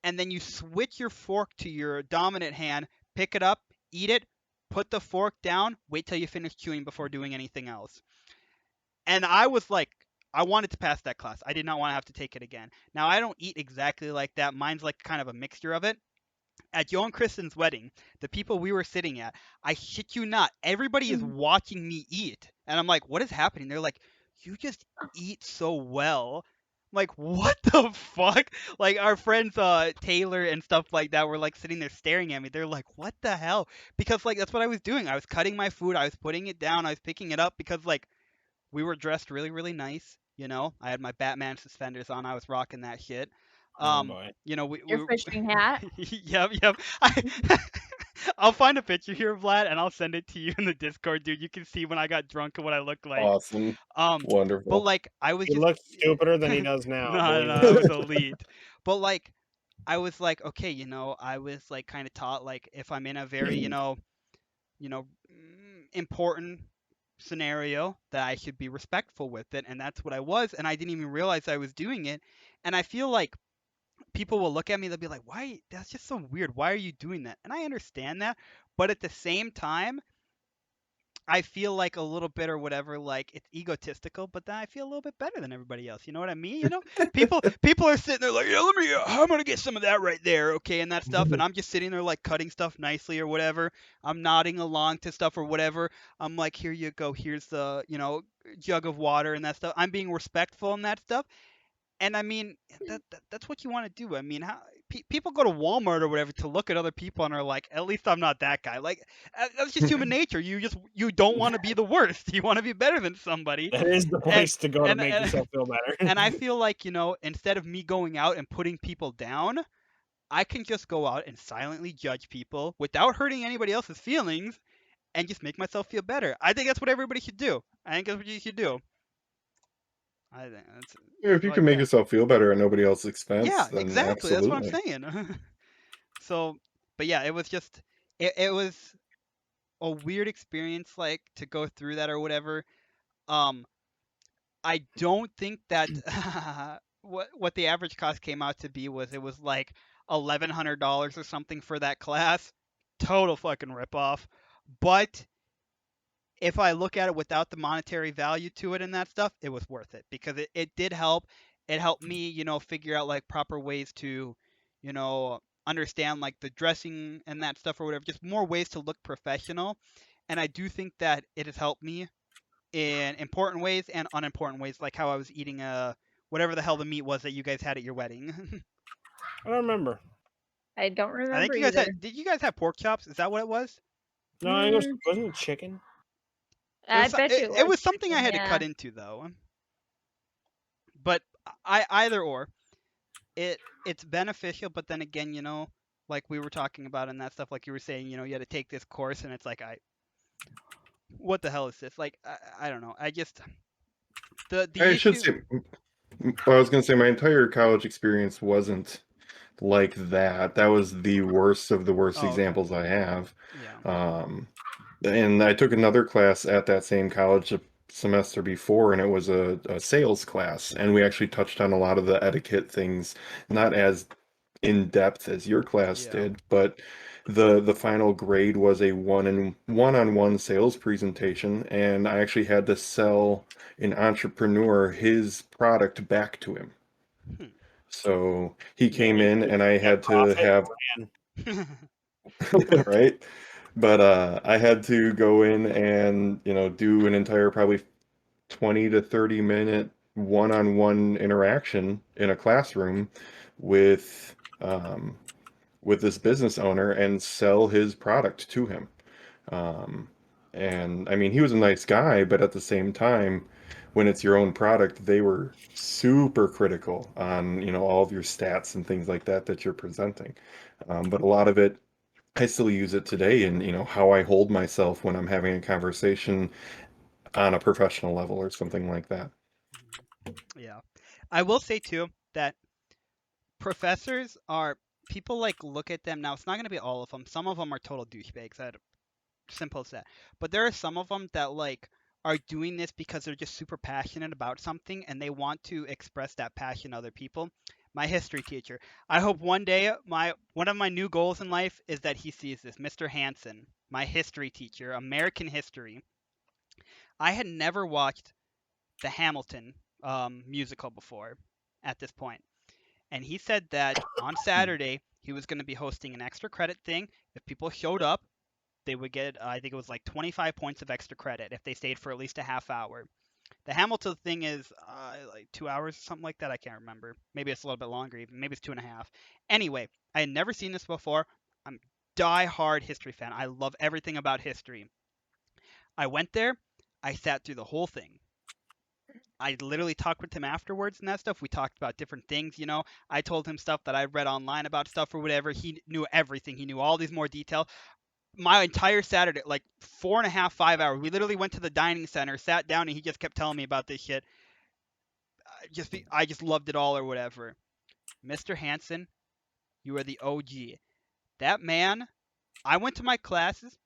And then you switch your fork to your dominant hand, pick it up, eat it, put the fork down, wait till you finish chewing before doing anything else. And I was like, I wanted to pass that class. I did not want to have to take it again. Now, I don't eat exactly like that. Mine's like kind of a mixture of it. At Joe and Kristen's wedding, the people we were sitting at, I shit you not, everybody is watching me eat. And I'm like, what is happening? They're like, you just eat so well. I'm like, what the fuck? Like, our friends, Taylor and stuff like that were like sitting there staring at me. They're like, what the hell? Because, like, that's what I was doing. I was cutting my food, I was putting it down, I was picking it up because, like, we were dressed really, really nice. I had my Batman suspenders on. I was rocking that shit. Oh boy. Your fishing hat. Yep. I'll find a picture here, Vlad, and I'll send it to you in the Discord, dude. You can see when I got drunk and what I looked like. Awesome. But Wonderful. like I was He just looks stupider than he does now. no, believe I me. was elite. But like I was like, okay, I was like kind of taught like if I'm in a very, important scenario that I should be respectful with it, and that's what I was, and I didn't even realize I was doing it. And I feel like people will look at me, they'll be like, why, that's just so weird, why are you doing that? And I understand that, but at the same time I feel like a little bit or whatever, like it's egotistical, but then I feel a little bit better than everybody else. You know what I mean? People are sitting there like, yeah, I'm gonna get some of that right there, okay, and that stuff, and I'm just sitting there like cutting stuff nicely or whatever. I'm nodding along to stuff or whatever. I'm like, here you go, here's the jug of water and that stuff. I'm being respectful and that stuff. And I mean, that's what you want to do. I mean, how people go to Walmart or whatever to look at other people and are like, at least I'm not that guy. Like, that's just human nature. You don't want to be the worst. You want to be better than somebody. That is the place to go to make yourself feel better. And I feel like, instead of me going out and putting people down, I can just go out and silently judge people without hurting anybody else's feelings and just make myself feel better. I think that's what everybody should do. I think that's what you should do. I think that's If you can make yourself feel better at nobody else's expense, yeah, then exactly. absolutely. That's what I'm saying. So, but yeah, it was just it was a weird experience, like to go through that or whatever. Um, I don't think that what the average cost came out to be was it was like $1,100 or something for that class. Total fucking ripoff. But if I look at it without the monetary value to it and that stuff, it was worth it because it did help. It helped me, figure out like proper ways to, understand like the dressing and that stuff or whatever, just more ways to look professional. And I do think that it has helped me in important ways and unimportant ways, like how I was eating whatever the hell the meat was that you guys had at your wedding. I don't remember. I don't I think remember you guys either. did you guys have pork chops? Is that what it was? No, I think Mm, wasn't it chicken? I bet you It was was something I chicken, had to yeah. cut into though. But either or, it's beneficial, but then again, like we were talking about and that stuff, like you were saying, you had to take this course, and it's like, what the hell is this? Like, I don't know. I just the I should issue. say, I was going to say my entire college experience wasn't like that. That was the worst of the worst Oh, okay. examples I have. Yeah. Um, and I took another class at that same college a semester before, and it was a sales class. And we actually touched on a lot of the etiquette things, not as in depth as your class Yeah. did, but the final grade was a one-on-one sales presentation, and I actually had to sell an entrepreneur his product back to him. Hmm. So he Yeah, came in and I net had to profit. have right? But I had to go in and, do an entire probably 20 to 30 minute one-on-one interaction in a classroom with with this business owner and sell his product to him. Um, and I mean, he was a nice guy, but at the same time, when it's your own product, they were super critical on, all of your stats and things like that that you're presenting. But a lot of it, I still use it today in, how I hold myself when I'm having a conversation on a professional level or something like that. Yeah. I will say too that professors are people like look at them now. It's not going to be all of them. Some of them are total douchebags. Simple as that. But there are some of them that like are doing this because they're just super passionate about something and they want to express that passion to other people. My history teacher. I hope one day my one of my new goals in life is that he sees this. Mr. Hansen, my history teacher, American history. I had never watched the Hamilton musical before at this point. And he said that on Saturday he was going to be hosting an extra credit thing. If people showed up, they would get, I think it was like 25 points of extra credit if they stayed for at least a half hour. The Hamilton thing is like 2 hours or something like that. I can't remember. Maybe it's a little bit longer even. Maybe it's 2.5. Anyway, I had never seen this before. I'm die-hard history fan. I love everything about history. I went there. I sat through the whole thing. I literally talked with him afterwards and that stuff. We talked about different things. I told him stuff that I read online about stuff or whatever. He knew everything. He knew all these more detail. My entire Saturday, like 4.5, 5 hours. We literally went to the dining center, sat down, and he just kept telling me about this shit. I just loved it all or whatever. Mr. Hansen, you are the OG. That man, I went to my classes.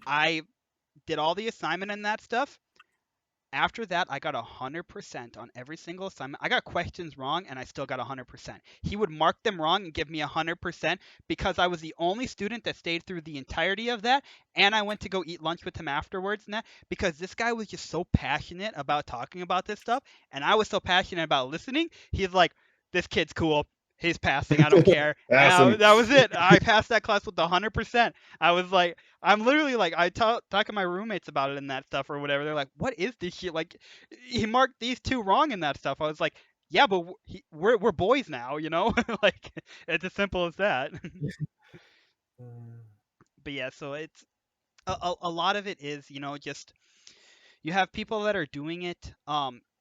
I did all the assignment and that stuff. After that, I got 100% on every single assignment. I got questions wrong, and I still got 100%. He would mark them wrong and give me 100% because I was the only student that stayed through the entirety of that, and I went to go eat lunch with him afterwards and that because this guy was just so passionate about talking about this stuff, and I was so passionate about listening. He's like, "This kid's cool. He's passing. I don't care." And Awesome. that was it. I passed that class with 100%. I was like, I'm literally like, I talk to my roommates about it and that stuff or whatever. They're like, "What is this shit?" Like, he marked these two wrong in that stuff. I was like, "Yeah, but we're boys now. Like, it's as simple as that." But yeah, so it's a lot of it is just you have people that are doing it.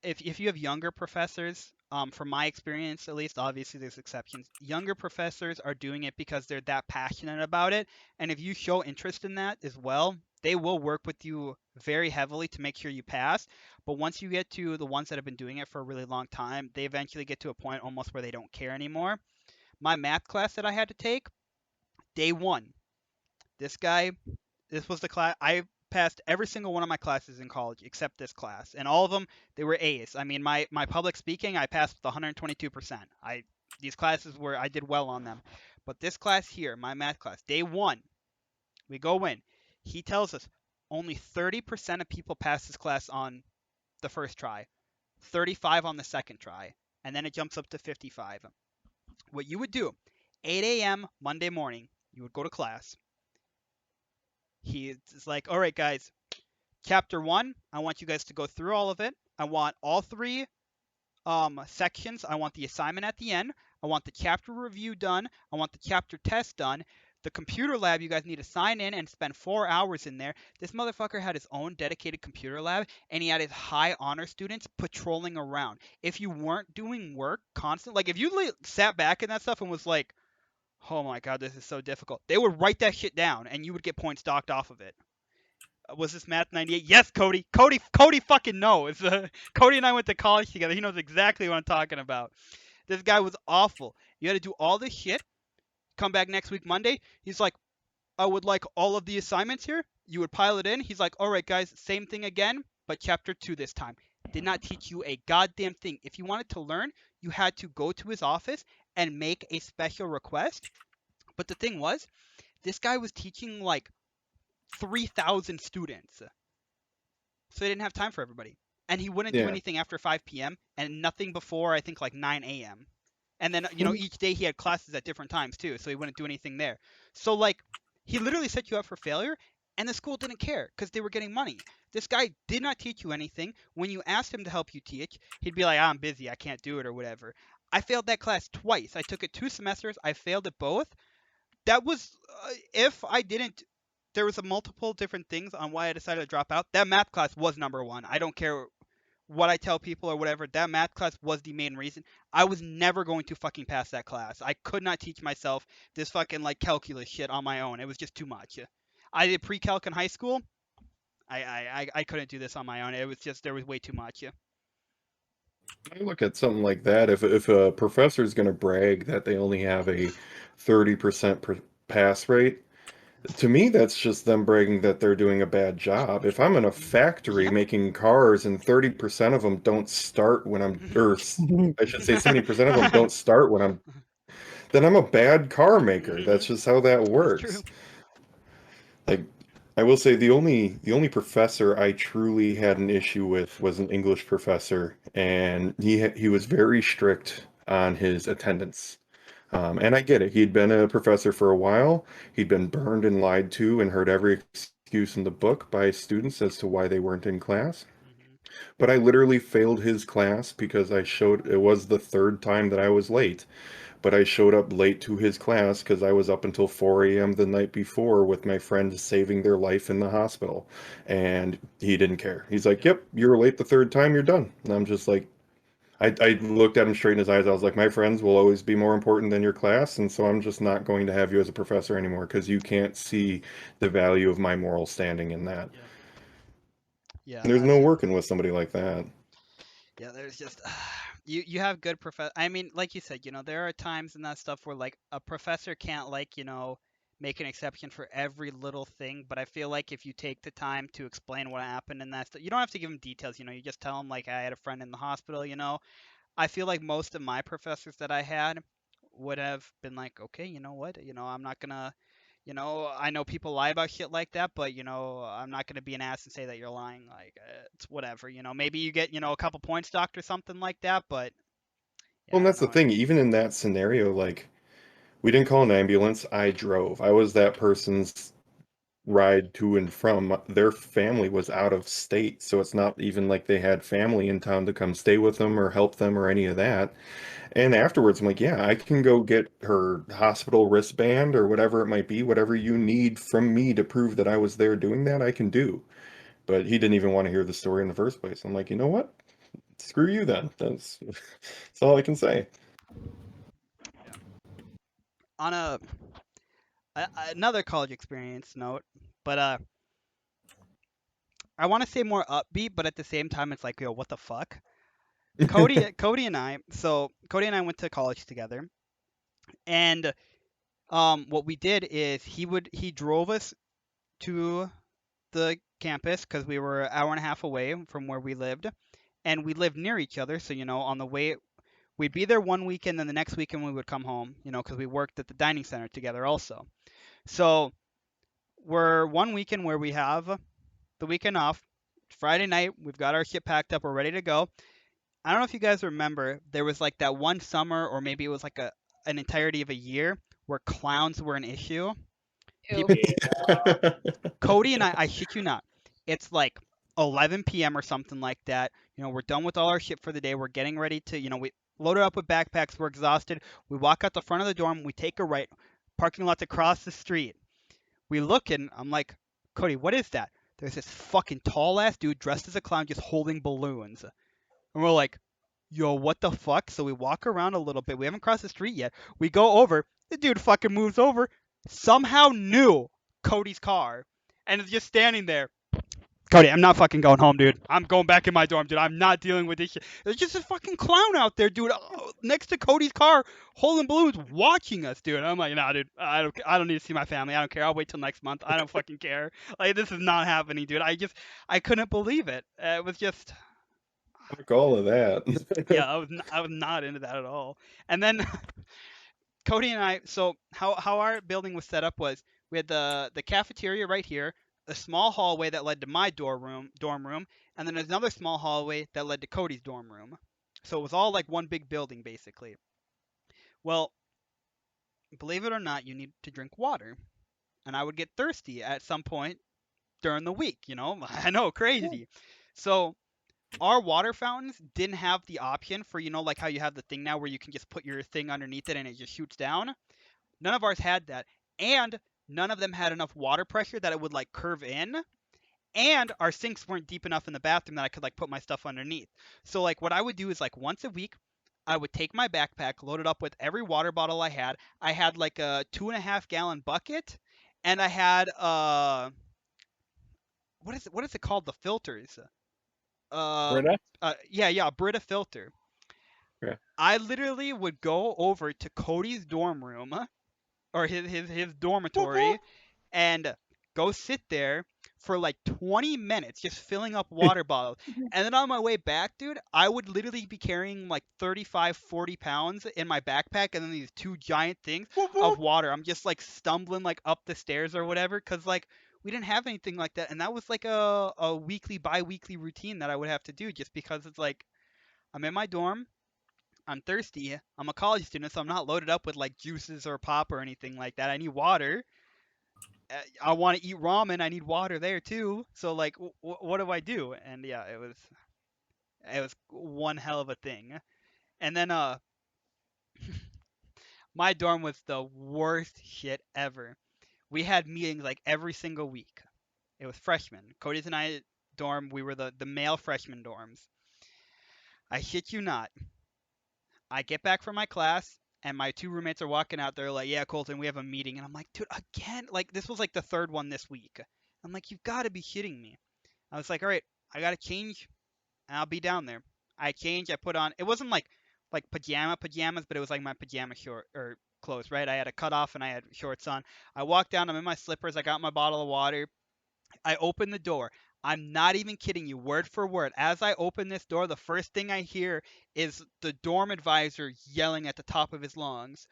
If you have younger professors, from my experience at least, obviously there's exceptions. Younger professors are doing it because they're that passionate about it, and if you show interest in that as well, they will work with you very heavily to make sure you pass. But once you get to the ones that have been doing it for a really long time, they eventually get to a point almost where they don't care anymore. My math class that I had to take, day one, This guy, this was the class I passed every single one of my classes in college except this class, and all of them they were A's. I mean, my public speaking I passed with 122%. These classes were I did well on them, but this class here, my math class, day one, we go in. He tells us only 30% of people pass this class on the first try, 35 on the second try, and then it jumps up to 55. What you would do, 8 a.m. Monday morning, you would go to class. He's like, all right, guys, chapter one, I want you guys to go through all of it. I want all three sections. I want the assignment at the end. I want the chapter review done. I want the chapter test done. The computer lab, you guys need to sign in and spend 4 hours in there. This motherfucker had his own dedicated computer lab, and he had his high honor students patrolling around. If you weren't doing work constant, like if you sat back in that stuff and was like, oh my god, this is so difficult, they would write that shit down, and you would get points docked off of it. Was this math 98? Yes, Cody. Cody fucking knows. Cody and I went to college together. He knows exactly what I'm talking about. This guy was awful. You had to do all this shit. Come back next week Monday. He's like, I would like all of the assignments here. You would pile it in. He's like, all right, guys, same thing again, but chapter 2 this time. Did not teach you a goddamn thing. If you wanted to learn, you had to go to his office and make a special request. But the thing was, this guy was teaching like 3,000 students. So they didn't have time for everybody. And he wouldn't do anything after 5 p.m. and nothing before, I think, like 9 a.m. And then, each day he had classes at different times too, so he wouldn't do anything there. So, like, he literally set you up for failure, and the school didn't care because they were getting money. This guy did not teach you anything. When you asked him to help you teach, he'd be like, I'm busy, I can't do it, or whatever. I failed that class twice. I took it 2 semesters. I failed it both. That was, if I didn't, there was a multiple different things on why I decided to drop out. That math class was number one. I don't care what I tell people or whatever. That math class was the main reason. I was never going to fucking pass that class. I could not teach myself this fucking like calculus shit on my own. It was just too much. I did pre-calc in high school. I couldn't do this on my own. It was just there was way too much. I look at something like that. If a professor is going to brag that they only have a 30% pass rate, to me that's just them bragging that they're doing a bad job. If I'm in a factory making cars and 30% of them don't start when I'm, or I should say 70% of them don't start when I'm, then I'm a bad car maker. That's just how that works. That's true. Like, I will say the only professor I truly had an issue with was an English professor, and he was very strict on his attendance. And I get it. He'd been a professor for a while. He'd been burned and lied to and heard every excuse in the book by students as to why they weren't in class. But I literally failed his class because it was the third time that I was late. But I showed up late to his class because I was up until 4 a.m. the night before with my friend saving their life in the hospital. And he didn't care. He's like, yep, you were late the third time, you're done. And I'm just like, I looked at him straight in his eyes. I was like, my friends will always be more important than your class. And so I'm just not going to have you as a professor anymore because you can't see the value of my moral standing in that. Yeah. And there's no working with somebody like that. Yeah, there's just you have good I mean, like you said, there are times in that stuff where like a professor can't like, make an exception for every little thing, but I feel like if you take the time to explain what happened in that stuff, you don't have to give them details, you just tell them like I had a friend in the hospital, I feel like most of my professors that I had would have been like, okay, you know what, I'm not gonna, I know people lie about shit like that, but I'm not gonna be an ass and say that you're lying. Like it's whatever, maybe you get a couple points docked or something like that, but yeah, Well, and that's the thing. Even in that scenario, like we didn't call an ambulance. I drove. I was that person's ride to and from. Their family was out of state, so it's not even like they had family in town to come stay with them or help them or any of that. And afterwards, I'm like, yeah, I can go get her hospital wristband or whatever it might be, whatever you need from me to prove that I was there doing that, I can do. But he didn't even want to hear the story in the first place. I'm like, you know what? Screw you then. That's all I can say. Yeah. On another college experience note, but I want to say more upbeat, but at the same time, it's like, yo, what the fuck? Cody and I went to college together, and what we did is he drove us to the campus because we were an hour and a half away from where we lived, and we lived near each other. So on the way we'd be there one weekend, then the next weekend we would come home. Because we worked at the dining center together also. So we're one weekend where we have the weekend off. Friday night, we've got our shit packed up. We're ready to go. I don't know if you guys remember, there was like that one summer, or maybe it was like an entirety of a year where clowns were an issue. Ew. Cody and I shit you not, it's like 11 p.m. or something like that. We're done with all our shit for the day. We're getting ready to, we loaded up with backpacks. We're exhausted. We walk out the front of the dorm. We take a right. Parking lot's across the street. We look and I'm like, Cody, what is that? There's this fucking tall ass dude dressed as a clown just holding balloons. And we're like, yo, what the fuck? So we walk around a little bit. We haven't crossed the street yet. We go over. The dude fucking moves over. Somehow knew Cody's car and is just standing there. Cody, I'm not fucking going home, dude. I'm going back in my dorm, dude. I'm not dealing with this shit. There's just a fucking clown out there, dude, next to Cody's car, holding balloons, watching us, dude. I'm like, nah, dude. I don't need to see my family. I don't care. I'll wait till next month. I don't fucking care. Like, this is not happening, dude. I couldn't believe it. It was just, Fuck all of that. yeah, I was not into that at all. And then Cody and I, so how our building was set up was we had the cafeteria right here, a small hallway that led to my dorm room, and then there's another small hallway that led to Cody's dorm room. So it was all like one big building basically. Well, believe it or not, you need to drink water, and I would get thirsty at some point during the week. I know, crazy. So our water fountains didn't have the option for like how you have the thing now where you can just put your thing underneath it and it just shoots down. None of ours had that, and none of them had enough water pressure that it would like curve in, and our sinks weren't deep enough in the bathroom that I could like put my stuff underneath. So like what I would do is like once a week I would take my backpack, load it up with every water bottle I had. I had like a 2.5 gallon bucket, and I had what is it called, the filters? Britta? Yeah, Brita filter. Yeah. I literally would go over to Cody's dorm room or his dormitory and go sit there for like 20 minutes just filling up water bottles. And then on my way back, dude, I would literally be carrying like 35, 40 pounds in my backpack and then these two giant things of water. I'm just like stumbling like up the stairs or whatever because like we didn't have anything like that. And that was like a weekly, bi-weekly routine that I would have to do just because it's like I'm in my dorm. I'm thirsty. I'm a college student, so I'm not loaded up with like juices or pop or anything like that. I need water. I want to eat ramen. I need water there too. So like, what do I do? And yeah, it was one hell of a thing. And then my dorm was the worst shit ever. We had meetings like every single week. It was freshmen. Cody's and I dorm. We were the male freshman dorms. I shit you not. I get back from my class and my two roommates are walking out there like, yeah, Colten, we have a meeting. And I'm like, dude, again? Like, this was like the third one this week. I'm like, you've got to be shitting me. I was like, all right, I got to change and I'll be down there. I changed. I put on, it wasn't like pajamas, but it was like my pajama short or clothes, right? I had a cutoff and I had shorts on. I walked down. I'm in my slippers. I got my bottle of water. I open the door. I'm not even kidding you, word for word. As I open this door, the first thing I hear is the dorm advisor yelling at the top of his lungs,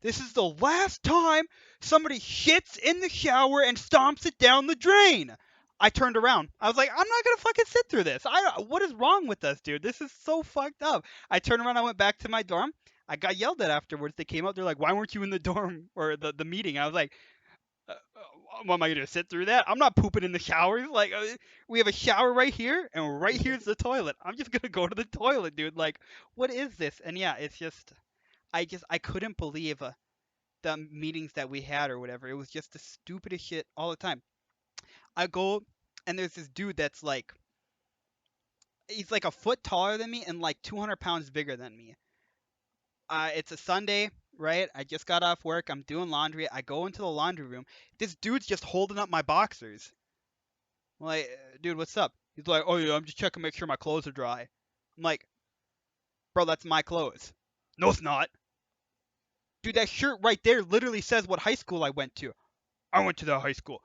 "This is the last time somebody shits in the shower and stomps it down the drain." I turned around. I was like, I'm not gonna fucking sit through this. What is wrong with us, dude? This is so fucked up. I turned around. I went back to my dorm. I got yelled at afterwards. They came up. They're like, "Why weren't you in the dorm or the meeting?" I was like, what am I gonna sit through that? I'm not pooping in the showers. Like, we have a shower right here, and right here's the toilet. I'm just gonna go to the toilet, dude. Like, what is this? And yeah, it's just, I couldn't believe the meetings that we had or whatever. It was just the stupidest shit all the time. I go, and there's this dude that's like, he's like a foot taller than me and like 200 pounds bigger than me. It's a Sunday, right? I just got off work. I'm doing laundry. I go into the laundry room. This dude's just holding up my boxers. I'm like, dude, what's up? He's like, oh yeah, I'm just checking, make sure my clothes are dry. I'm like, bro, that's my clothes. No, it's not. dude, that shirt right there literally says what high school I went to. I went to that high school.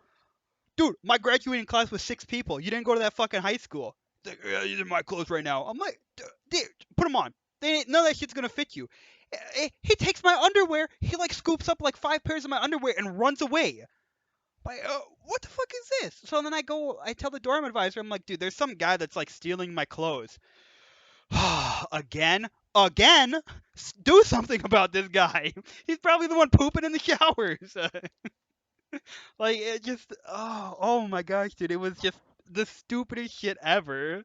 Dude, my graduating class was 6 people. You didn't go to that fucking high school. He's like, yeah, these are my clothes right now. I'm like, dude, put them on. None of that shit's gonna fit you. He takes my underwear. He like scoops up like 5 pairs of my underwear and runs away. Like, what the fuck is this? So then I tell the dorm advisor, I'm like, dude, there's some guy that's like stealing my clothes. Again? Do something about this guy. He's probably the one pooping in the showers. Like, it just, oh my gosh, dude, it was just the stupidest shit ever.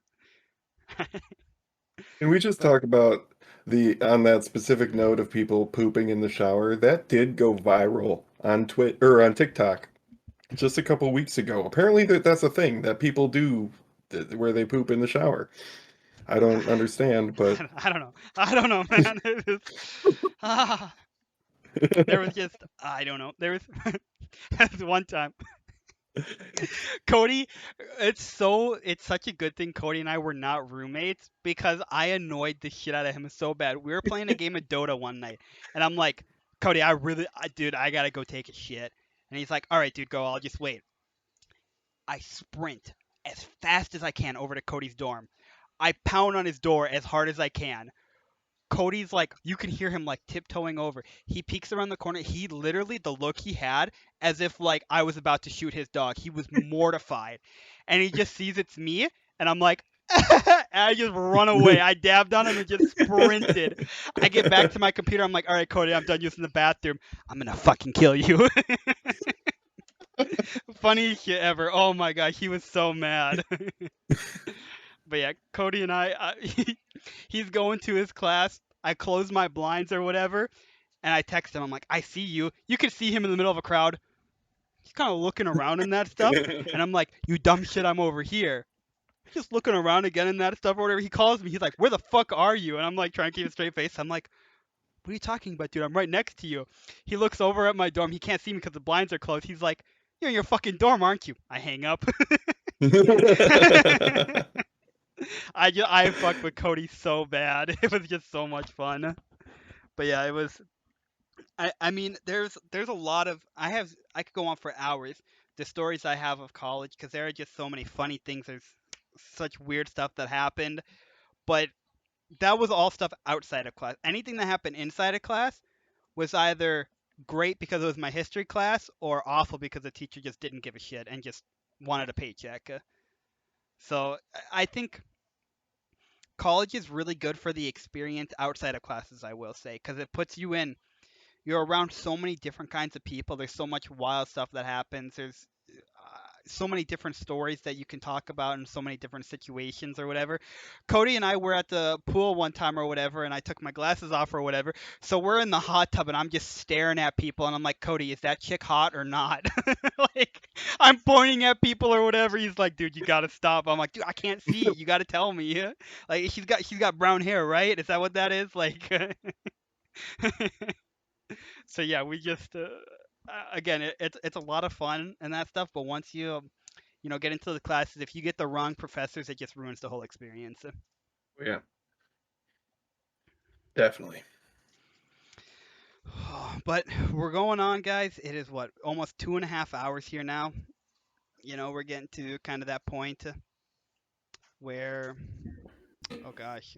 Can we just talk about on that specific note of people pooping in the shower? That did go viral on Twitter or on TikTok just a couple weeks ago. Apparently that's a thing that people do where they poop in the shower. I don't understand, but I don't know, man. It was, there was just, I don't know. There was, there was one time. Cody, it's such a good thing Cody and I were not roommates because I annoyed the shit out of him so bad. We were playing a game of Dota one night, and I'm like, Cody, dude, I gotta go take a shit. And he's like, all right, dude, go. I'll just wait. I sprint as fast as I can over to Cody's dorm. I pound on his door as hard as I can. Cody's like, you can hear him like tiptoeing over. He peeks around the corner. He literally, the look he had, as if like I was about to shoot his dog. He was mortified, and he just sees it's me, and I'm like, and I just run away. I dabbed on him and just sprinted. I get back to my computer. I'm like, all right, Cody, I'm done using the bathroom. I'm gonna fucking kill you. Funniest shit ever. Oh my gosh, he was so mad. But yeah, Cody and he's going to his class. I close my blinds or whatever, and I text him. I'm like, I see you. You can see him in the middle of a crowd. He's kind of looking around and that stuff. And I'm like, you dumb shit, I'm over here. Just looking around again and that stuff or whatever. He calls me. He's like, where the fuck are you? And I'm like, trying to keep a straight face. I'm like, what are you talking about, dude? I'm right next to you. He looks over at my dorm. He can't see me because the blinds are closed. He's like, you're in your fucking dorm, aren't you? I hang up. I fucked with Cody so bad. It was just so much fun. But yeah, it was. I mean, there's a lot of I could go on for hours. The stories I have of college because there are just so many funny things. There's such weird stuff that happened, but that was all stuff outside of class. Anything that happened inside of class was either great because it was my history class or awful because the teacher just didn't give a shit and just wanted a paycheck. So I think college is really good for the experience outside of classes, I will say, because it puts you in. You're around so many different kinds of people. There's so much wild stuff that happens. There's so many different stories that you can talk about in so many different situations or whatever. Cody and I were at the pool one time or whatever, and I took my glasses off or whatever. So we're in the hot tub, and I'm just staring at people, and I'm like, Cody, is that chick hot or not? Like, I'm pointing at people or whatever. He's like, dude, you gotta stop. I'm like, dude, I can't see. You gotta tell me. Like, she's got brown hair, right? Is that what that is? Like. So yeah, we just again, it's a lot of fun and that stuff. But once you get into the classes, if you get the wrong professors, it just ruins the whole experience. yeah, definitely. But we're going on, guys. It is what, almost 2.5 hours here now. We're getting to kind of that point where, oh gosh,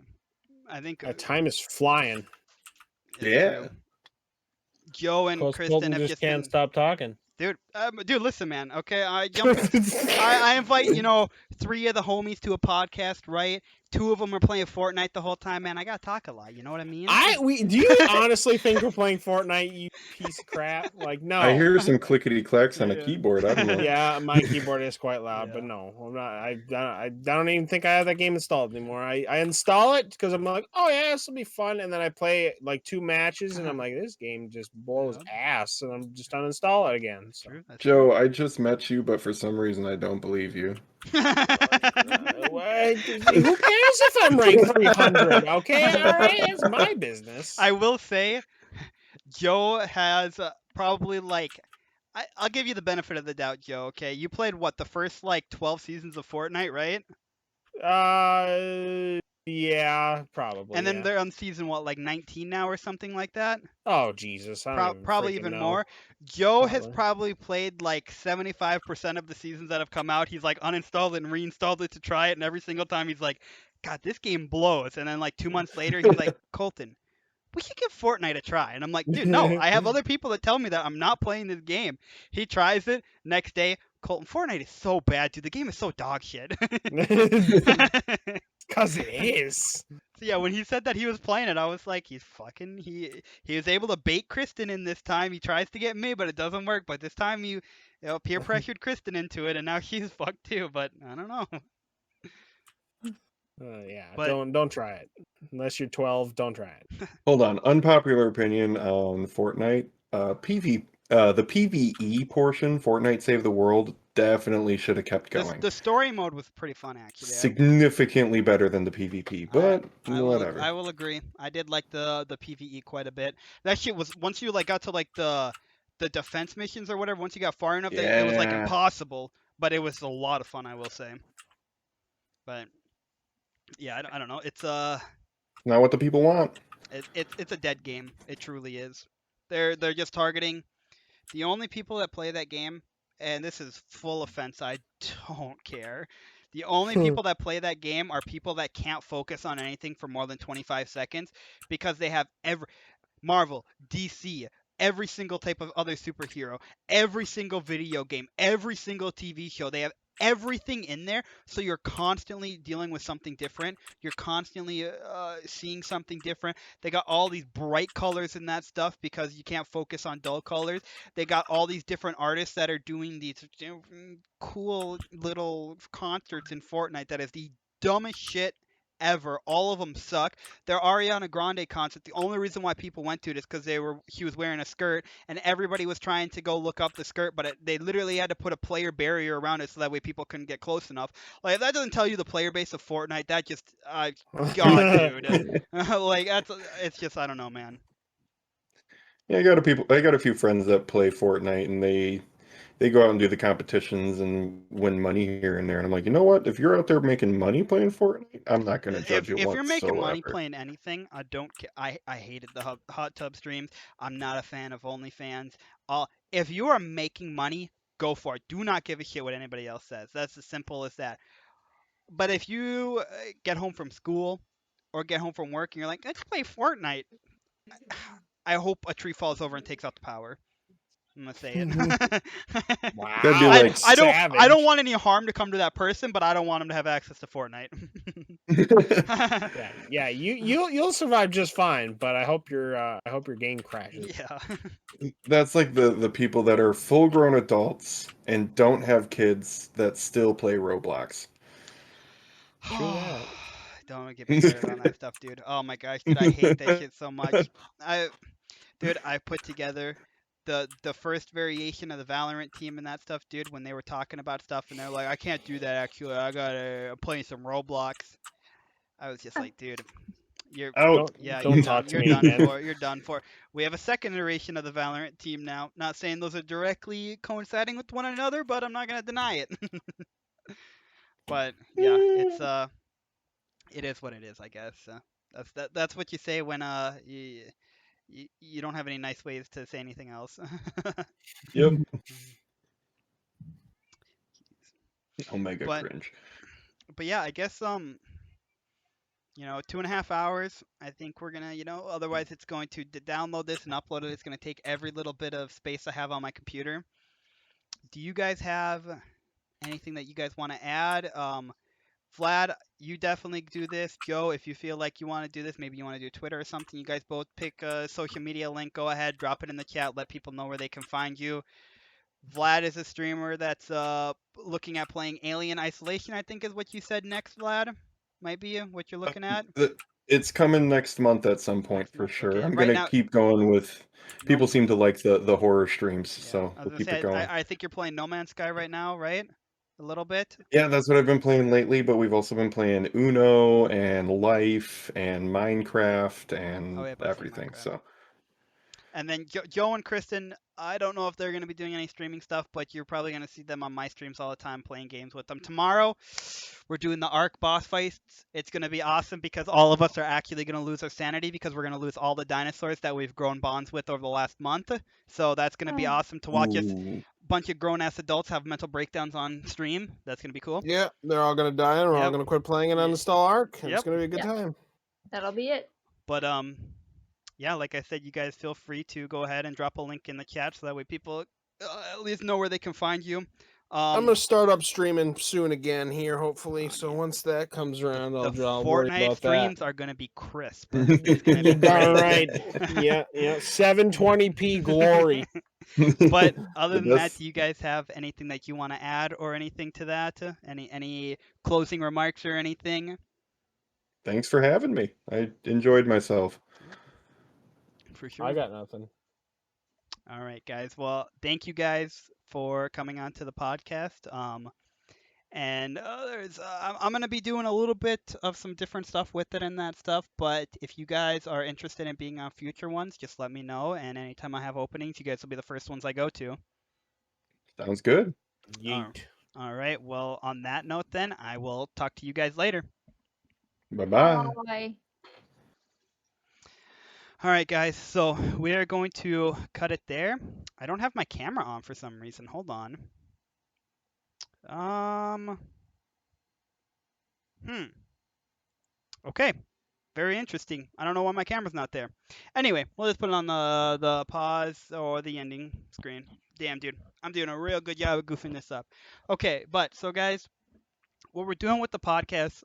I think Time is flying. it's Yeah. true. Joe and Coach Kristen Colten have just just can't been. stop talking. Dude, listen, man. Okay, I invite 3 of the homies to a podcast, right? 2 of them are playing Fortnite the whole time, man. I gotta talk a lot. You know what I mean? Do you honestly think we're playing Fortnite, you piece of crap? Like, no. I hear some clickety clacks on a Yeah. keyboard. I don't know. Yeah, my keyboard is quite loud, but Yeah. no, I'm not. I don't even think I have that game installed anymore. I install it because I'm like, oh yeah, this will be fun, and then I play like 2 matches, and I'm like, this game just blows ass, and I'm just uninstall it again. So. True. That's Joe, I just met you, but for some reason I don't believe you. true. Who cares if I'm ranked 300? Okay, all right, it's my business. I will say, Joe has probably like. I'll give you the benefit of the doubt, Joe. Okay, you played what, the first like 12 seasons of Fortnite, right? Yeah, probably. And then Yeah. they're on season what, like 19 now or something like that? Oh Jesus, I don't even Probably freaking even know. more. Joe has Probably. probably played like 75% of the seasons that have come out. He's like uninstalled and reinstalled it to try it, and every single time he's like, "God, this game blows." And then like 2 months later, he's like, "Colten, we should give Fortnite a try." And I'm like, "Dude, no. I have other people that tell me that I'm not playing this game." He tries it. Next day, Colten, Fortnite is so bad, dude. The game is so dog shit. Cause it is. So yeah, when he said that he was playing it, I was like, he was able to bait Kristen in this time. He tries to get me, but it doesn't work. But this time you know, peer pressured Kristen into it, and now she's fucked too. But I don't know. Yeah, But don't try it unless you're 12. Don't try it. Hold on. Unpopular opinion on Fortnite. The PvE portion, Fortnite Save the World, definitely should have kept going. the story mode was pretty fun actually. Significantly better than the PvP, but whatever. I will agree. I did like the PvE quite a bit. That shit was, once you like got to like the defense missions or whatever. Once you got far enough, it was like Yeah. impossible. But it was a lot of fun, I will say. But yeah, I don't know. It's Not what the people want. it's a dead game. It truly is. They're just targeting the only people that play that game, and this is full offense. I don't care. The only people that play that game are people that can't focus on anything for more than 25 seconds because they have Marvel, DC, every single type of other superhero, every single video game, every single TV show. They have everything in there, so you're constantly dealing with something different. You're constantly seeing something different. They got all these bright colors in that stuff because you can't focus on dull colors. They got all these different artists that are doing these cool little concerts in Fortnite that is the dumbest shit ever. All of them suck. Their Ariana Grande concert, the only reason why people went to it is because she was wearing a skirt, and everybody was trying to go look up the skirt, but they literally had to put a player barrier around it so that way people couldn't get close enough. Like, if that doesn't tell you the player base of Fortnite, that just God, dude. Like, it's just, I don't know, man. Yeah, I got a few friends that play Fortnite, and they go out and do the competitions and win money here and there. And I'm like, you know what? If you're out there making money playing Fortnite, I'm not going to judge you If you're making money whatsoever. playing anything, I don't care. I hated the hot tub streams. I'm not a fan of OnlyFans. If you are making money, go for it. Do not give a shit what anybody else says. That's as simple as that. But if you get home from school or get home from work and you're like, let's play Fortnite, I hope a tree falls over and takes out the power. I'm gonna say it. Wow, That'd be like I savage. don't want any harm to come to that person, but I don't want him to have access to Fortnite. Yeah. You'll survive just fine, but I hope your game crashes. Yeah. That's like the people that are full-grown adults and don't have kids that still play Roblox. True that. Don't get me started on that stuff, dude. Oh my gosh, dude, I hate that shit so much. I put together the first variation of the Valorant team and that stuff, dude, when they were talking about stuff and they're like, I can't do that actually. I'm playing some Roblox. I was just like, dude, you're Out. yeah, Don't talk to you're me done again. for. You're done for. We have a second iteration of the Valorant team now. Not saying those are directly coinciding with one another, but I'm not gonna deny it. But yeah, it is what it is, I guess. That's what you say when you don't have any nice ways to say anything else. Yep. Omega But cringe. yeah, I guess 2.5 hours. I think we're gonna, otherwise it's going to download this and upload it. It's gonna take every little bit of space I have on my computer. Do you guys have anything that you guys want to add? Vlad, you definitely do this. Joe, if you feel like you want to do this, maybe you want to do Twitter or something. You guys both pick a social media link. Go ahead, drop it in the chat. Let people know where they can find you. Vlad is a streamer that's looking at playing Alien Isolation, I think is what you said next, Vlad. Might be what you're looking at. It's coming next month at some point Next for month. sure. Okay. I'm Right gonna now, keep going with. no. People seem to like the horror streams, Yeah, so I was we'll gonna keep it say, going. I think you're playing No Man's Sky right now, right? A little bit. Yeah, that's what I've been playing lately, but we've also been playing Uno and Life and Minecraft Oh and yeah, I've seen everything. Minecraft. So And then Joe and Kristen, I don't know if they're going to be doing any streaming stuff, but you're probably going to see them on my streams all the time playing games with them. Tomorrow, we're doing the Ark boss fights. It's going to be awesome because all of us are actually going to lose our sanity because we're going to lose all the dinosaurs that we've grown bonds with over the last month. So that's going to be awesome to watch us. Ooh. Bunch of grown-ass adults have mental breakdowns on stream. That's going to be cool. Yeah, they're all gonna die, and we're all Yep. gonna quit playing and Ye- uninstall Ark. Yep. It's gonna be a good Yep. time. That'll be it. But yeah, like I said, you guys feel free to go ahead and drop a link in the chat so that way people at least know where they can find you. I'm gonna start up streaming soon again here, hopefully. So yeah. once that comes around, The I'll worry Fortnite about that. streams are gonna be crisp. It's gonna be You're darn great. right. Yeah, 720p glory. But other than that, That's- do you guys have anything that you want to add or anything to that? Any closing remarks or anything? Thanks for having me. I enjoyed myself. For sure. I got nothing. All right, guys. Well, thank you guys for coming on to the podcast. And I'm gonna be doing a little bit of some different stuff with it and that stuff. But if you guys are interested in being on future ones, just let me know. And anytime I have openings, you guys will be the first ones I go to. Sounds good. Yeet. All right. Well, on that note, then I will talk to you guys later. Bye-bye. Bye. All right, guys. So we are going to cut it there. I don't have my camera on for some reason. Hold on. Okay. Very interesting. I don't know why my camera's not there. Anyway, we'll just put it on the pause or the ending screen. Damn, dude. I'm doing a real good job of goofing this up. Okay, but so guys, what we're doing with the podcast,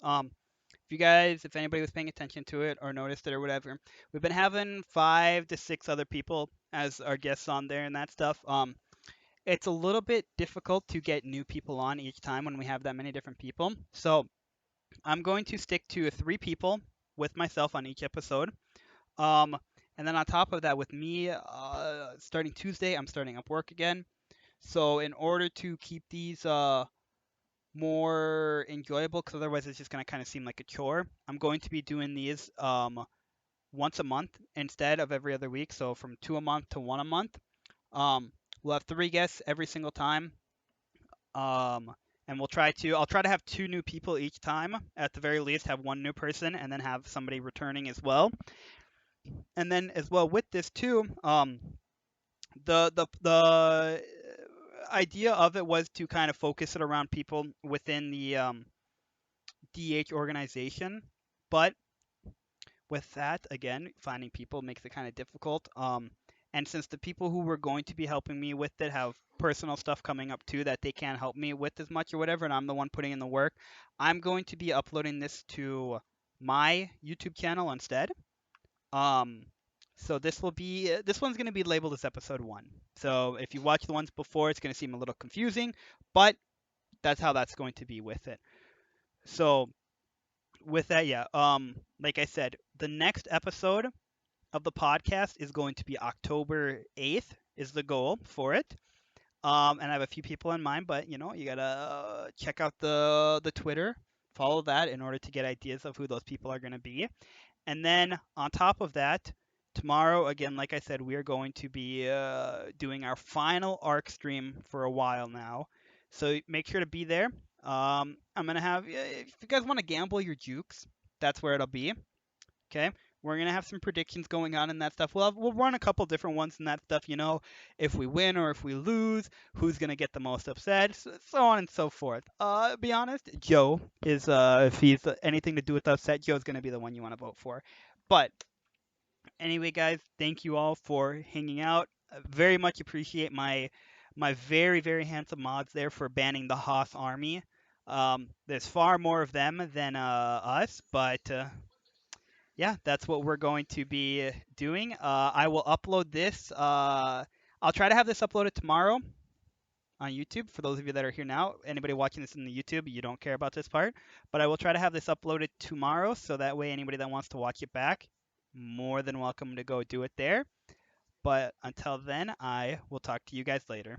if anybody was paying attention to it or noticed it or whatever, we've been having 5 to 6 other people as our guests on there and that stuff. It's a little bit difficult to get new people on each time when we have that many different people. So I'm going to stick to 3 people with myself on each episode. And then on top of that, with me starting Tuesday, I'm starting up work again. So in order to keep these more enjoyable, because otherwise it's just going to kind of seem like a chore, I'm going to be doing these once a month instead of every other week. So from 2 a month to 1 a month. We'll have 3 guests every single time. And I'll try to have 2 new people each time. At the very least, have 1 new person and then have somebody returning as well. And then as well with this too, the idea of it was to kind of focus it around people within the DH organization, but with that, again, finding people makes it kind of difficult. And since the people who were going to be helping me with it have personal stuff coming up too that they can't help me with as much or whatever, and I'm the one putting in the work, I'm going to be uploading this to my YouTube channel instead. So this one's going to be labeled as episode 1. So if you watch the ones before, it's going to seem a little confusing, but that's how that's going to be with it. So with that, yeah, like I said, the next episode of the podcast is going to be October 8th is the goal for it. And I have a few people in mind, but you gotta check out the Twitter, follow that in order to get ideas of who those people are going to be. And then on top of that, tomorrow, again, like I said, we are going to be doing our final Arc stream for a while now. So make sure to be there. I'm going to have, if you guys want to gamble your jukes, that's where it'll be. Okay. We're going to have some predictions going on and that stuff. We'll run a couple different ones and that stuff, if we win or if we lose, who's going to get the most upset, so on and so forth. Be honest, Joe is, if he's anything to do with upset, Joe's going to be the one you want to vote for. But anyway, guys, thank you all for hanging out. Very much appreciate my very, very handsome mods there for banning the Hoth army. There's far more of them than us, but yeah, that's what we're going to be doing. I will upload this. I'll try to have this uploaded tomorrow on YouTube. For those of you that are here now, anybody watching this in the YouTube, you don't care about this part. But I will try to have this uploaded tomorrow, so that way anybody that wants to watch it back, more than welcome to go do it there. But until then, I will talk to you guys later.